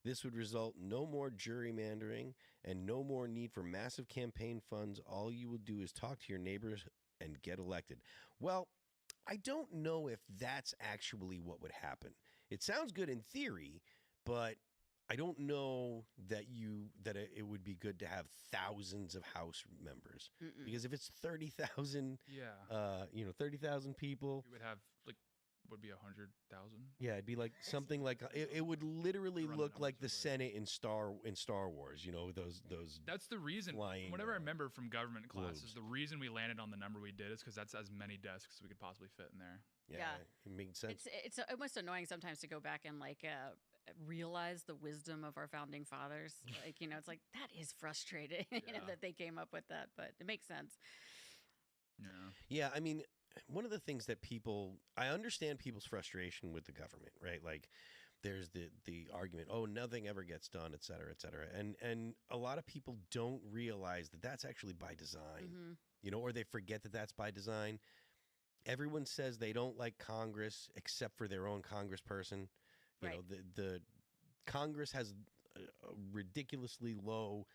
A: This would result no more gerrymandering and no more need for massive campaign funds. All you will do is talk to your neighbors and get elected." Well, I don't know if that's actually what would happen. It sounds good in theory, but I don't know that it would be good to have thousands of House members. Because if it's 30,000, 30,000 people,
E: We would have would be 100,000.
A: Yeah, it'd be like something like it would literally look like the Senate in Star Wars. Those.
E: That's the reason. Whatever I remember from government classes, the reason we landed on the number we did is because that's as many desks as we could possibly fit in there.
A: Yeah, it makes sense.
C: It's almost annoying sometimes to go back and realize the wisdom of our founding fathers. It's like that is frustrating that they came up with that, but it makes sense.
A: Yeah, I mean, one of the things that I understand people's frustration with the government, right? Like there's the argument, oh, nothing ever gets done, et cetera, et cetera. And a lot of people don't realize that that's actually by design, or they forget that that's by design. Everyone says they don't like Congress except for their own congressperson. You know, the Congress has a ridiculously low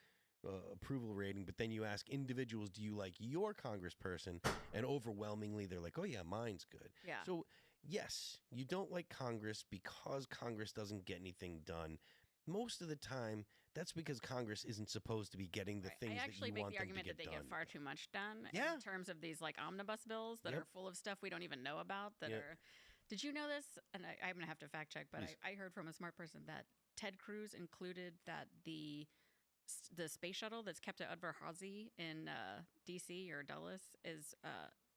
A: approval rating, but then you ask individuals, do you like your congressperson? And overwhelmingly, they're like, oh yeah, mine's good.
C: Yeah.
A: So yes, you don't like Congress because Congress doesn't get anything done. Most of the time, that's because Congress isn't supposed to be getting the things
C: I
A: that
C: actually
A: you
C: make
A: want
C: the
A: them to
C: argument
A: get
C: that they
A: done.
C: get far too much done
A: Yeah.
C: in terms of these like omnibus bills that
A: Yep.
C: are full of stuff we don't even know about that
A: Yep.
C: are. Did you know this? And I'm going to have to fact check, but
A: Please.
C: I heard from a smart person that Ted Cruz included that the space shuttle that's kept at Udvar-Hazy in D.C. or Dulles is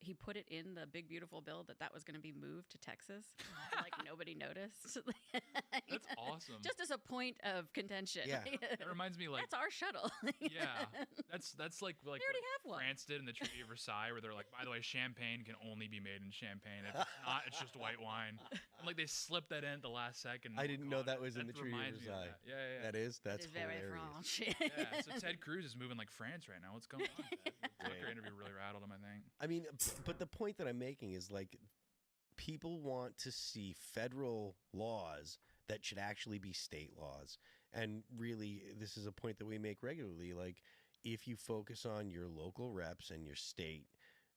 C: he put it in the big beautiful bill that was going to be moved to Texas. And, like nobody noticed.
E: That's awesome.
C: Just as a point of contention.
A: Yeah.
E: That reminds me, like,
C: that's our shuttle.
E: yeah, that's like
C: we already have one.
E: France did in the Treaty of Versailles, where they're like, by the way, champagne can only be made in Champagne. If it's not, it's just white wine. And like they slipped that in at the last second.
A: I didn't know that was in the Treaty of Versailles.
E: Yeah.
A: That's
C: very
A: hilarious.
C: French.
E: Yeah, so Ted Cruz is moving like France right now. What's going on? The Tucker interview really rattled him, I think.
A: I mean, but the point that I'm making is like people want to see federal laws that should actually be state laws. And really, this is a point that we make regularly. Like, if you focus on your local reps and your state,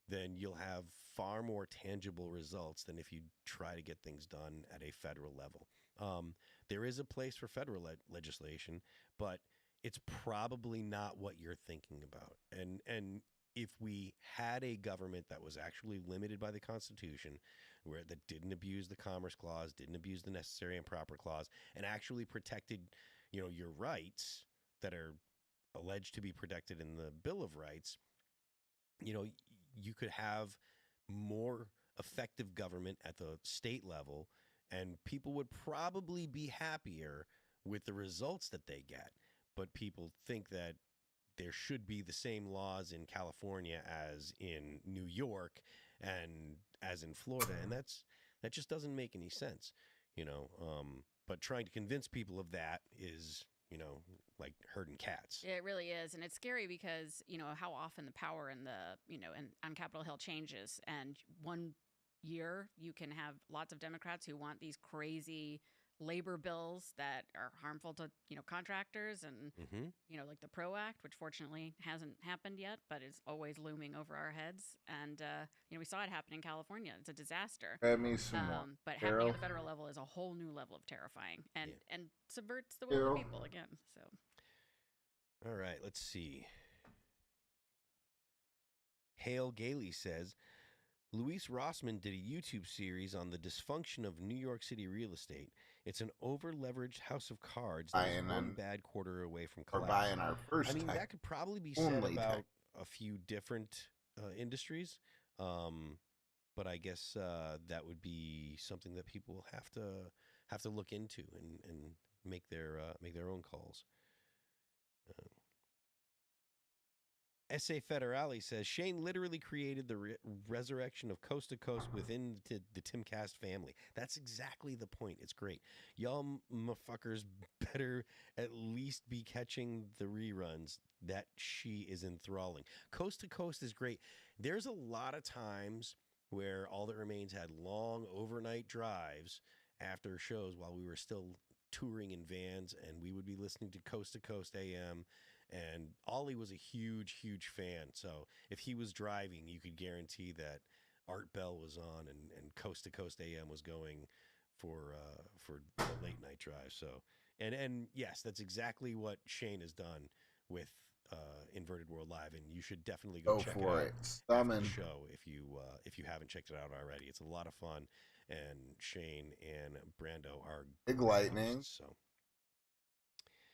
A: then you'll have far more tangible results than if you try to get things done at a federal level. There is a place for federal legislation, but it's probably not what you're thinking about. And if we had a government that was actually limited by the Constitution, that didn't abuse the Commerce Clause, didn't abuse the Necessary and Proper Clause, and actually protected, your rights that are alleged to be protected in the Bill of Rights, you could have more effective government at the state level, and people would probably be happier with the results that they get. But people think that there should be the same laws in California as in New York and as in Florida, and that just doesn't make any sense, But trying to convince people of that is, like herding cats.
C: It really is, and it's scary because how often the power in the and on Capitol Hill changes, and one year you can have lots of Democrats who want these crazy labor bills that are harmful to contractors and like the PRO Act, which fortunately hasn't happened yet, but is always looming over our heads. And we saw it happen in California. It's a disaster.
B: Grab me some more.
C: But happening at the federal level is a whole new level of terrifying and subverts the will of the people again. So,
A: all right, let's see. Hale Gailey says, Luis Rossmann did a YouTube series on the dysfunction of New York City real estate. It's an over-leveraged house of cards that is one bad quarter away from collapse.
B: Or buying our first
A: that could probably be said about a few different industries, but I guess that would be something that people have to look into and make their own calls. S.A. Federale says, Shane literally created the resurrection of Coast to Coast within the Timcast family. That's exactly the point. It's great. Y'all motherfuckers better at least be catching the reruns. That she is enthralling. Coast to Coast is great. There's a lot of times where All That Remains had long overnight drives after shows while we were still touring in vans, and we would be listening to Coast AM. And Ollie was a huge, huge fan. So if he was driving, you could guarantee that Art Bell was on and Coast to Coast AM was going for the late night drive. So and yes, that's exactly what Shane has done with Inverted World Live, and you should definitely go check
B: for
A: it
B: it.
A: out after the show if you haven't checked it out already. It's a lot of fun, and Shane and Brando are
B: big lightning.
A: So.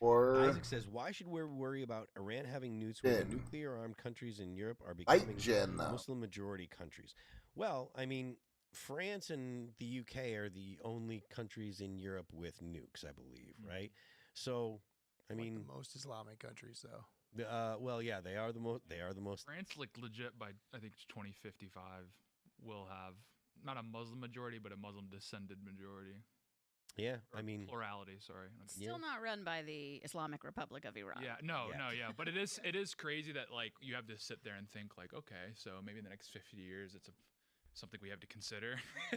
B: Or
A: Isaac says, why should we worry about Iran having nukes when the nuclear-armed countries in Europe are becoming Muslim-majority countries? Well, I mean, France and the UK are the only countries in Europe with nukes, I believe, right? So, I mean,
G: the most Islamic countries, though.
A: Well, yeah, they are the most.
E: France, like legit, by I think it's 2055, will have not a Muslim majority, but a Muslim-descended majority.
A: Yeah, I mean
E: plurality. Sorry,
C: still not run by the Islamic Republic of Iran.
E: Yeah, no, but it is crazy that like you have to sit there and think like, okay, so maybe in the next 50 years, it's something we have to consider.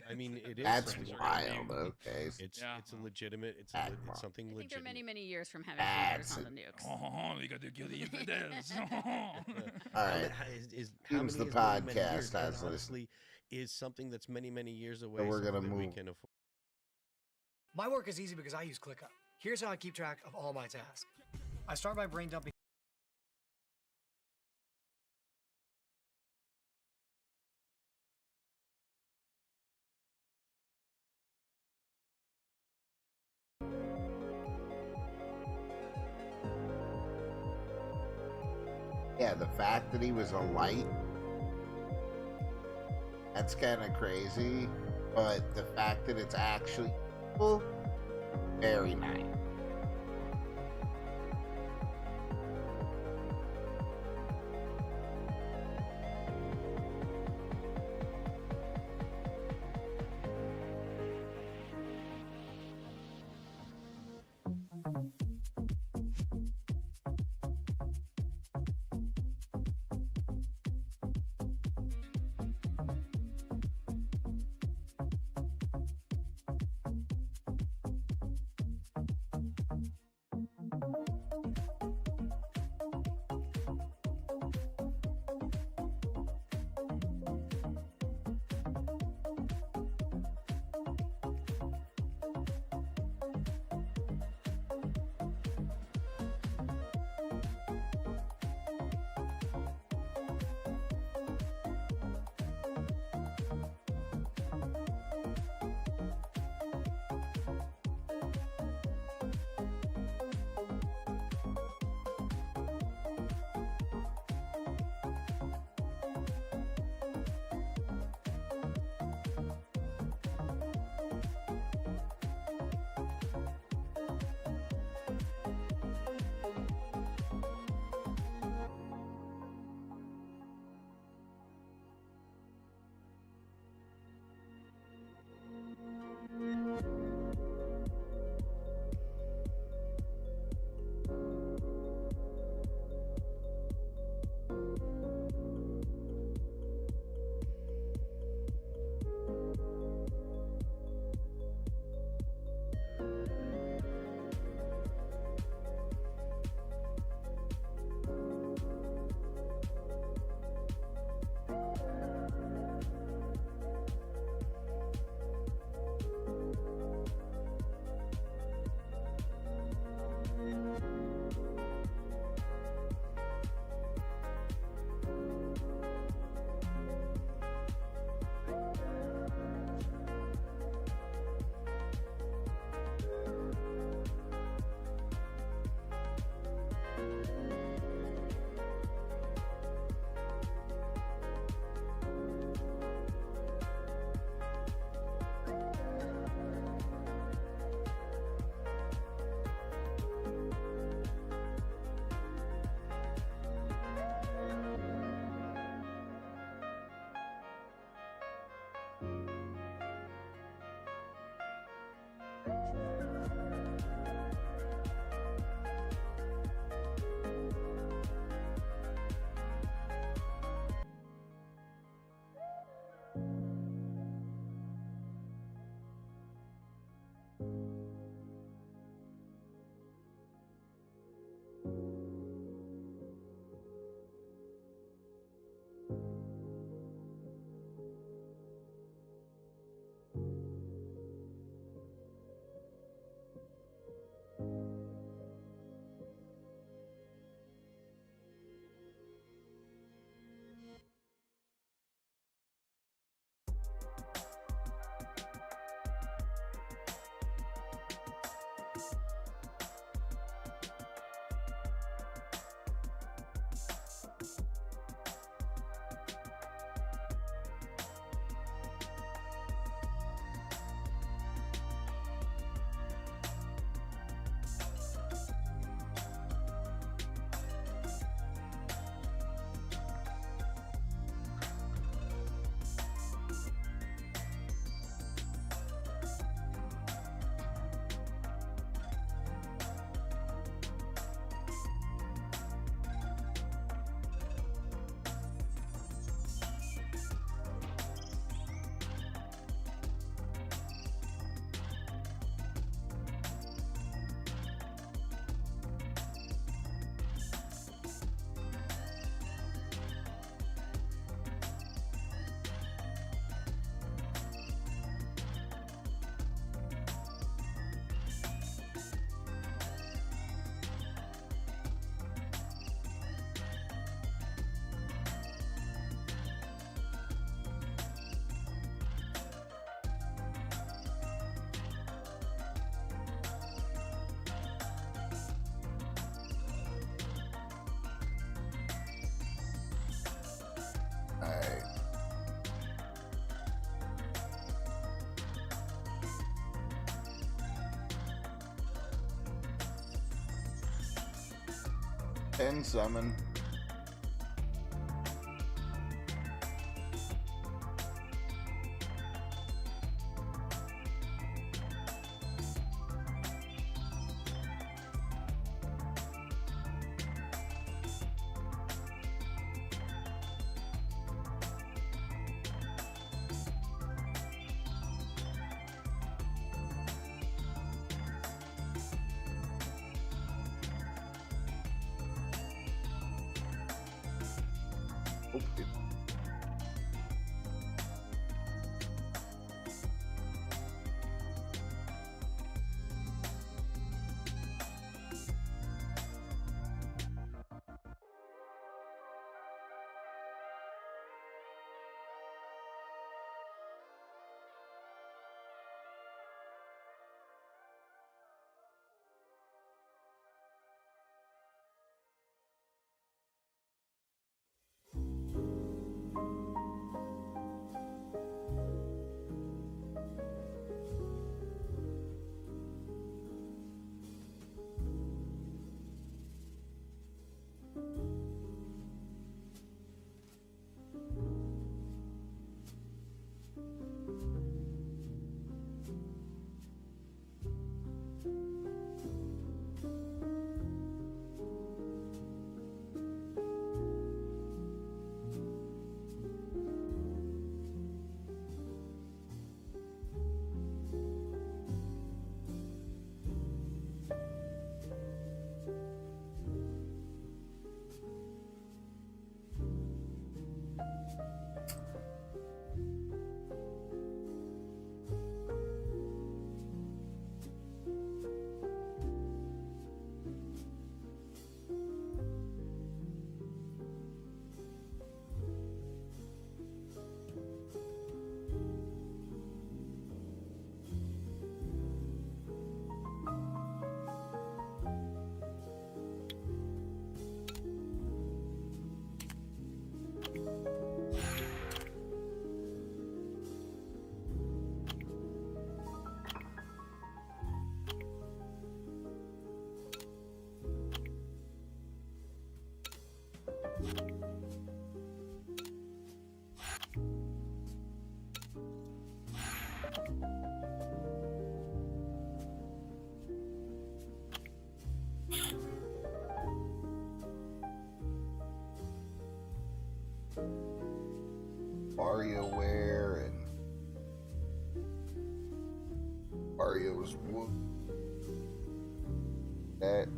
A: I mean, it is.
B: That's wild. Okay,
A: it's a legitimate. It's something legitimate.
C: I think they're many, many years from having fingers on the nukes.
E: Oh, we got to kill the infidels.
B: All right. Seems the podcast has
A: honestly is something that's many, many years away.
B: So we're gonna move.
A: We can afford.
K: My work is easy because I use ClickUp. Here's how I keep track of all my tasks. I start by brain dumping.
B: Yeah, the fact that he was a light, that's kind of crazy. But the fact that it's actually evil, very nice. End summon. Okay. WarioWare and Wario's Wood. That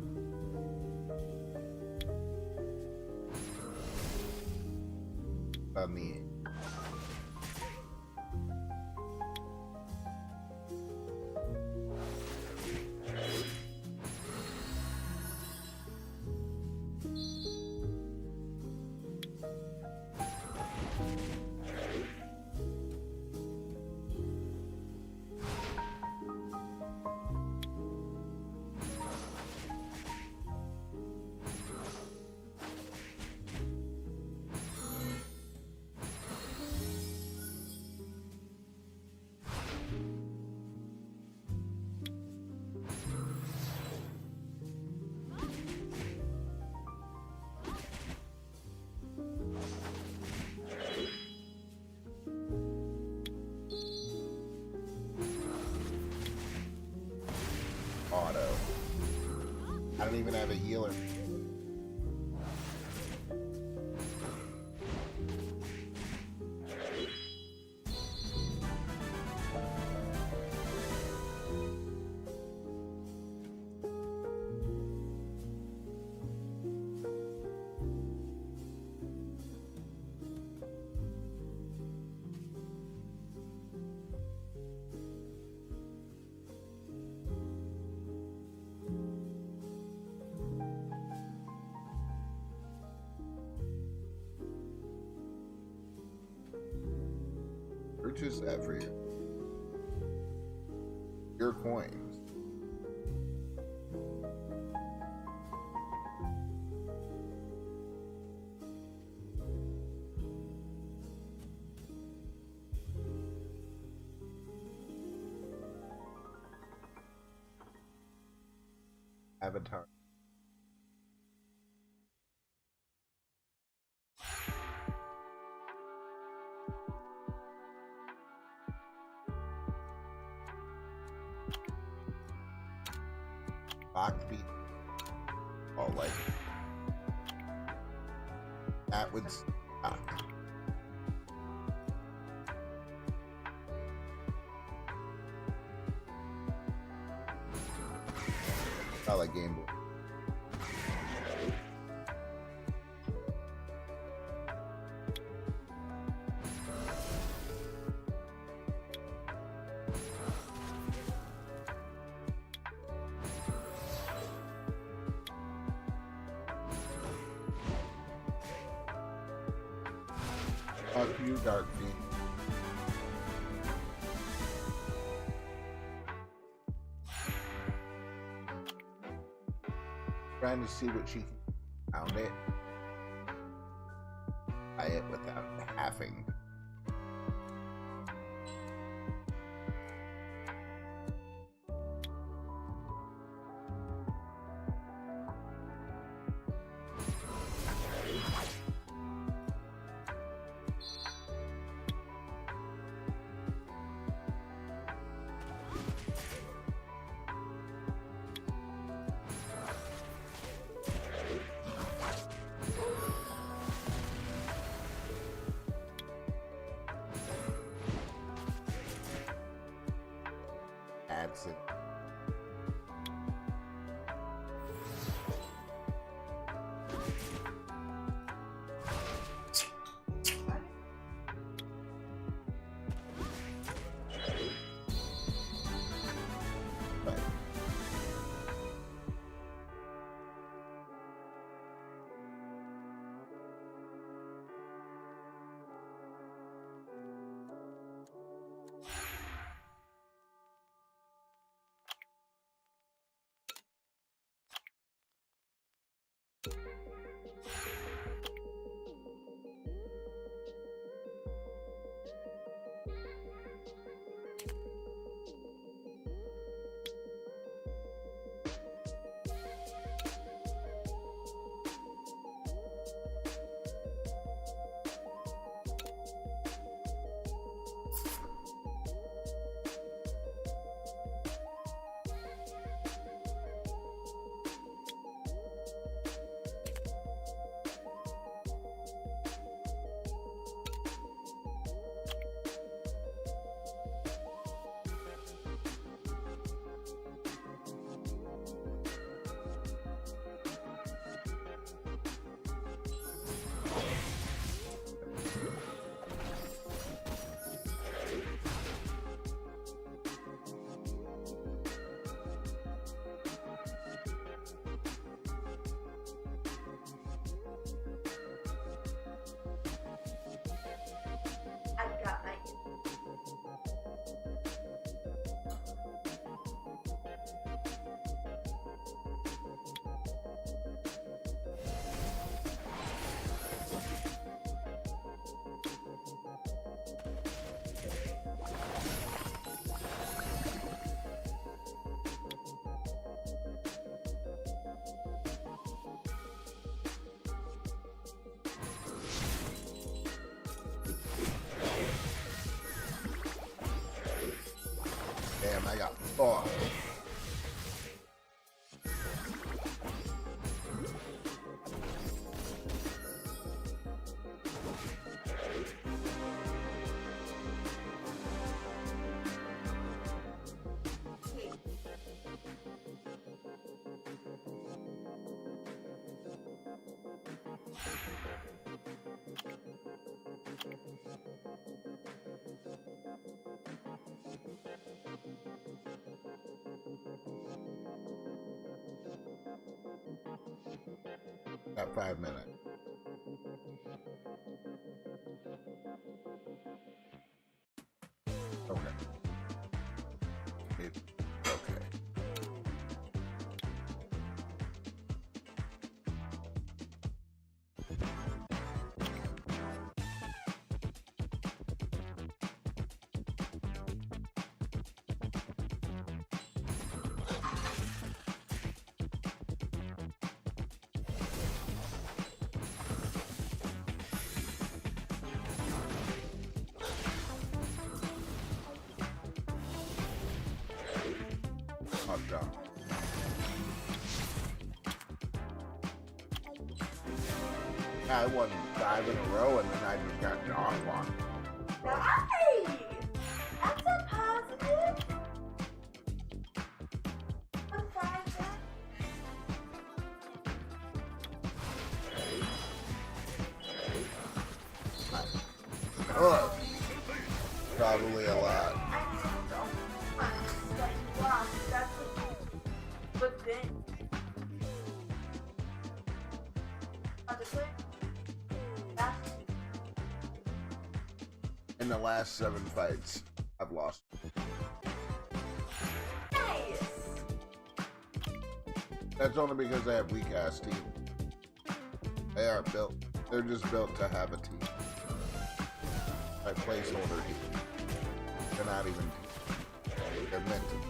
B: I mean. Auto. I don't even have a healer. Purchase that for you. Your coins. Avatar. blocked people. Oh, like that would suck. Not like Game Boy. Fuck you, Dark Fiend. Trying to see what she found it. Buy it without having. That's it. Right.
K: I've got my
B: Damn, I got fucked. Got 5 minutes. Okay. Okay. Hot dog. I won 5 in a row, and then I just got dog walked.
K: Nice! That's a positive.
B: Oh, probably a lot.
K: That's a good thing.
B: In the last 7 fights, I've lost.
K: Nice.
B: That's only because I have weak ass team. They aren't built. They're just built to have a team. Like placeholder team. They're not even team. They're meant to be.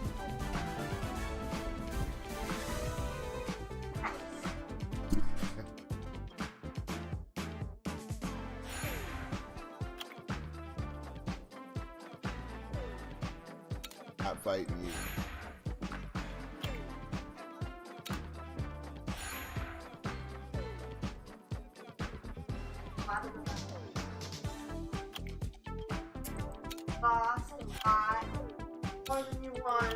B: Not fighting you.
K: Lost a lot more than you won.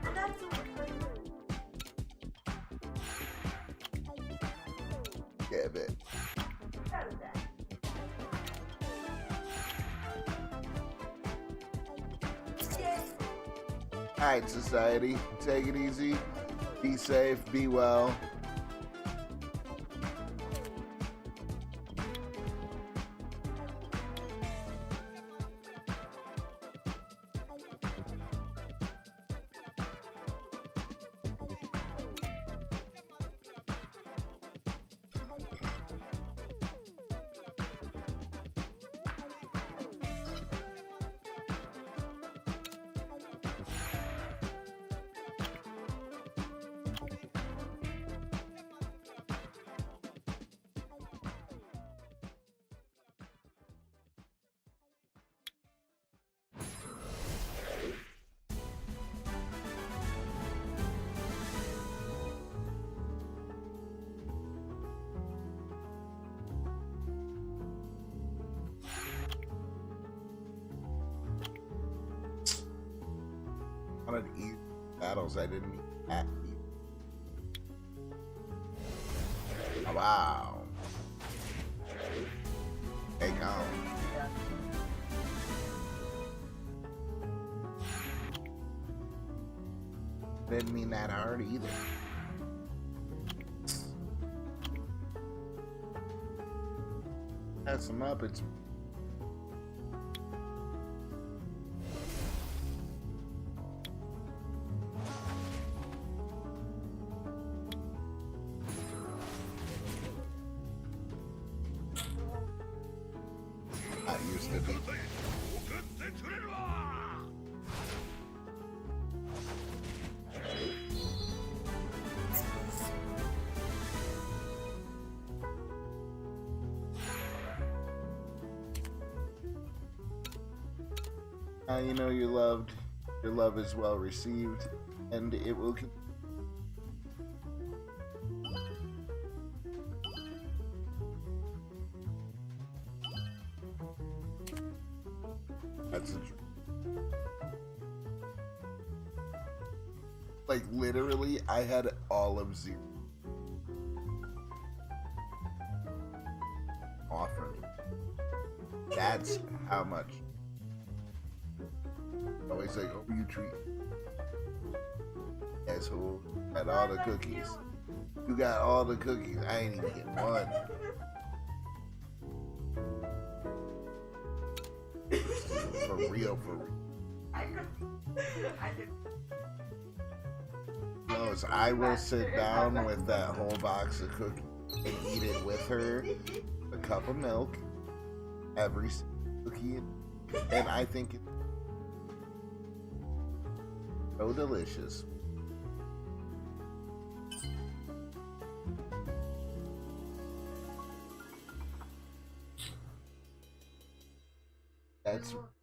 K: And that's
B: Yeah, a bit.
K: proud of that.
B: Alright, society. Take it easy. Be safe. Be well. Wanted to eat battles I didn't eat at eat. Oh, wow. Hey, come. Didn't mean that hard either. That's some Muppets. I used to be. You know you're loved, your love is well received, and it will continue. That's a dream. Like, literally, I had all of 0 offer me. That's how much. Always like, oh, you treat asshole. Got all the cookies. You got all the cookies. I ain't even get one. For real, for real. Knows I will sit down with that whole box of cookies and eat it with her, a cup of milk, every cookie, and I think it's so delicious.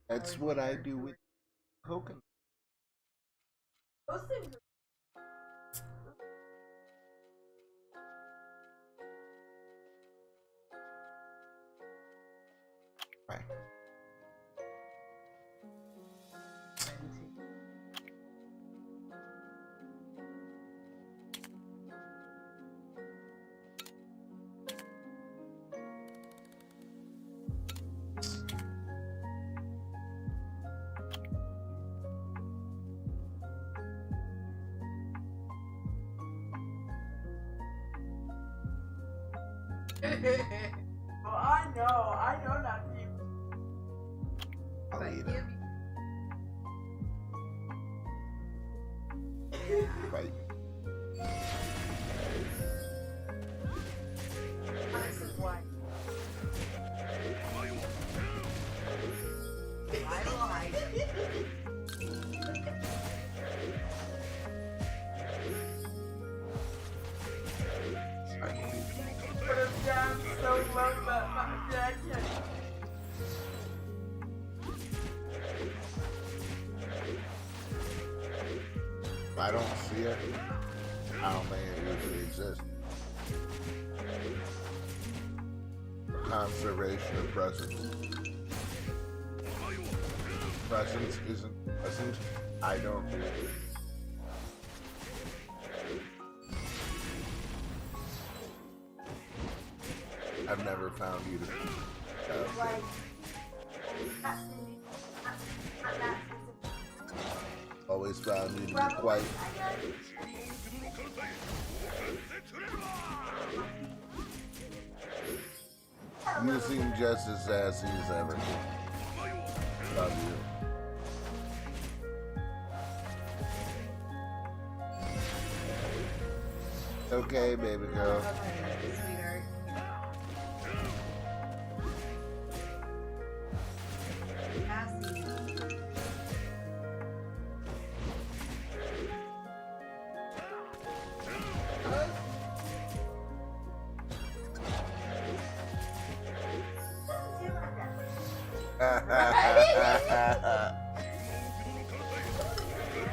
B: That's what I do with coconut.
K: Those things Well, I know not to.
B: I'll eat it. Bite.
K: This is why. I lied. Put him down so low, but my dad can't.
B: If I don't see it, I don't think it usually exists. Conservation of presence. Presence isn't present. I don't. I've never found you to be.
K: Like,
B: Always found you to be quite. You seem just as sassy as ever. Love you. Okay, baby girl.
K: sweetheart. Cassie.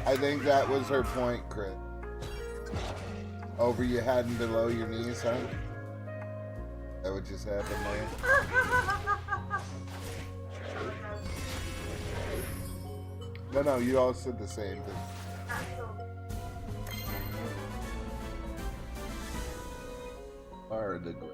B: I think that was her point, Chris. Over your head and below your knees, huh? That would just happen there. No, you all said the same thing. Are the great.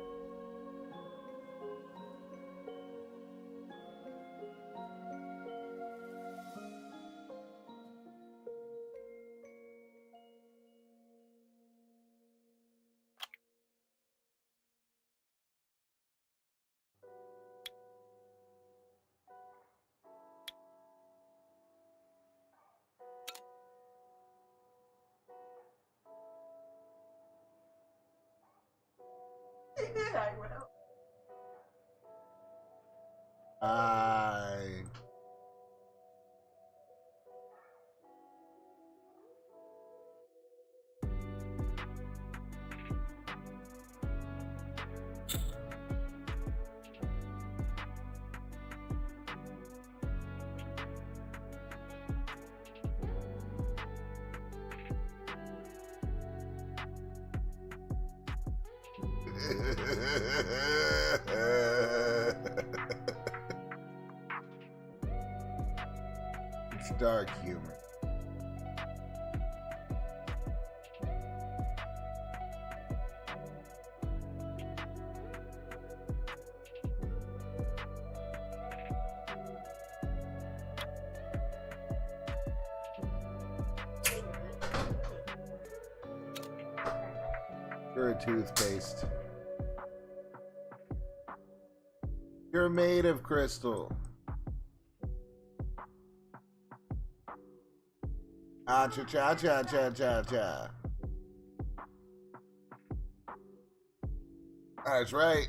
K: I will.
B: I. It's dark humor. You're a toothpaste. You're made of crystal. Ah, cha cha cha cha cha cha. That's right.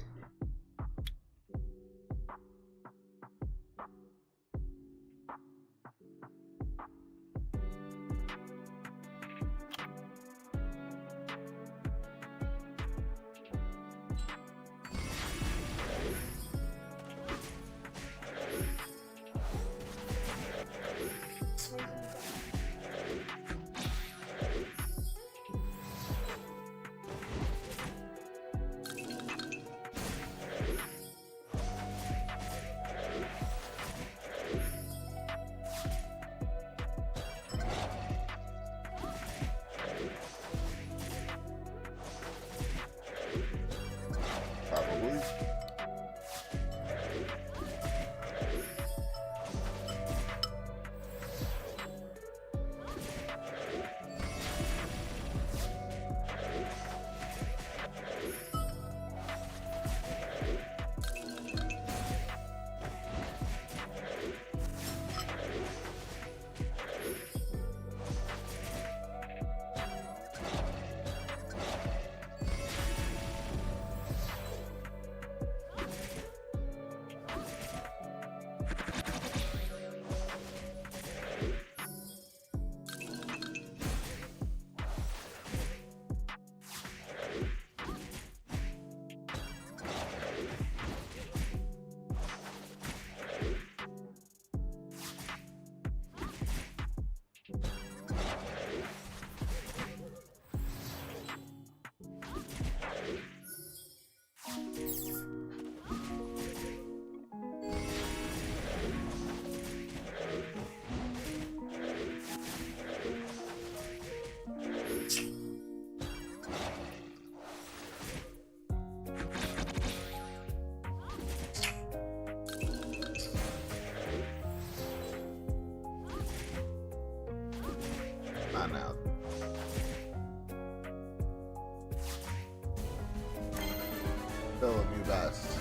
B: on now. Philip, you best.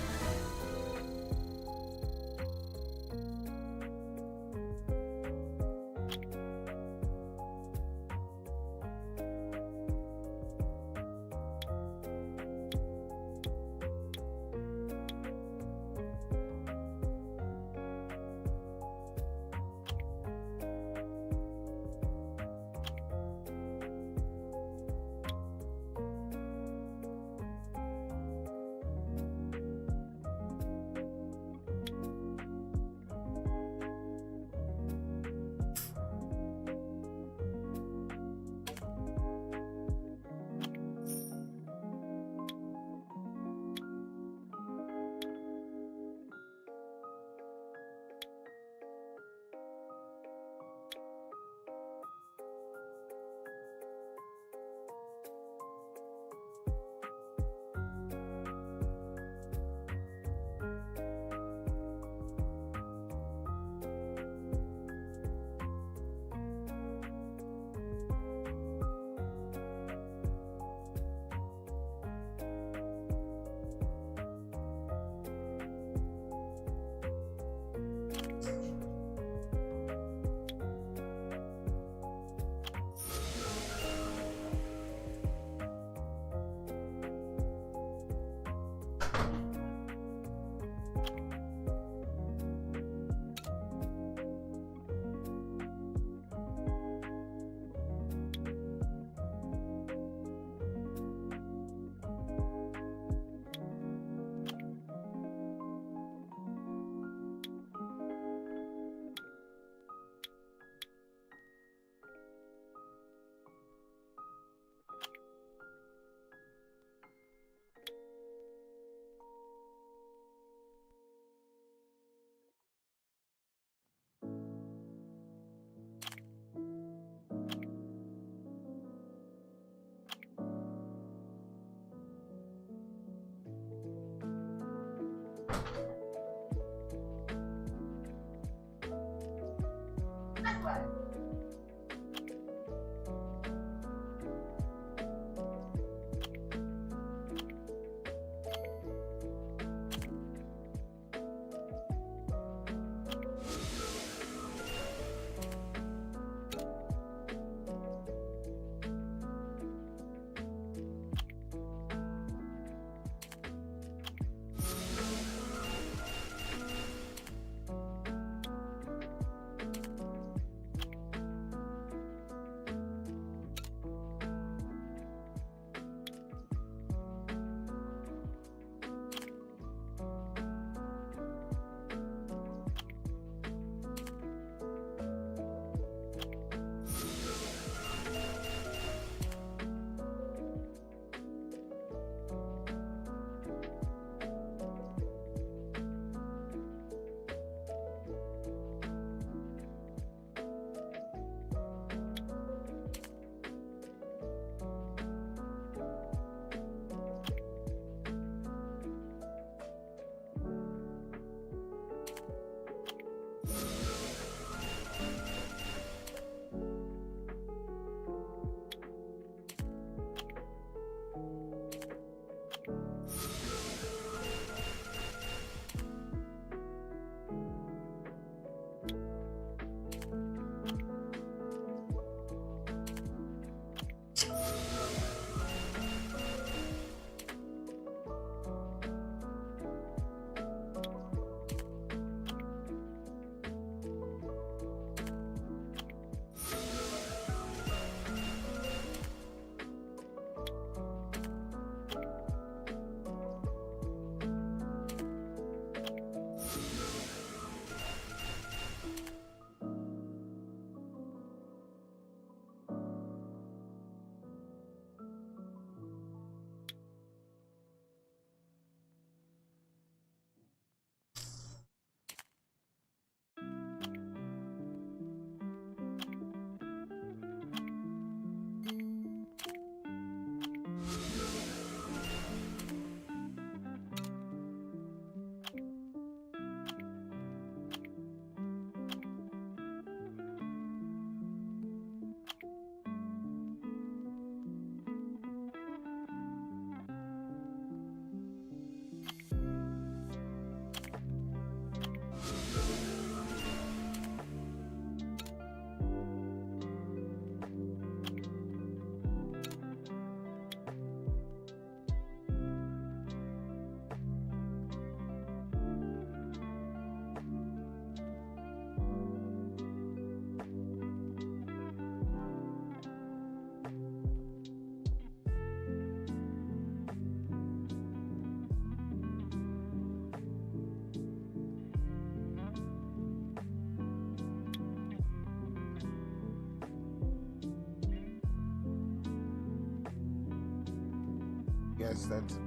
B: guess that's...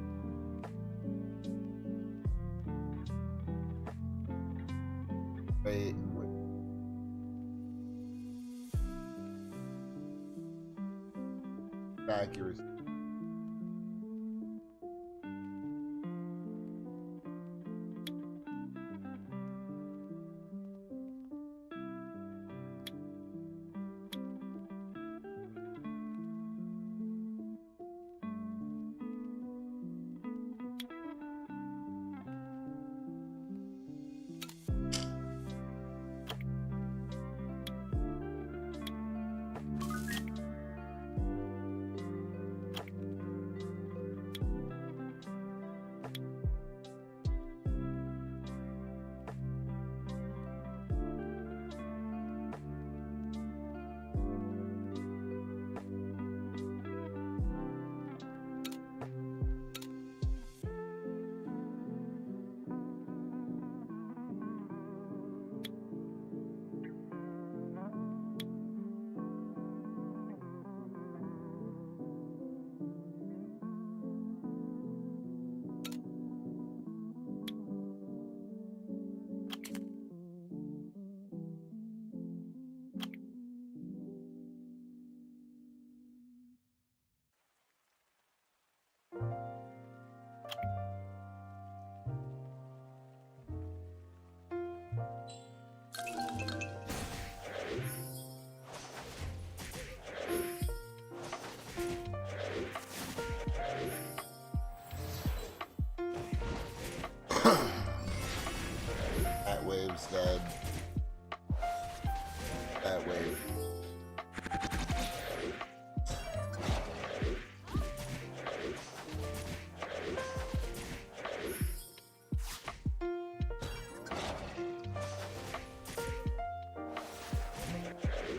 B: Wait. Accuracy. That wave's dead. That wave.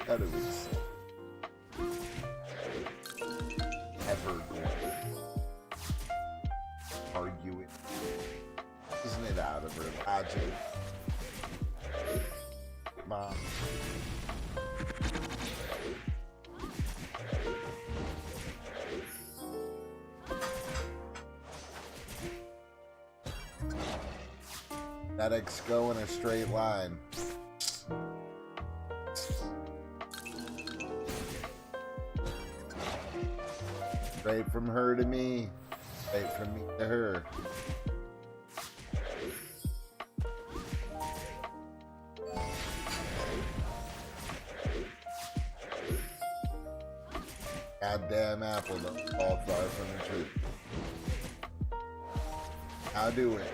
B: That is ever going to argue it. Isn't it out of her logic? Mom. That X go in a straight line. Straight from her to me. Straight from me to her. Goddamn apple don't fall far from the tree. I'll do it.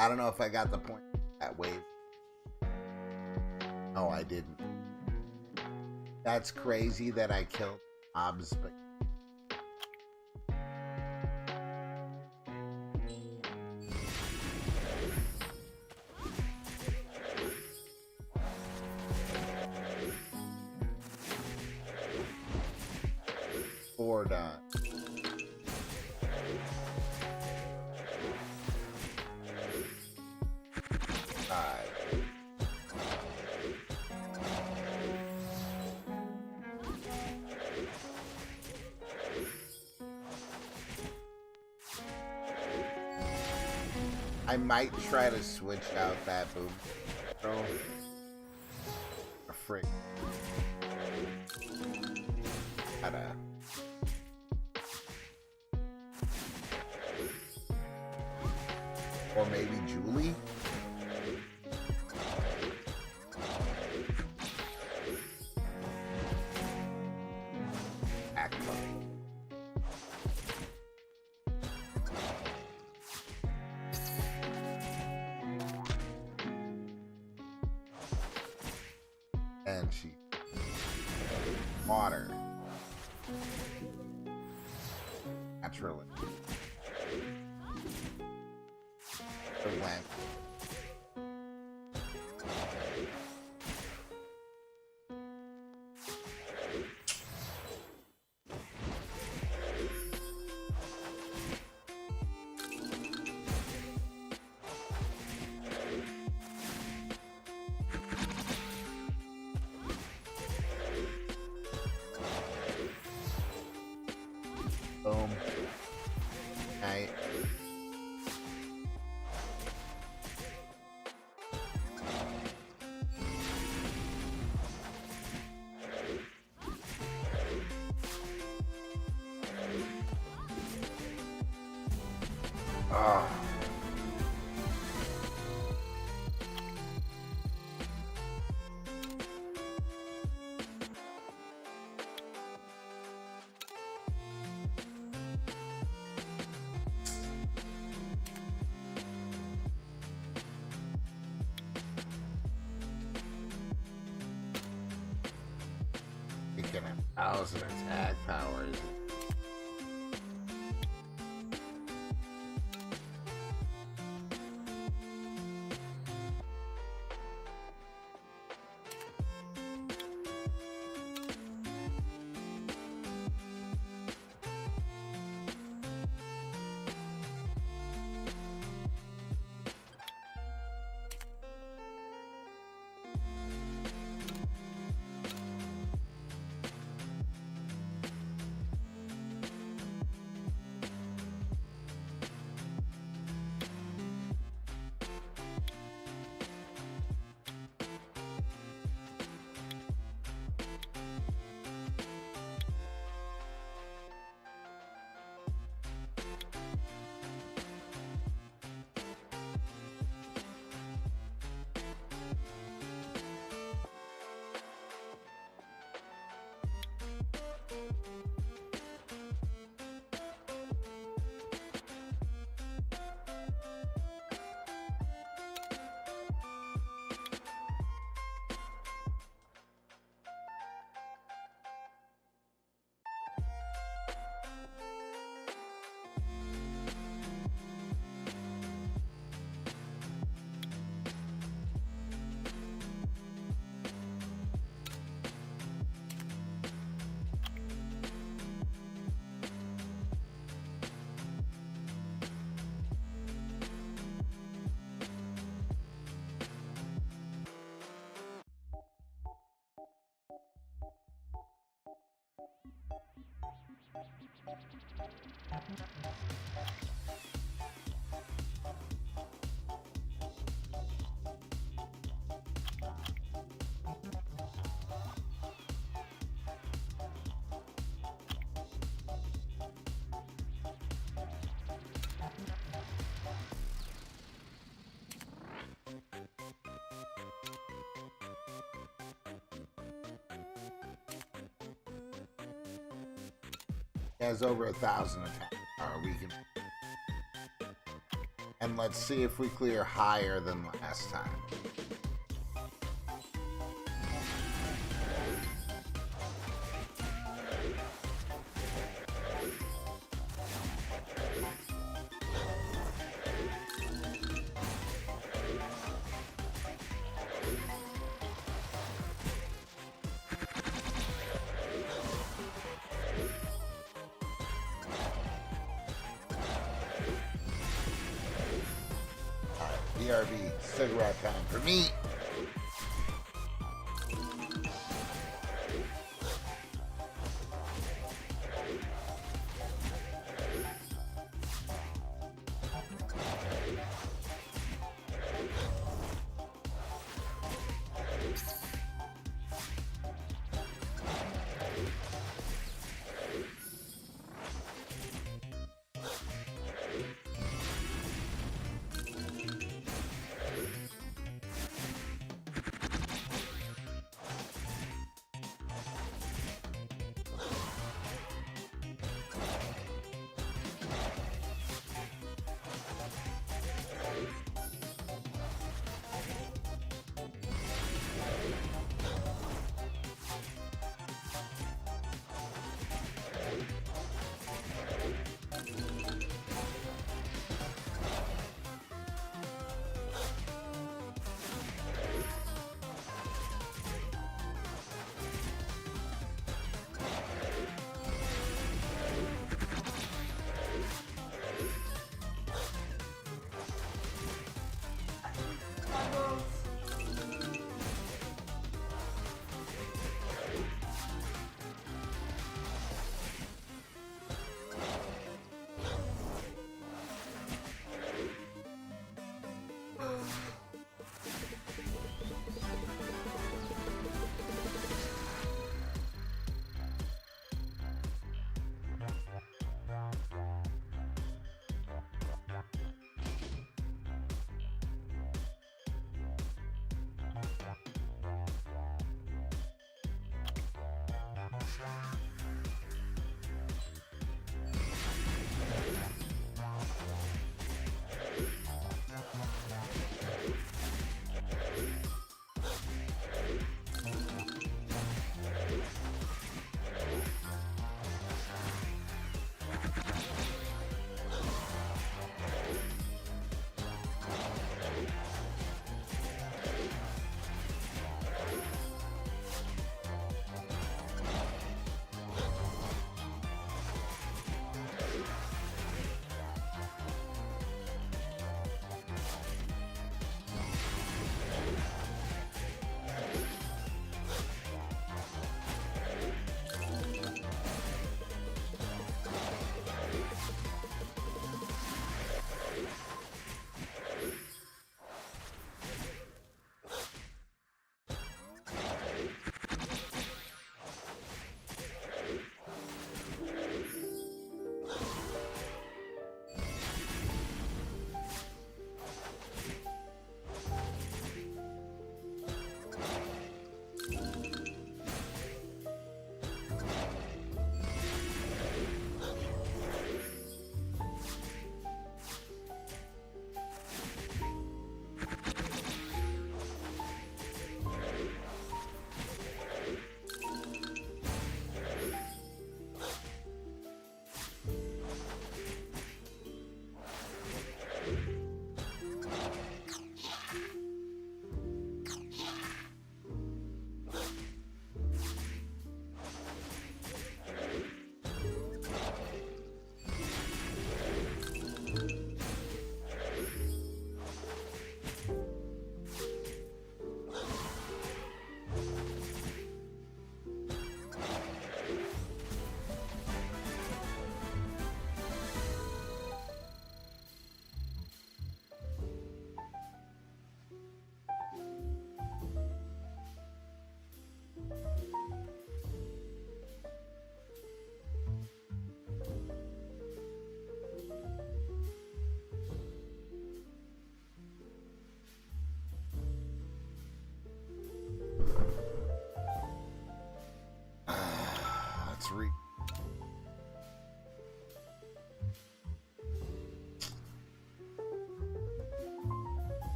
B: I don't know if I got the point that wave. No, I didn't. That's crazy that I killed mobs, but four done. I might try to switch out that boom throw. A frick. Gotta Or maybe Julie? And she water naturally the lamp. Boom. Night. Ah. Taking 1,000 attack powers. He has over 1,000 attack power. We can, and let's see if we clear higher than last time. BRB, cigarette time for me.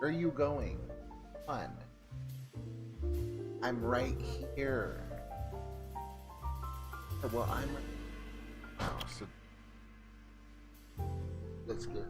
B: Where are you going? Come on. I'm right here. Well, I'm... Oh, so... That's good.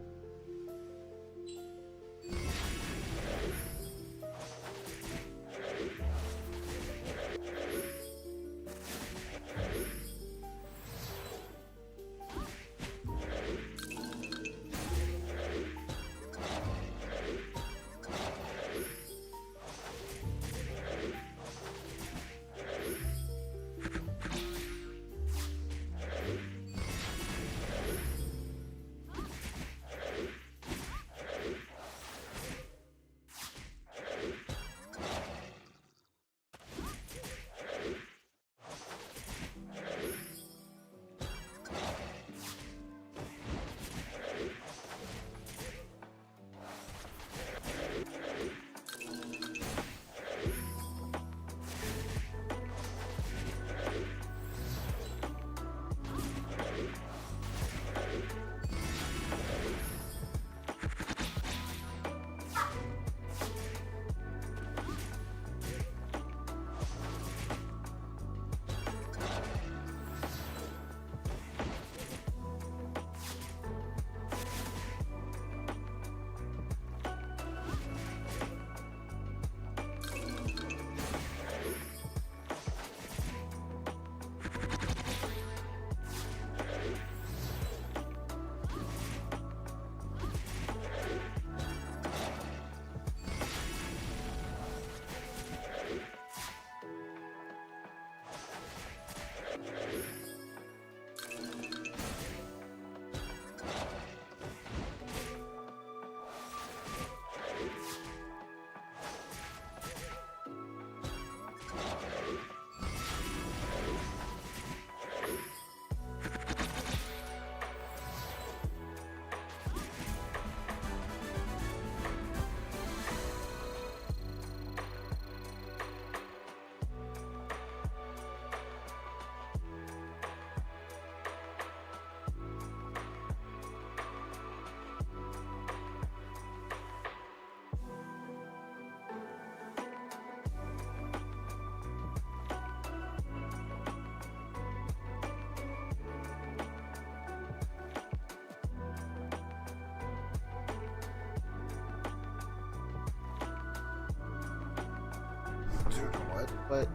B: What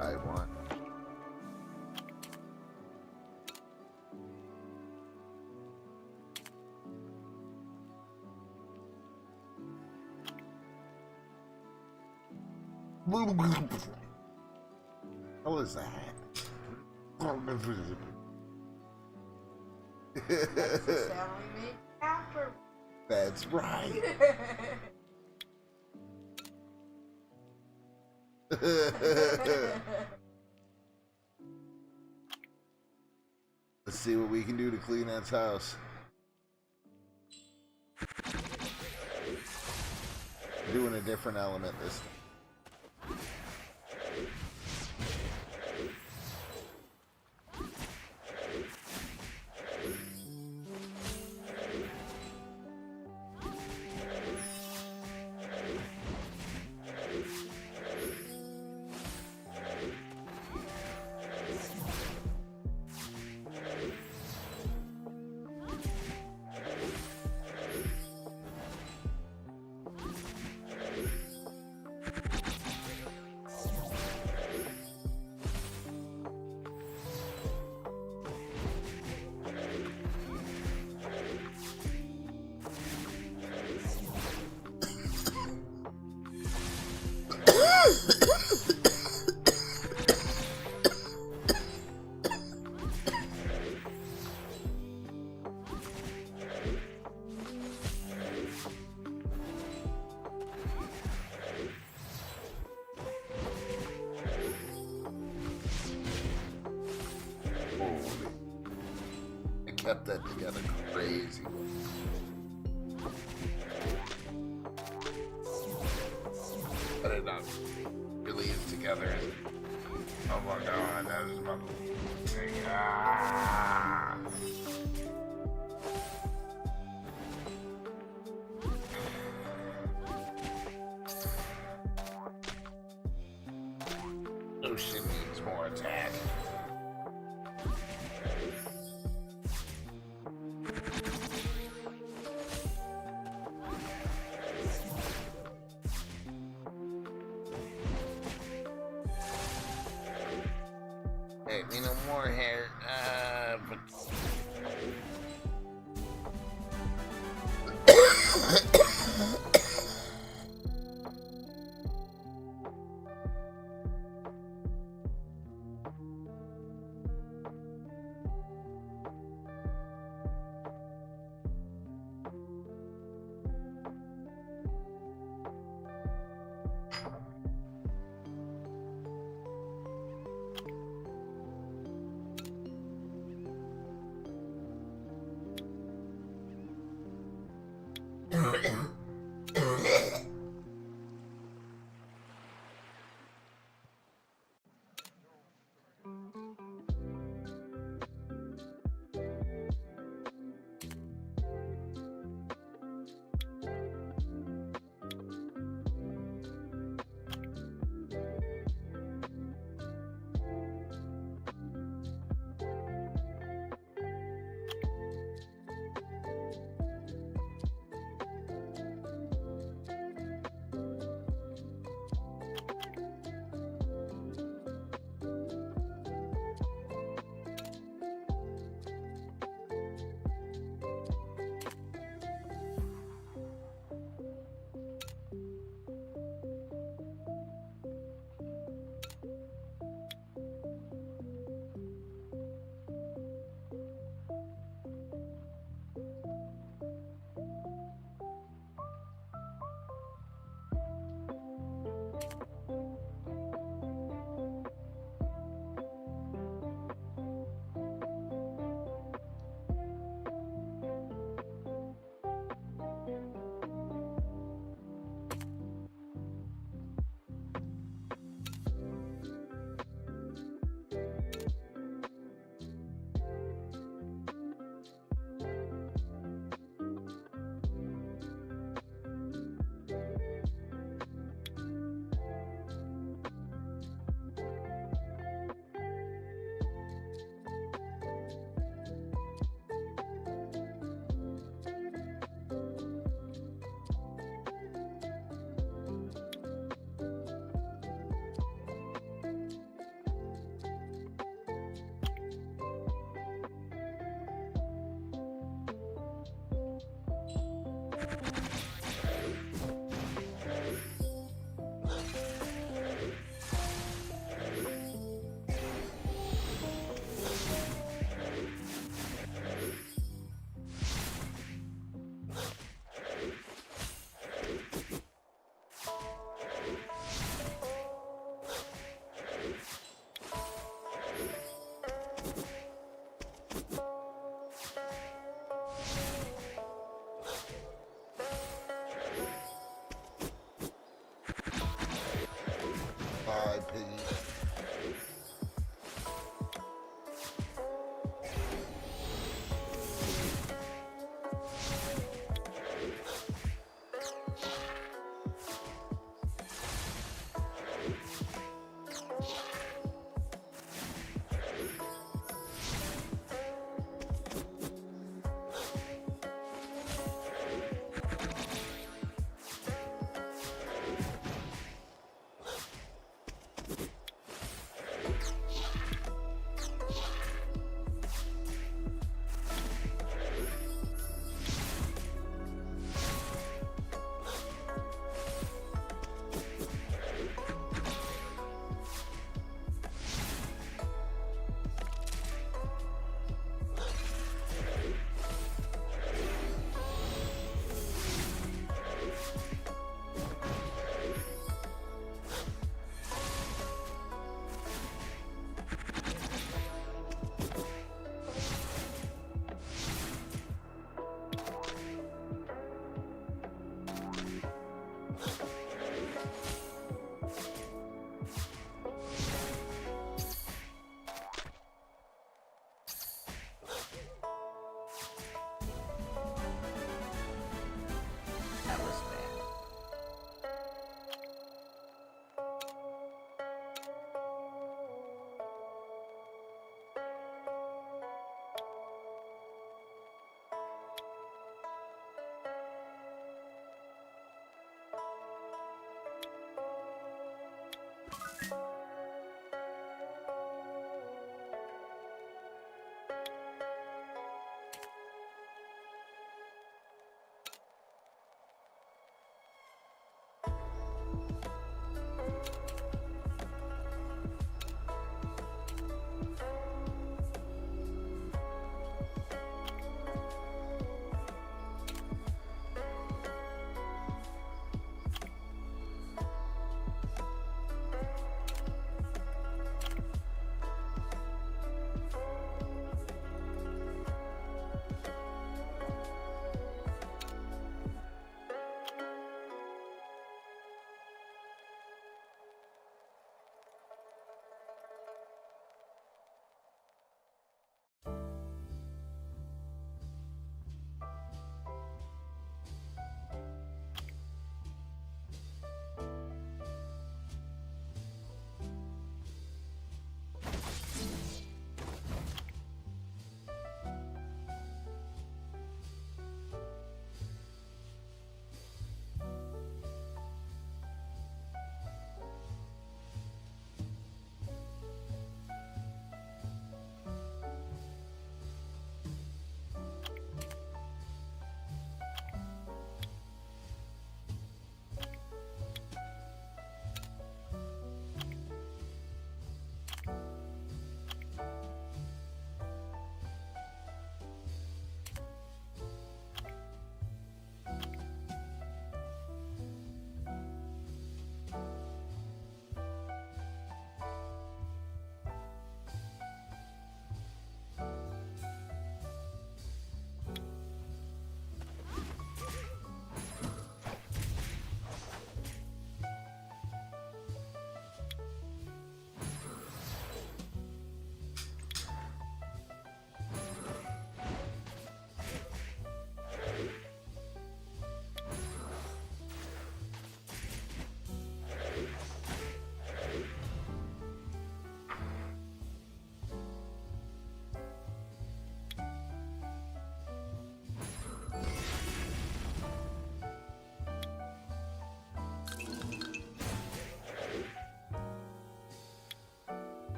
B: I want. What is that?
K: That's the sound we make after.
B: That's right. Let's see what we can do to clean that house. Doing a different element this time. Kept that together crazy. But it not really is together. Oh my god, that is about to... Ah. Ocean needs more attack. Hey, me no more hair. But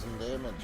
B: 10,000 damage.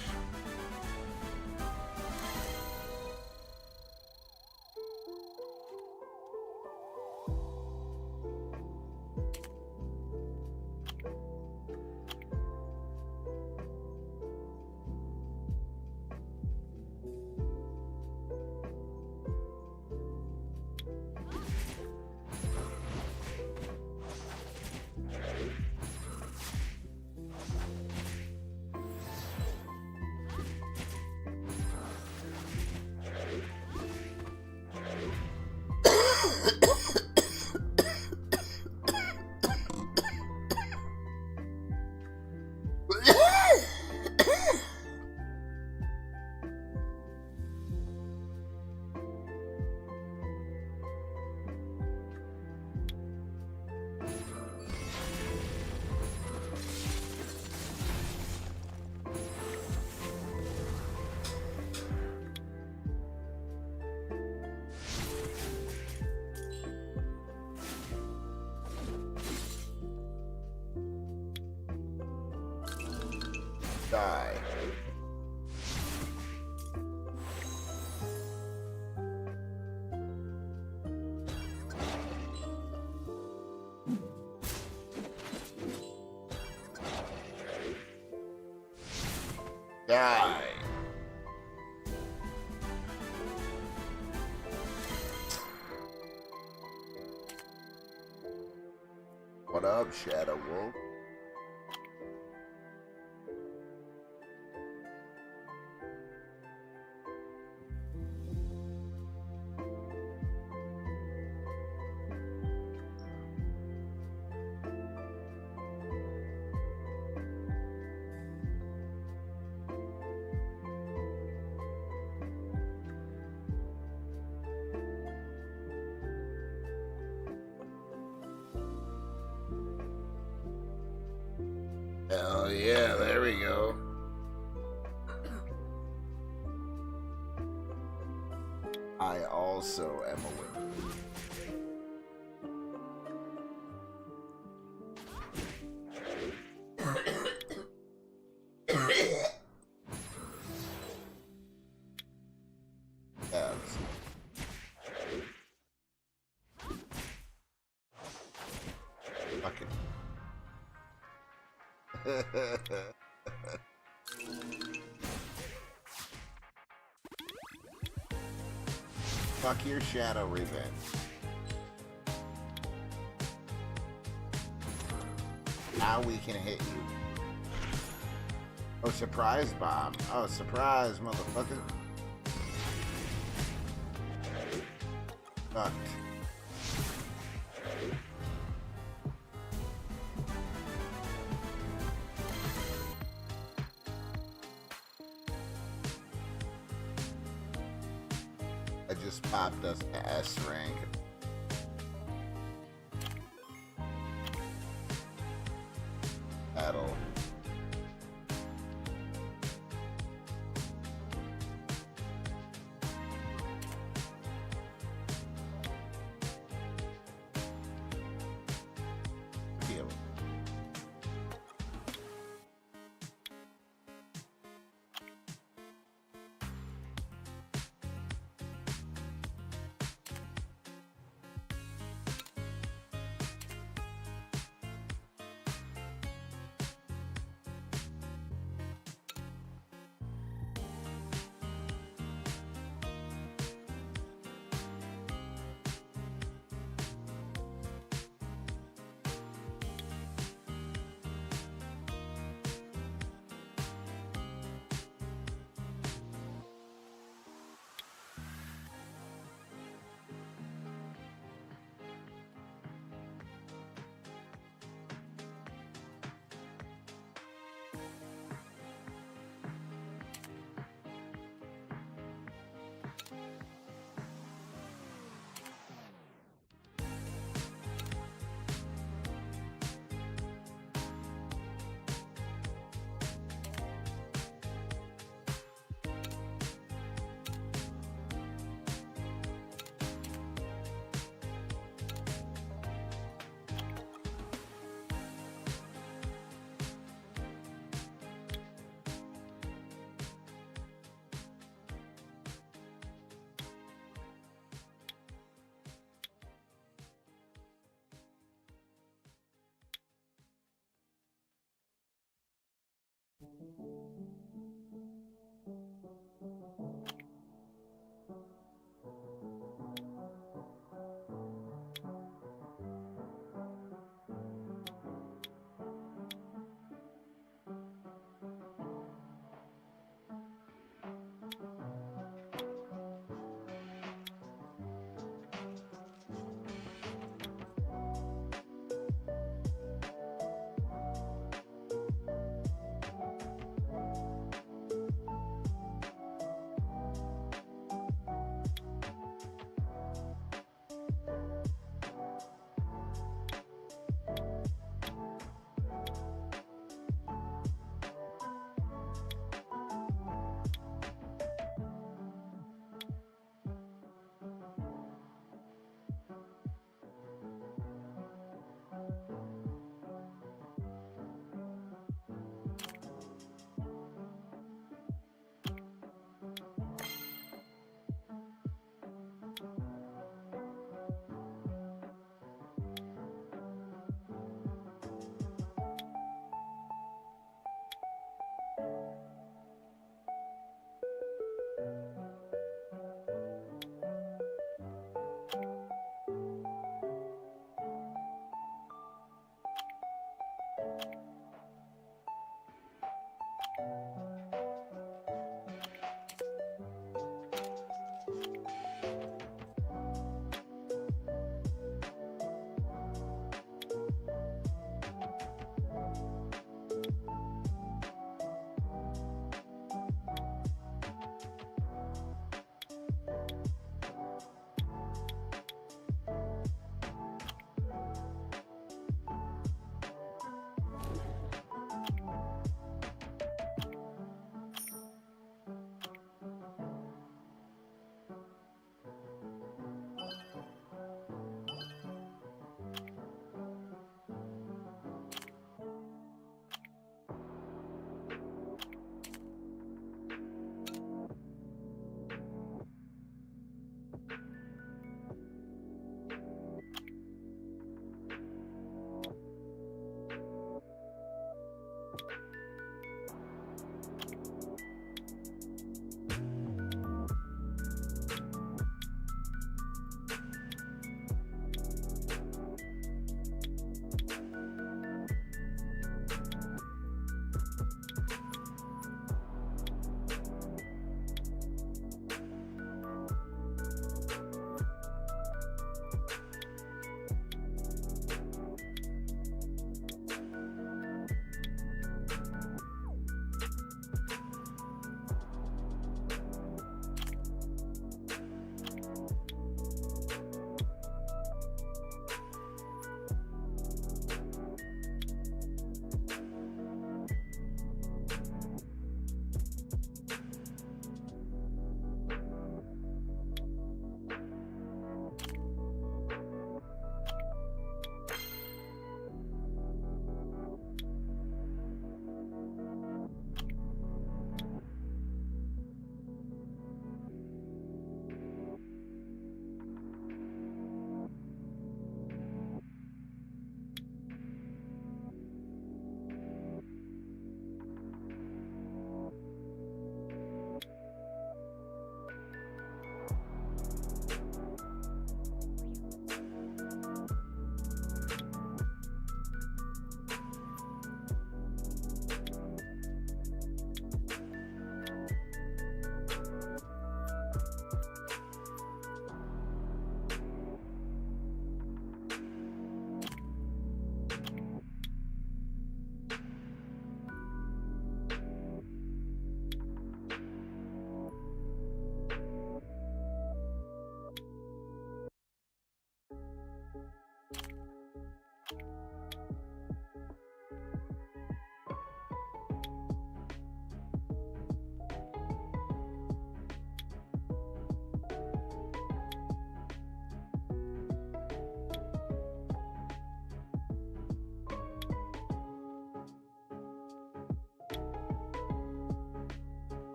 B: Die. Die. What up, Shadow Wolf? Hell yeah, there we go. I also am a winner. Fucking. Fuck your shadow revenge. Now we can hit you. Oh, surprise bomb. Oh, surprise, motherfucker. Fucked. I just popped us to S rank. Battle. Deal.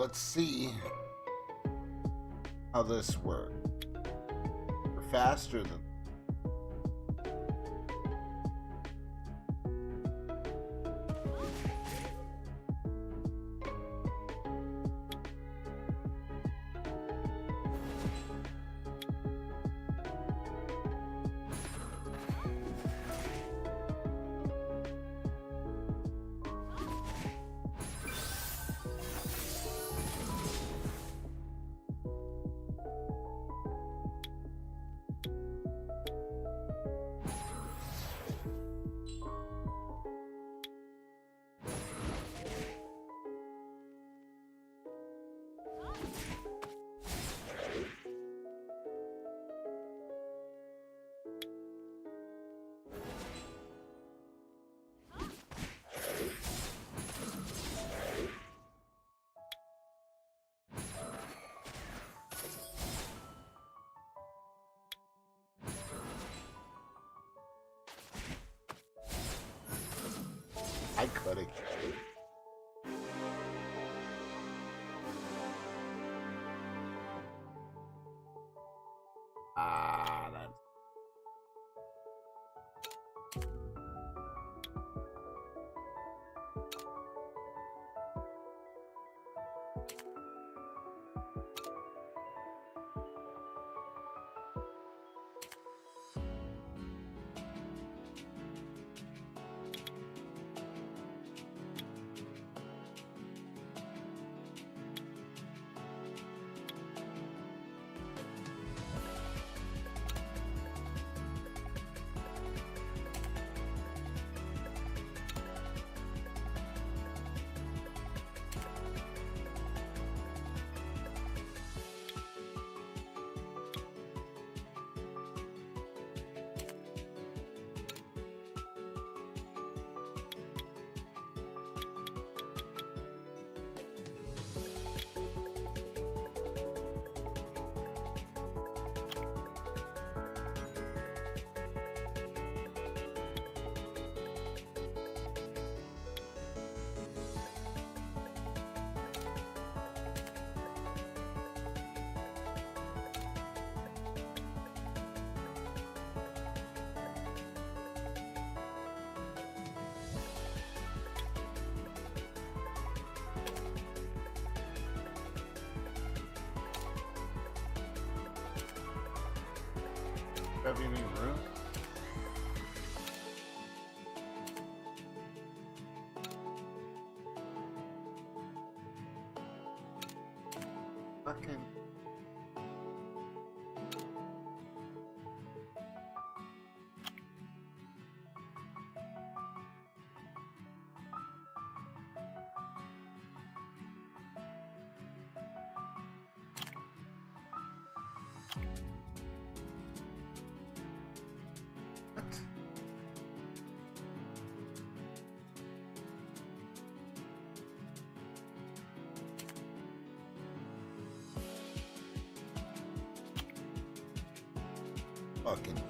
B: let's see how this works. We're faster than. I could've. That's. Have you any room? Fucking. Fucking.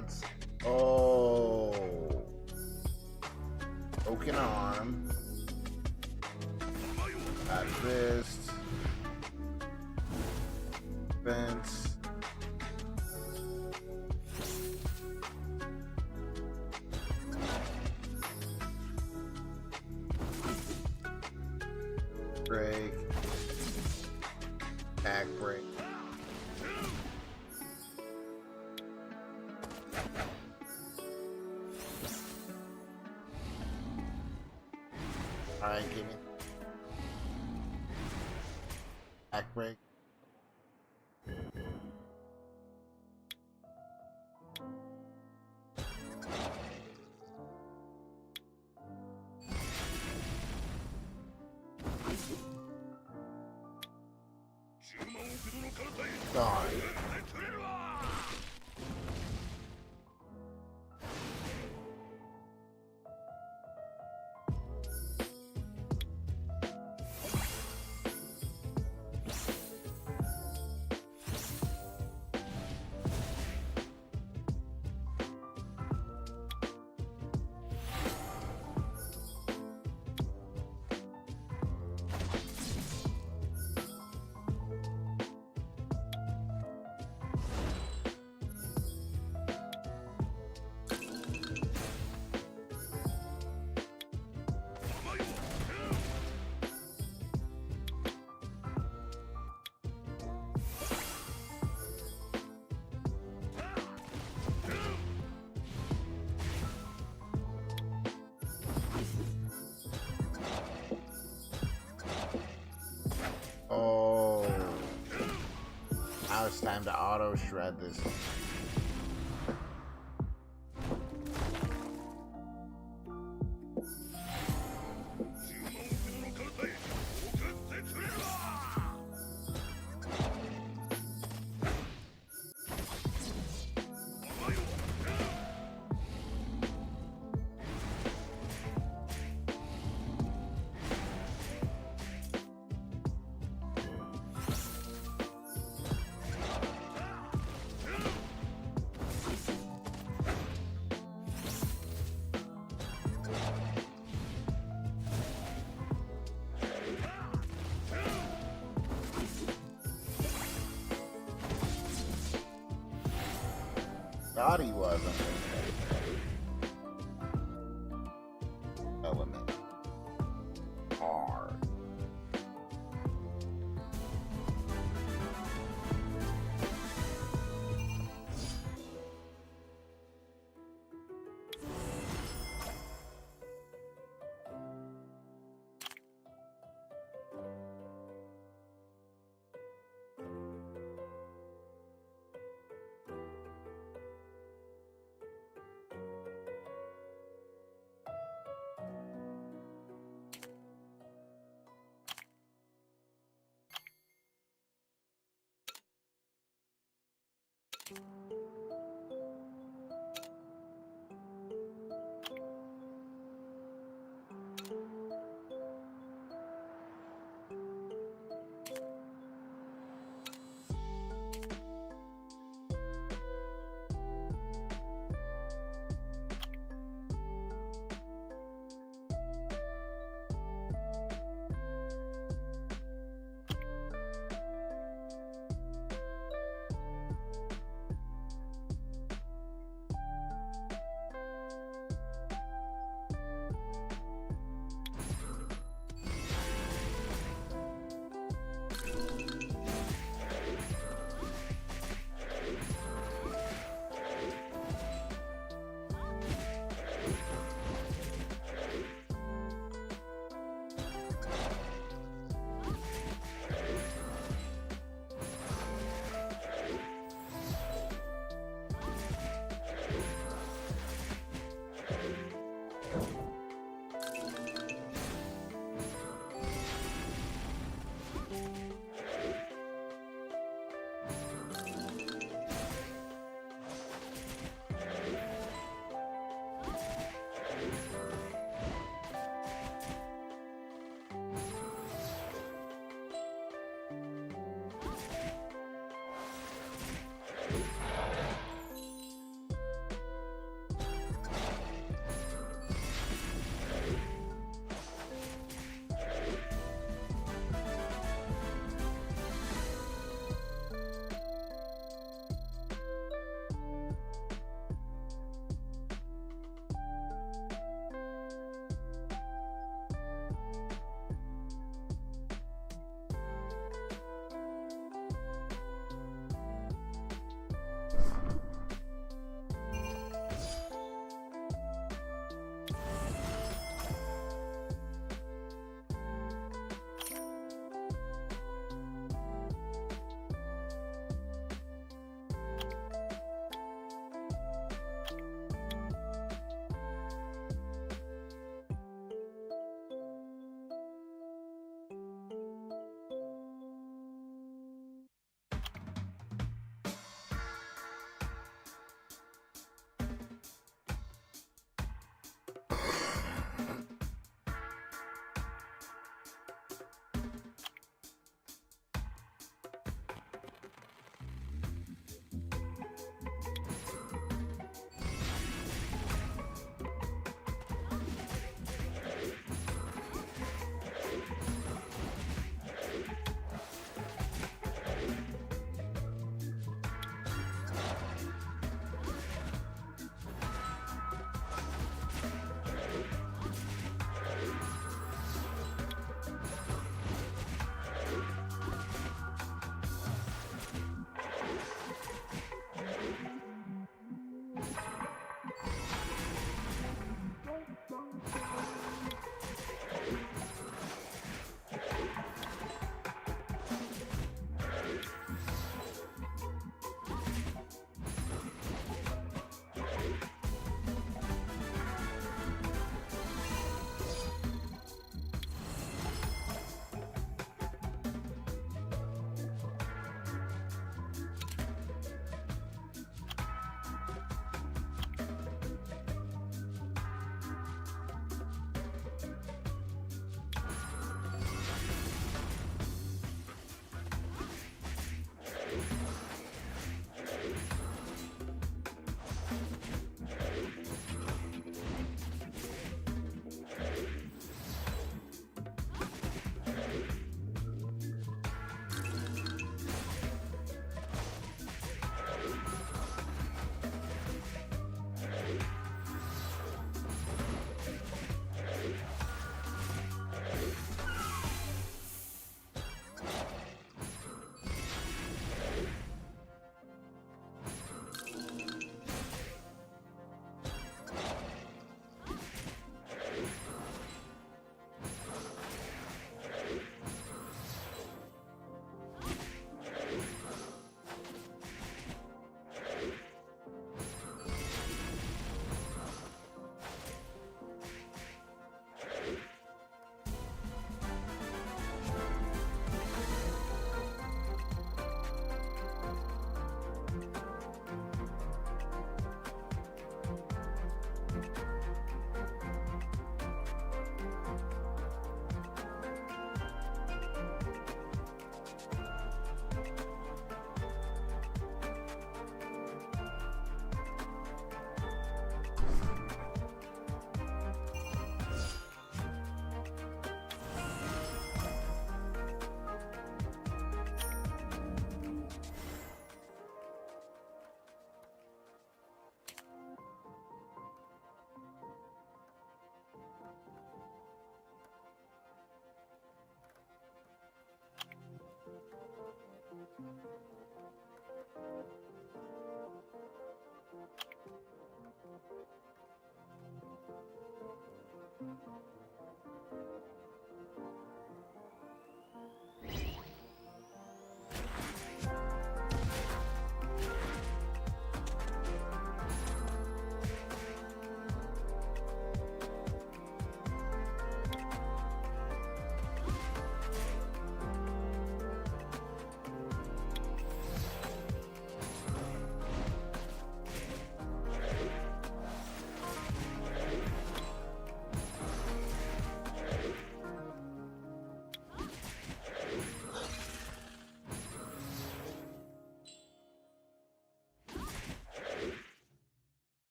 B: odds. Oh. Broken arm. Got fist. Fence. Break. Back break. Alright, give me back break. Gone. Oh, now it's time to auto shred this. Thought he wasn't. Element. Hard.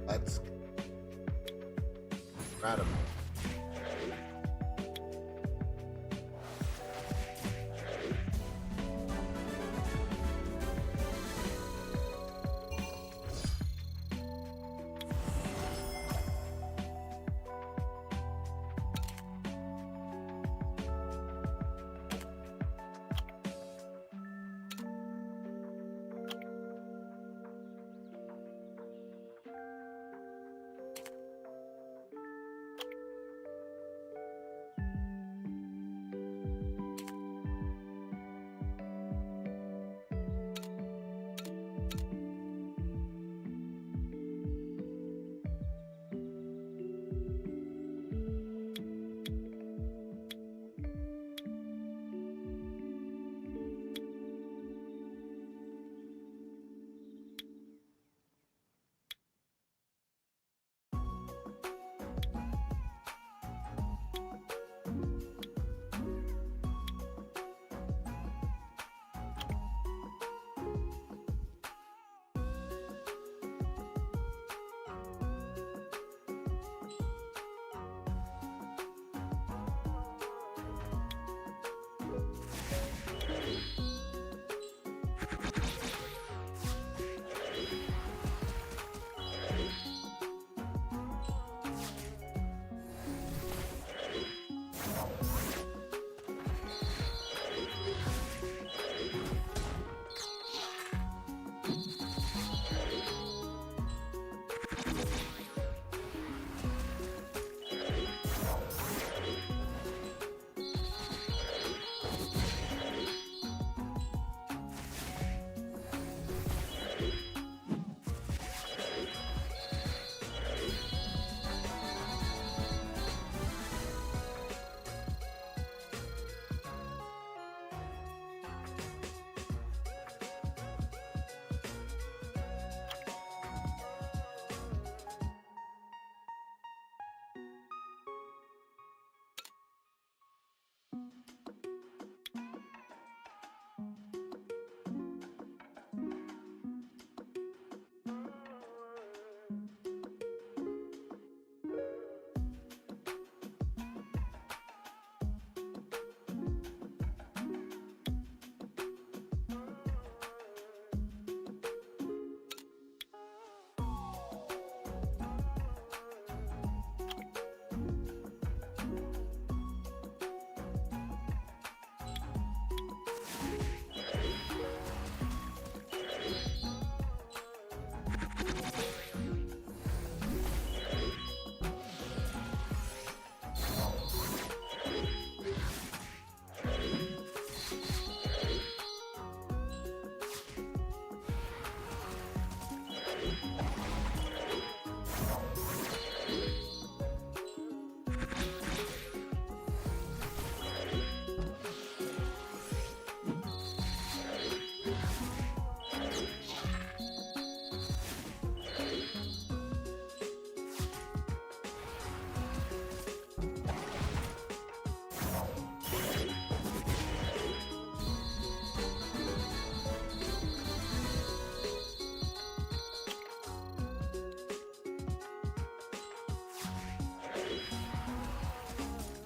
B: That's incredible.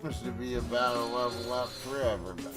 B: Seems to be about a level up for everybody.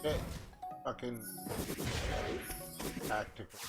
B: Shit. Fucking tactical.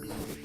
B: Barbie.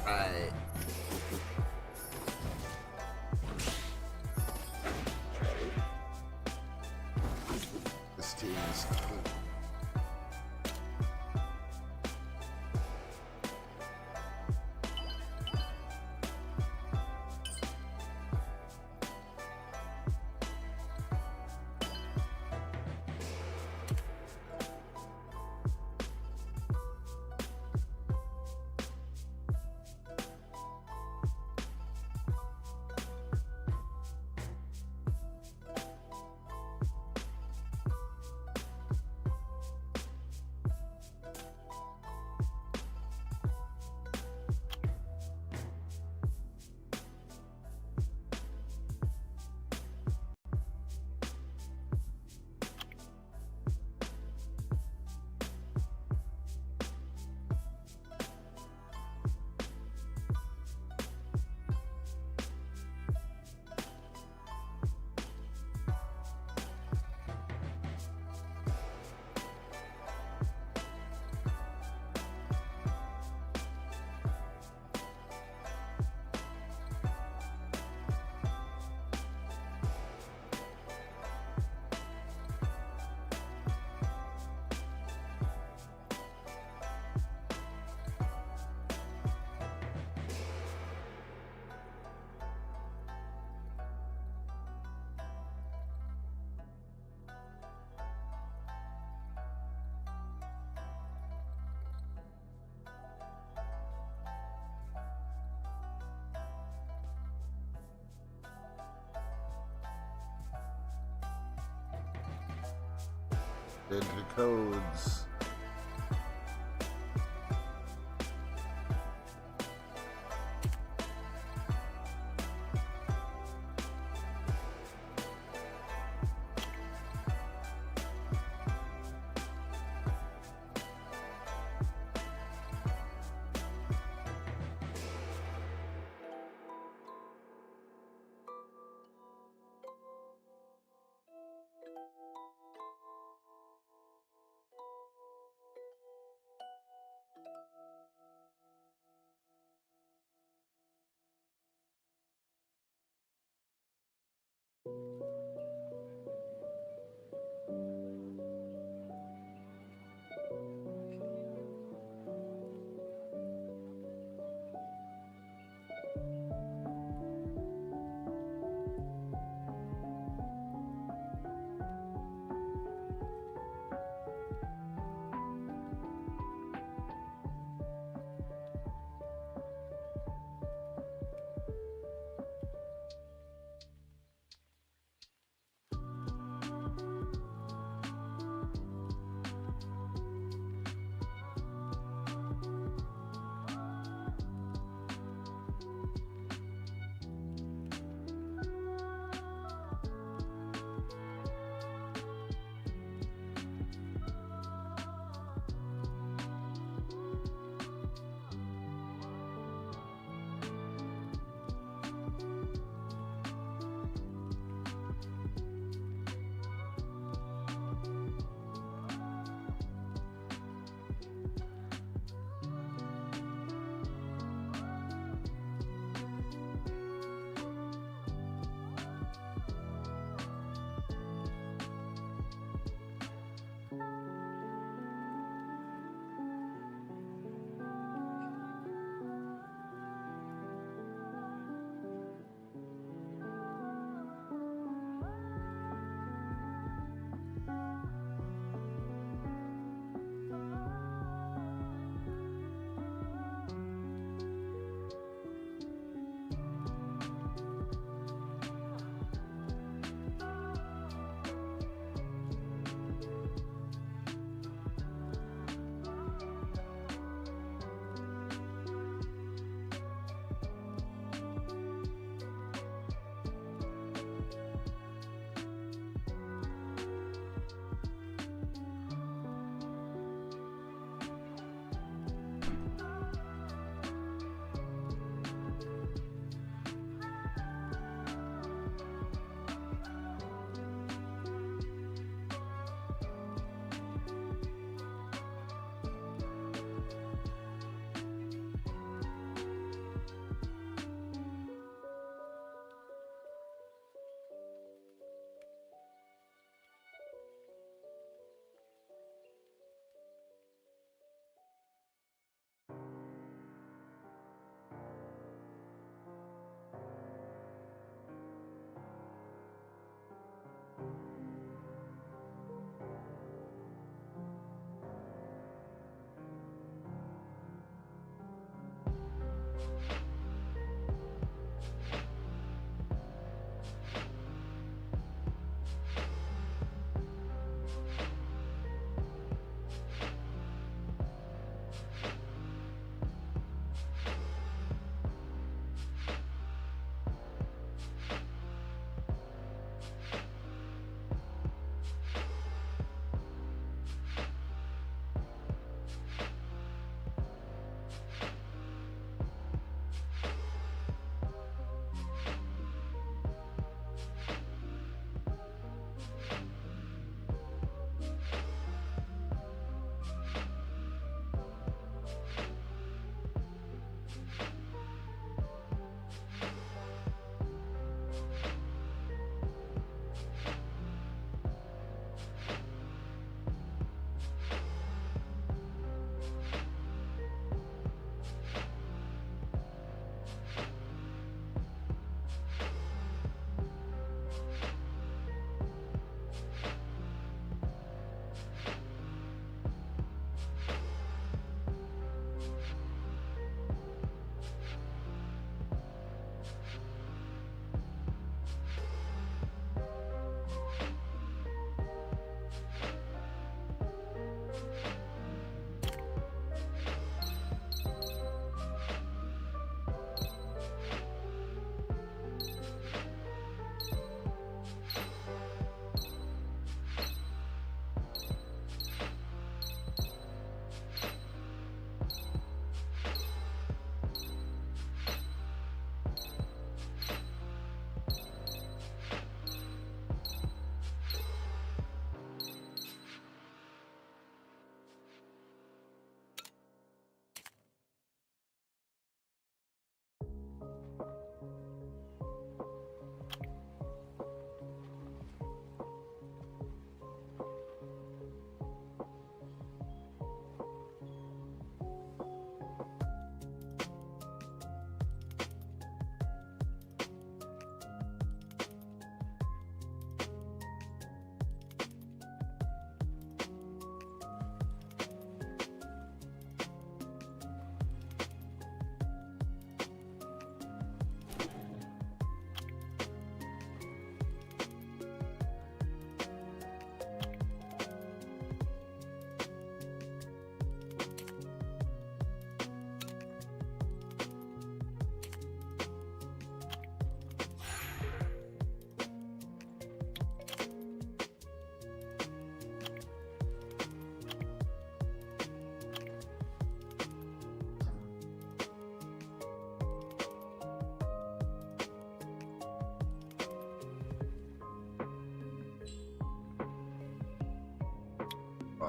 B: Right. This team is cool. Into codes.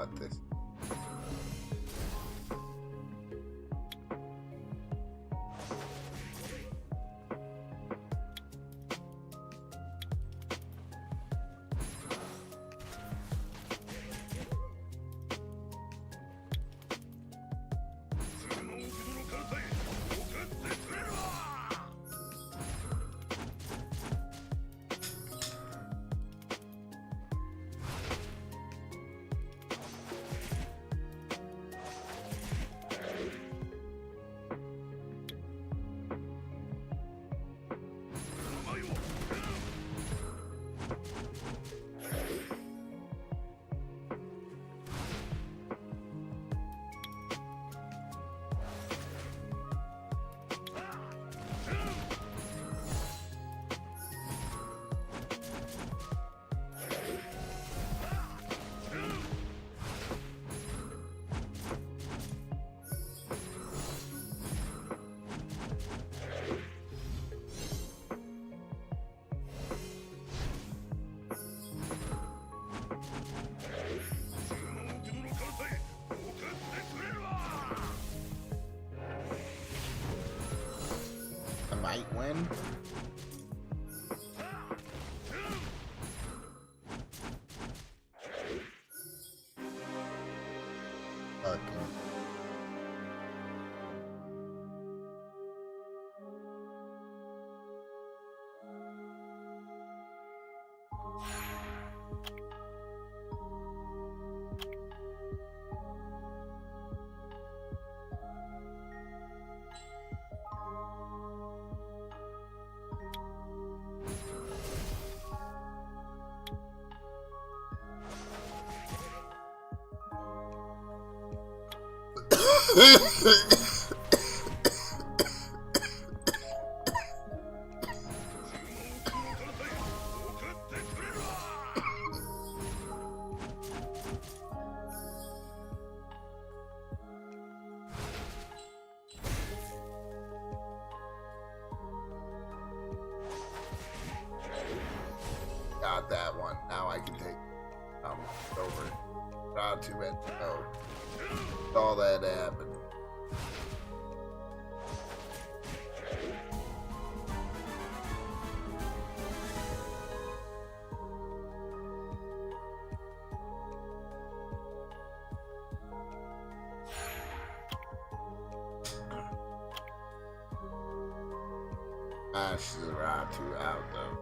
B: what this. Might win. Fucking. Got that one. Now I can take over. Not too bad. Oh. All that happened. She's around 2 out though.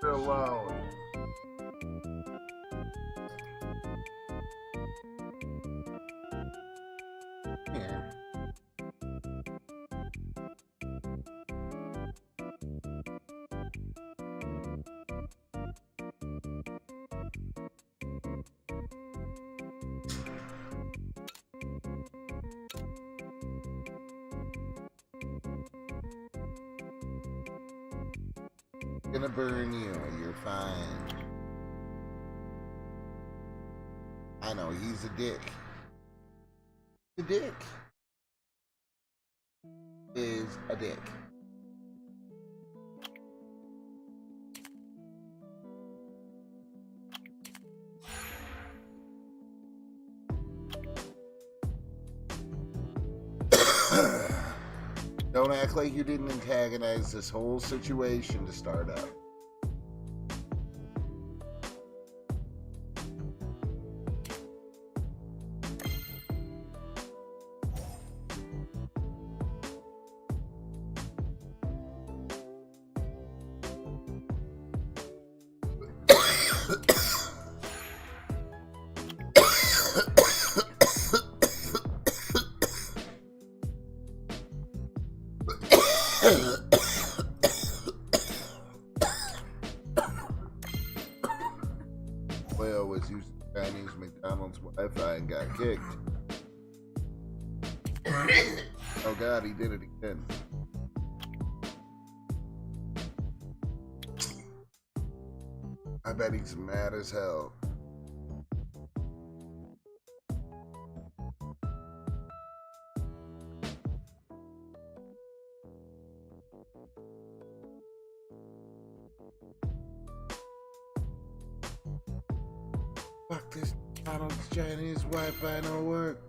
B: Alone. Yeah. gonna burn you. You're fine. I know, he's a dick. The dick is a dick. Don't act like you didn't antagonize this whole situation to start up. Whale was using Chinese McDonald's Wi-Fi and got kicked. Oh God, he did it again. I bet he's mad as hell. Fuck this McDonald's Chinese Wi-Fi don't work.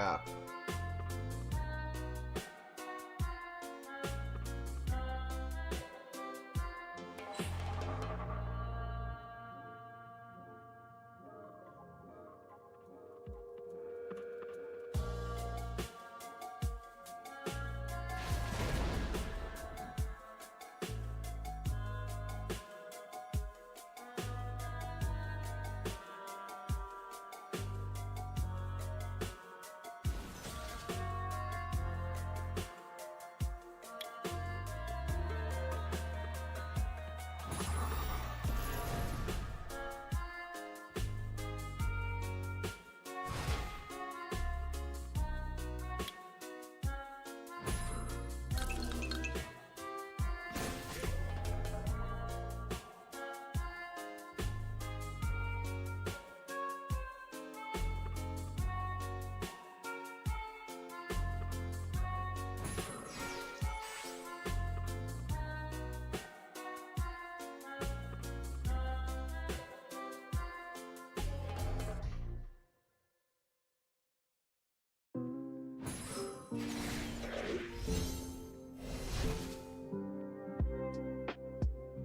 B: Ah.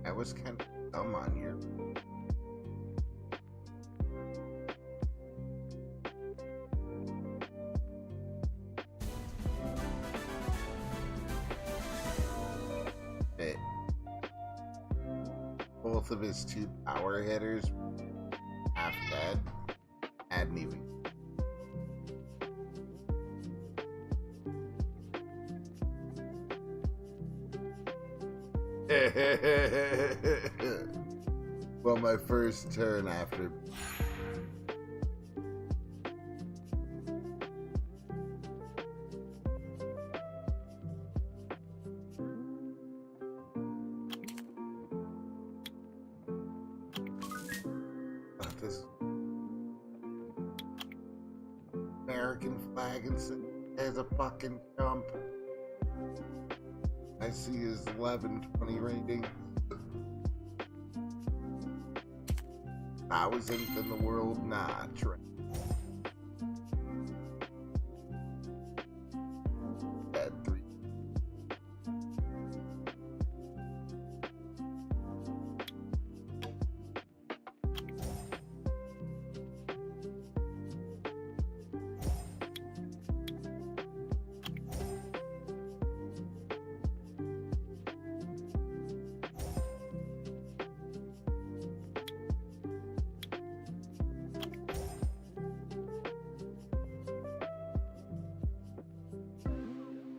B: I was kind of dumb on your. Both of his two power hitters half dead. Hadn't even. Well, my first turn after. This American flag and say there's a fucking jump. I see his 1120 rating. 1000th in the world, nah, Trey. Dead 3.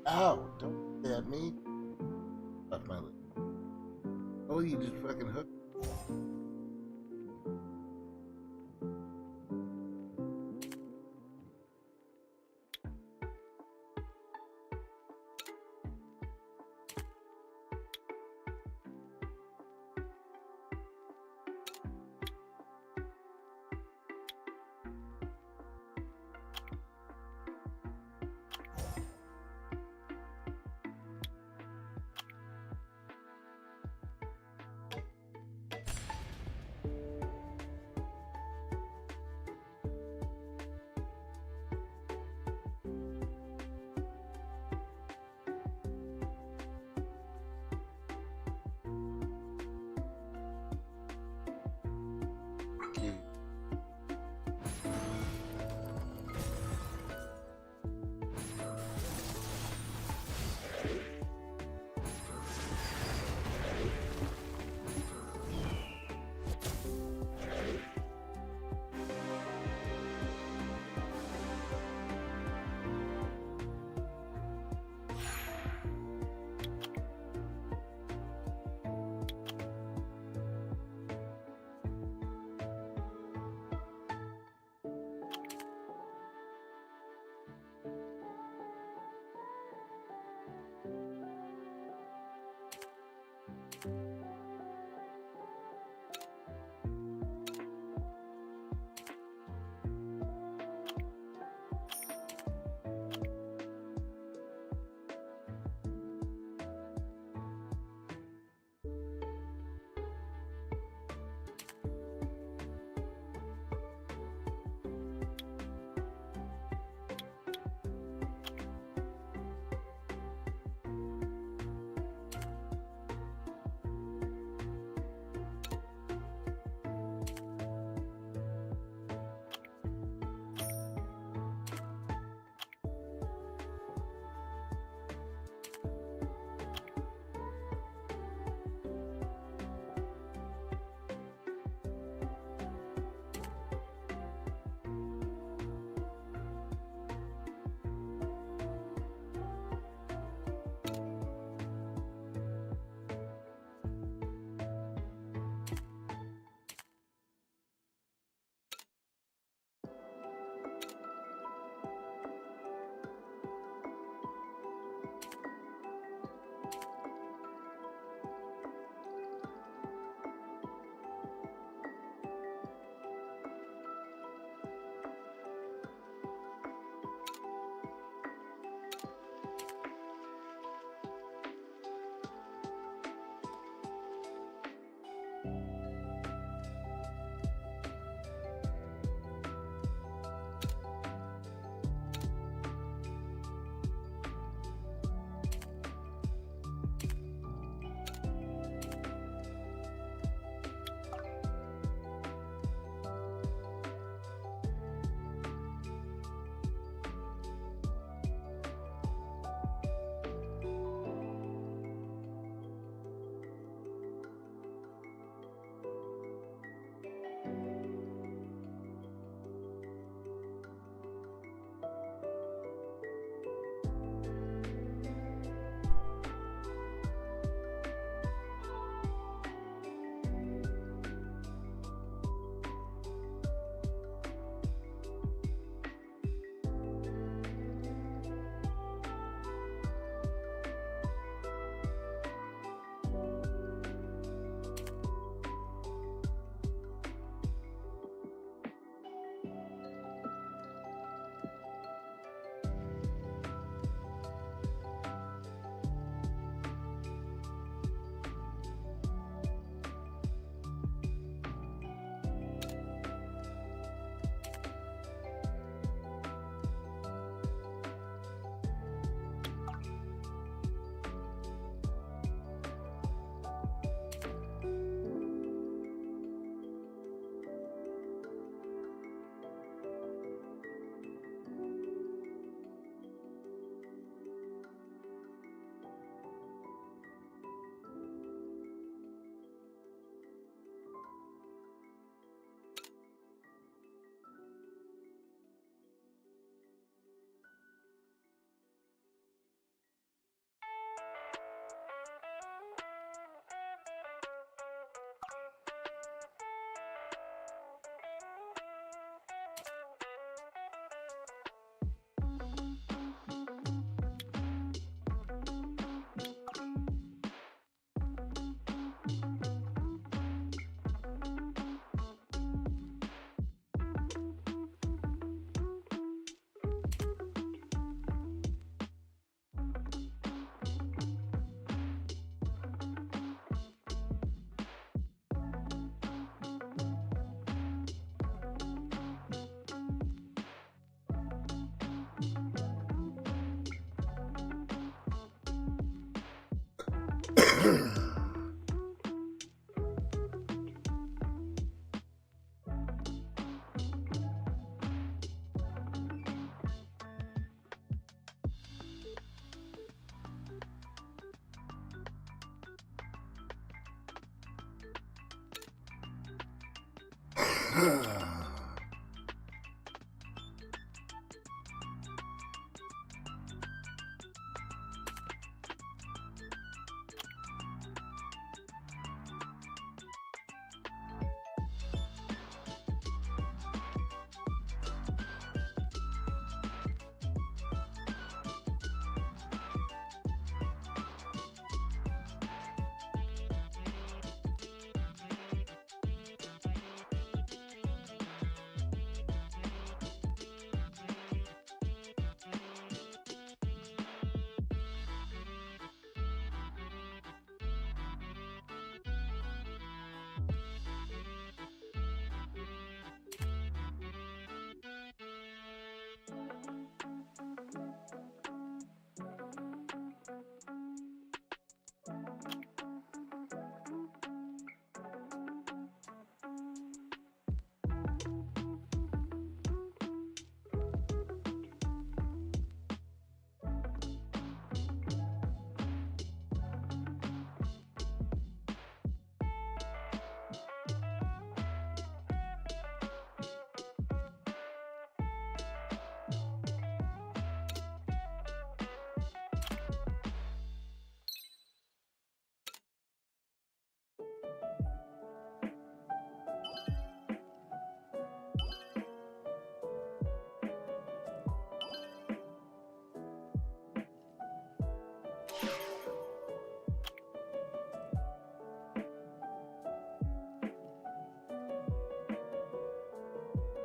B: Ow, don't stab me. Fuck my lip. Oh, you just fucking hooked.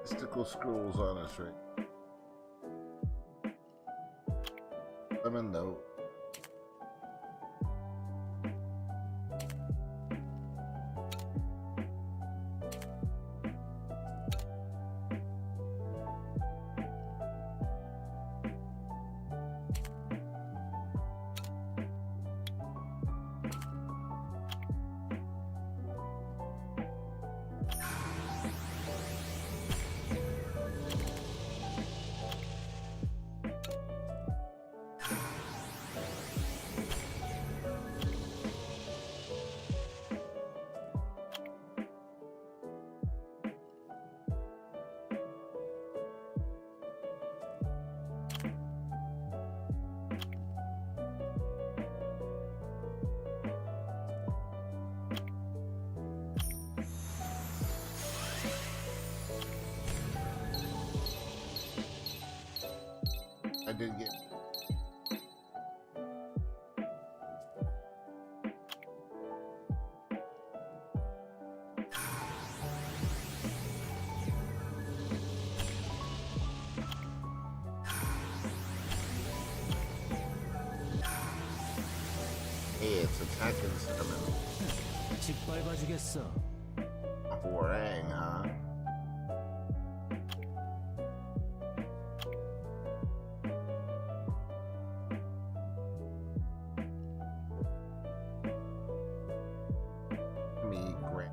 B: Mystical scrolls on us, right? Lemon though. I did get. Hey, it's attacking summon.
L: 직발 봐주겠어.
B: Horang, huh? Me grant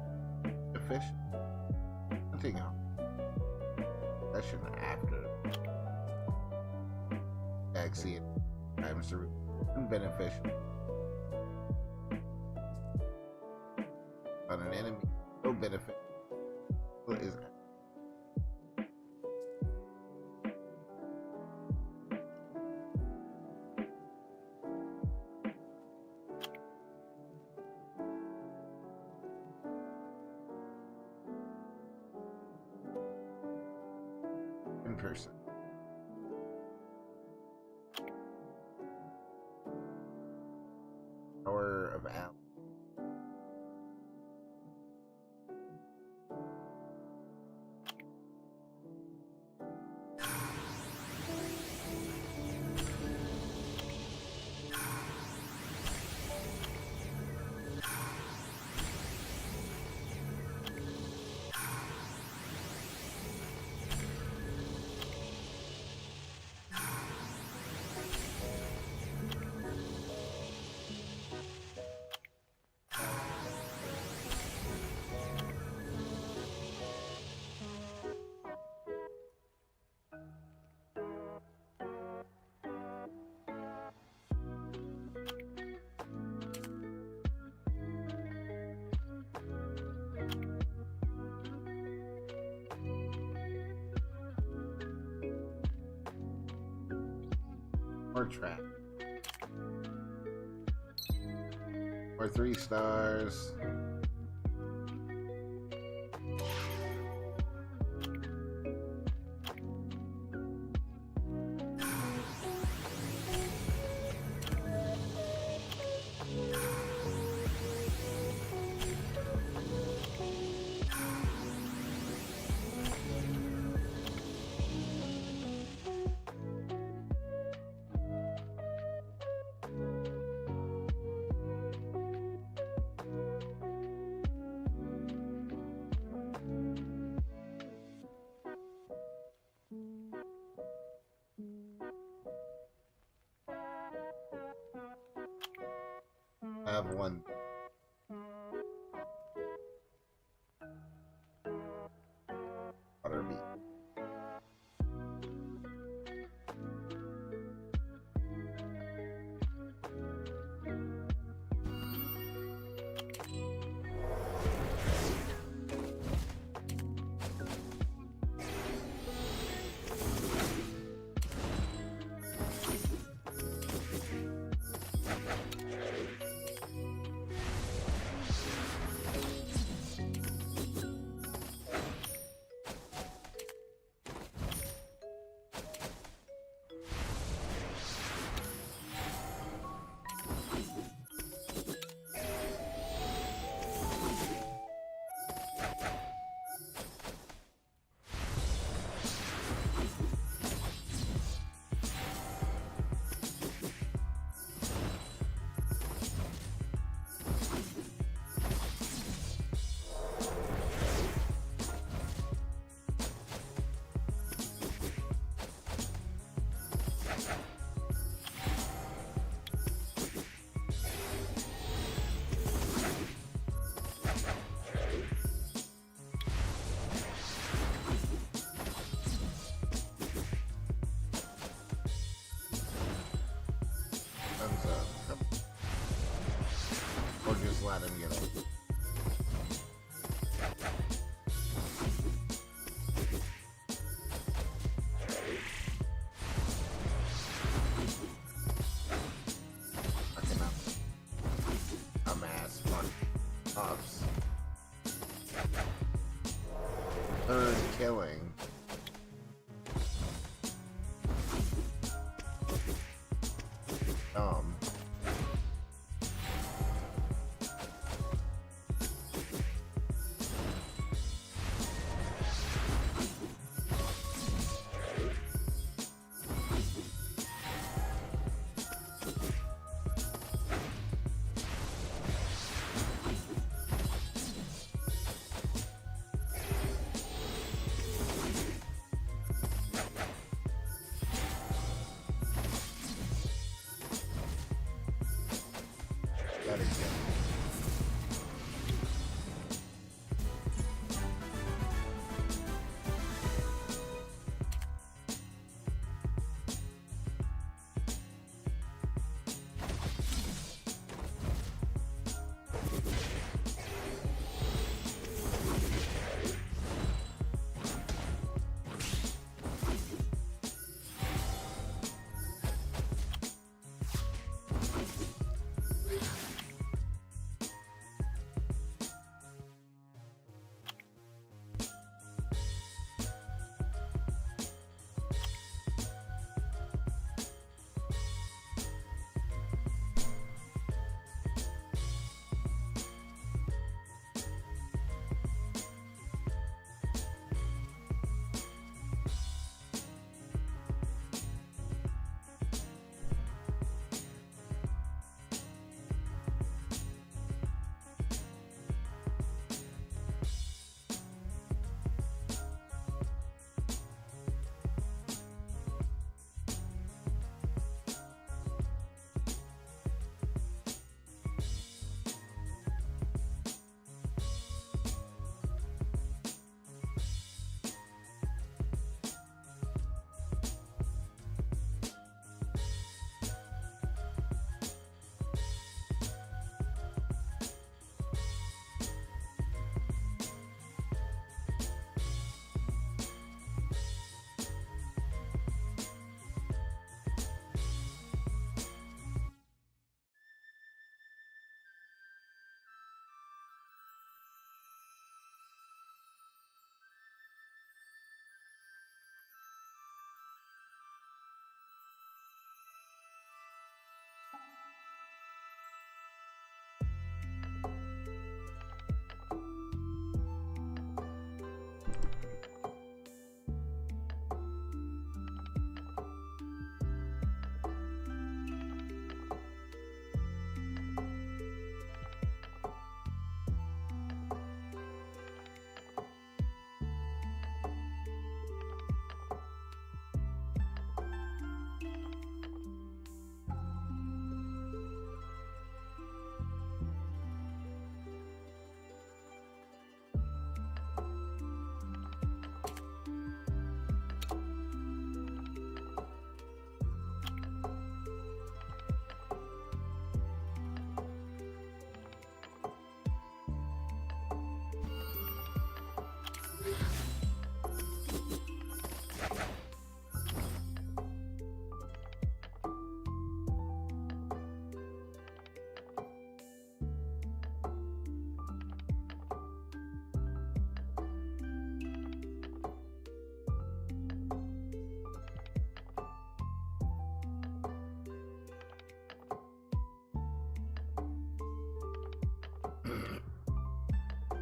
B: efficient. Hunting out. Session after. Vaccine times the beneficial. On an enemy, no benefit. What is that? In person. Power of Al. More track. More 3 stars. I have one. Butterbeat. Or just let him get it. Fucking up. Amass ups. Third killing. That is good.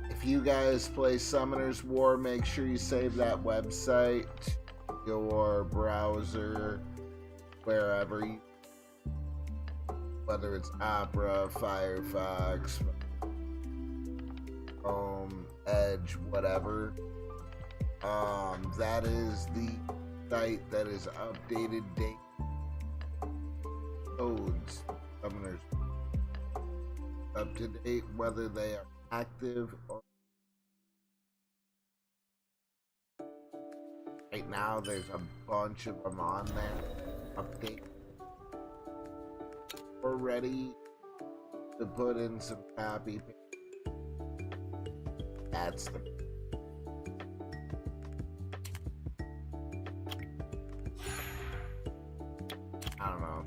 B: if you guys play Summoner's War, make sure you save that website, your browser, wherever you, whether it's Opera, Firefox, Chrome, Edge, whatever. That is the site that is updated date codes. Summoners up to date, whether they are active or right now. There's a bunch of them on there. Update. We're ready to put in some copy. That's the. I don't know.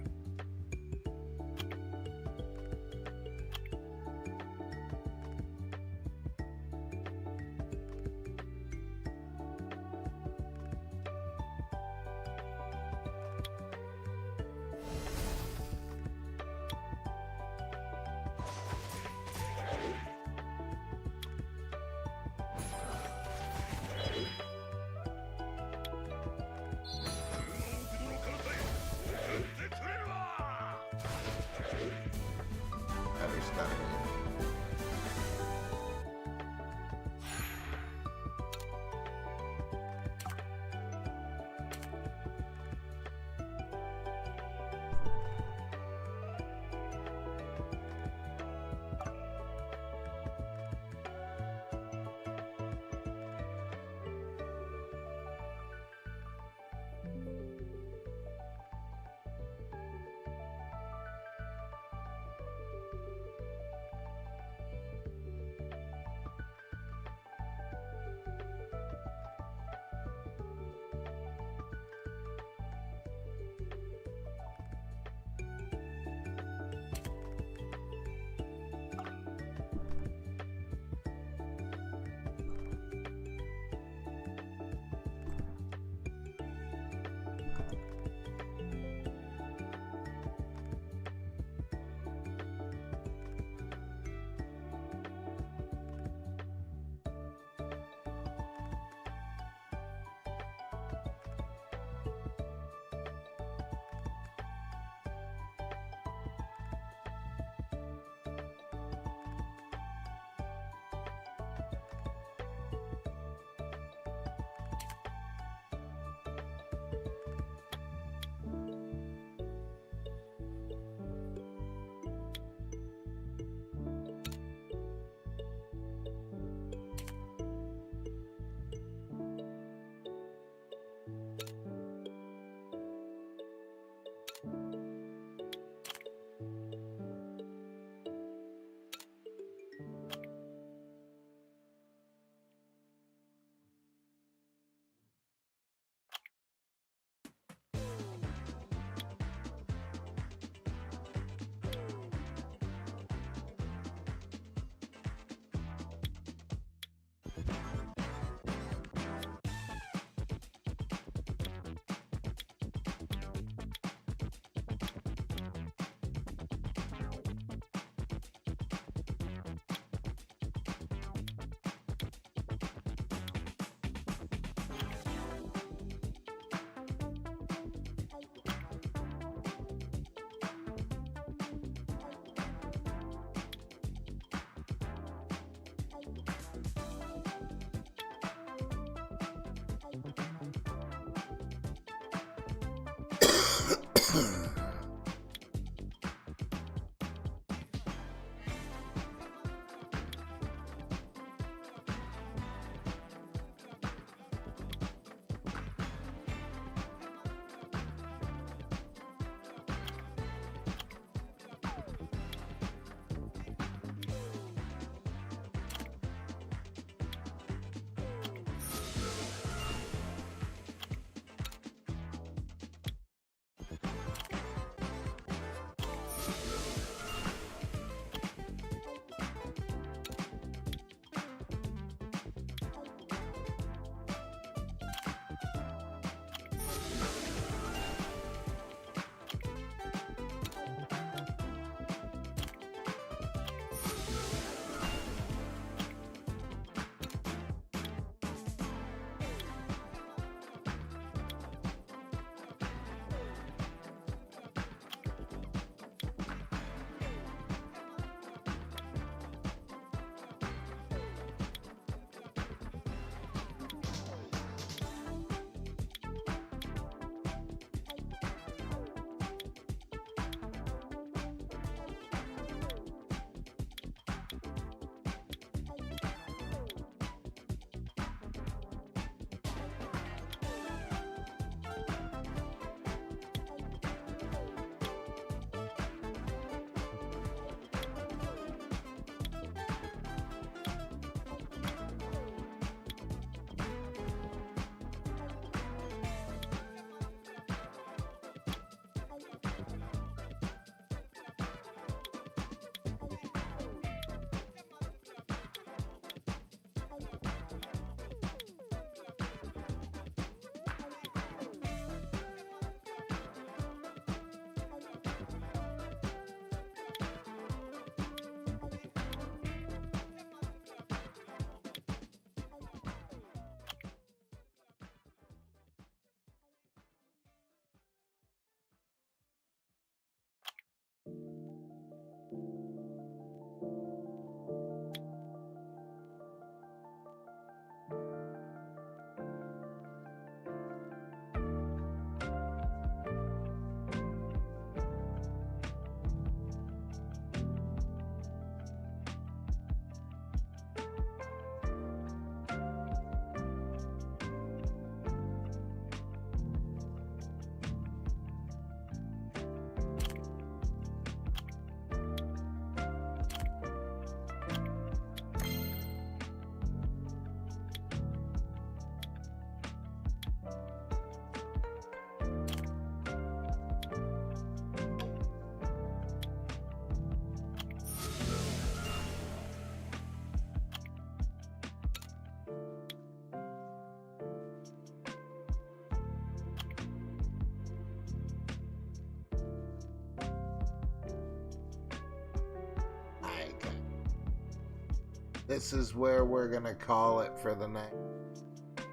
B: this is where we're gonna call it for the night.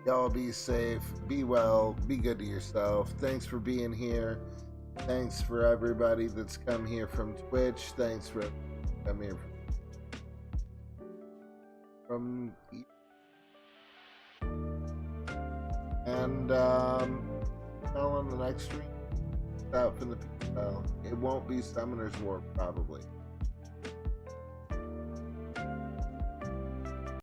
B: Y'all be safe, be well, be good to yourself. Thanks for being here. Thanks for everybody that's come here from Twitch. Thanks for coming here from and on the next stream out from the people. It won't be Summoner's War probably.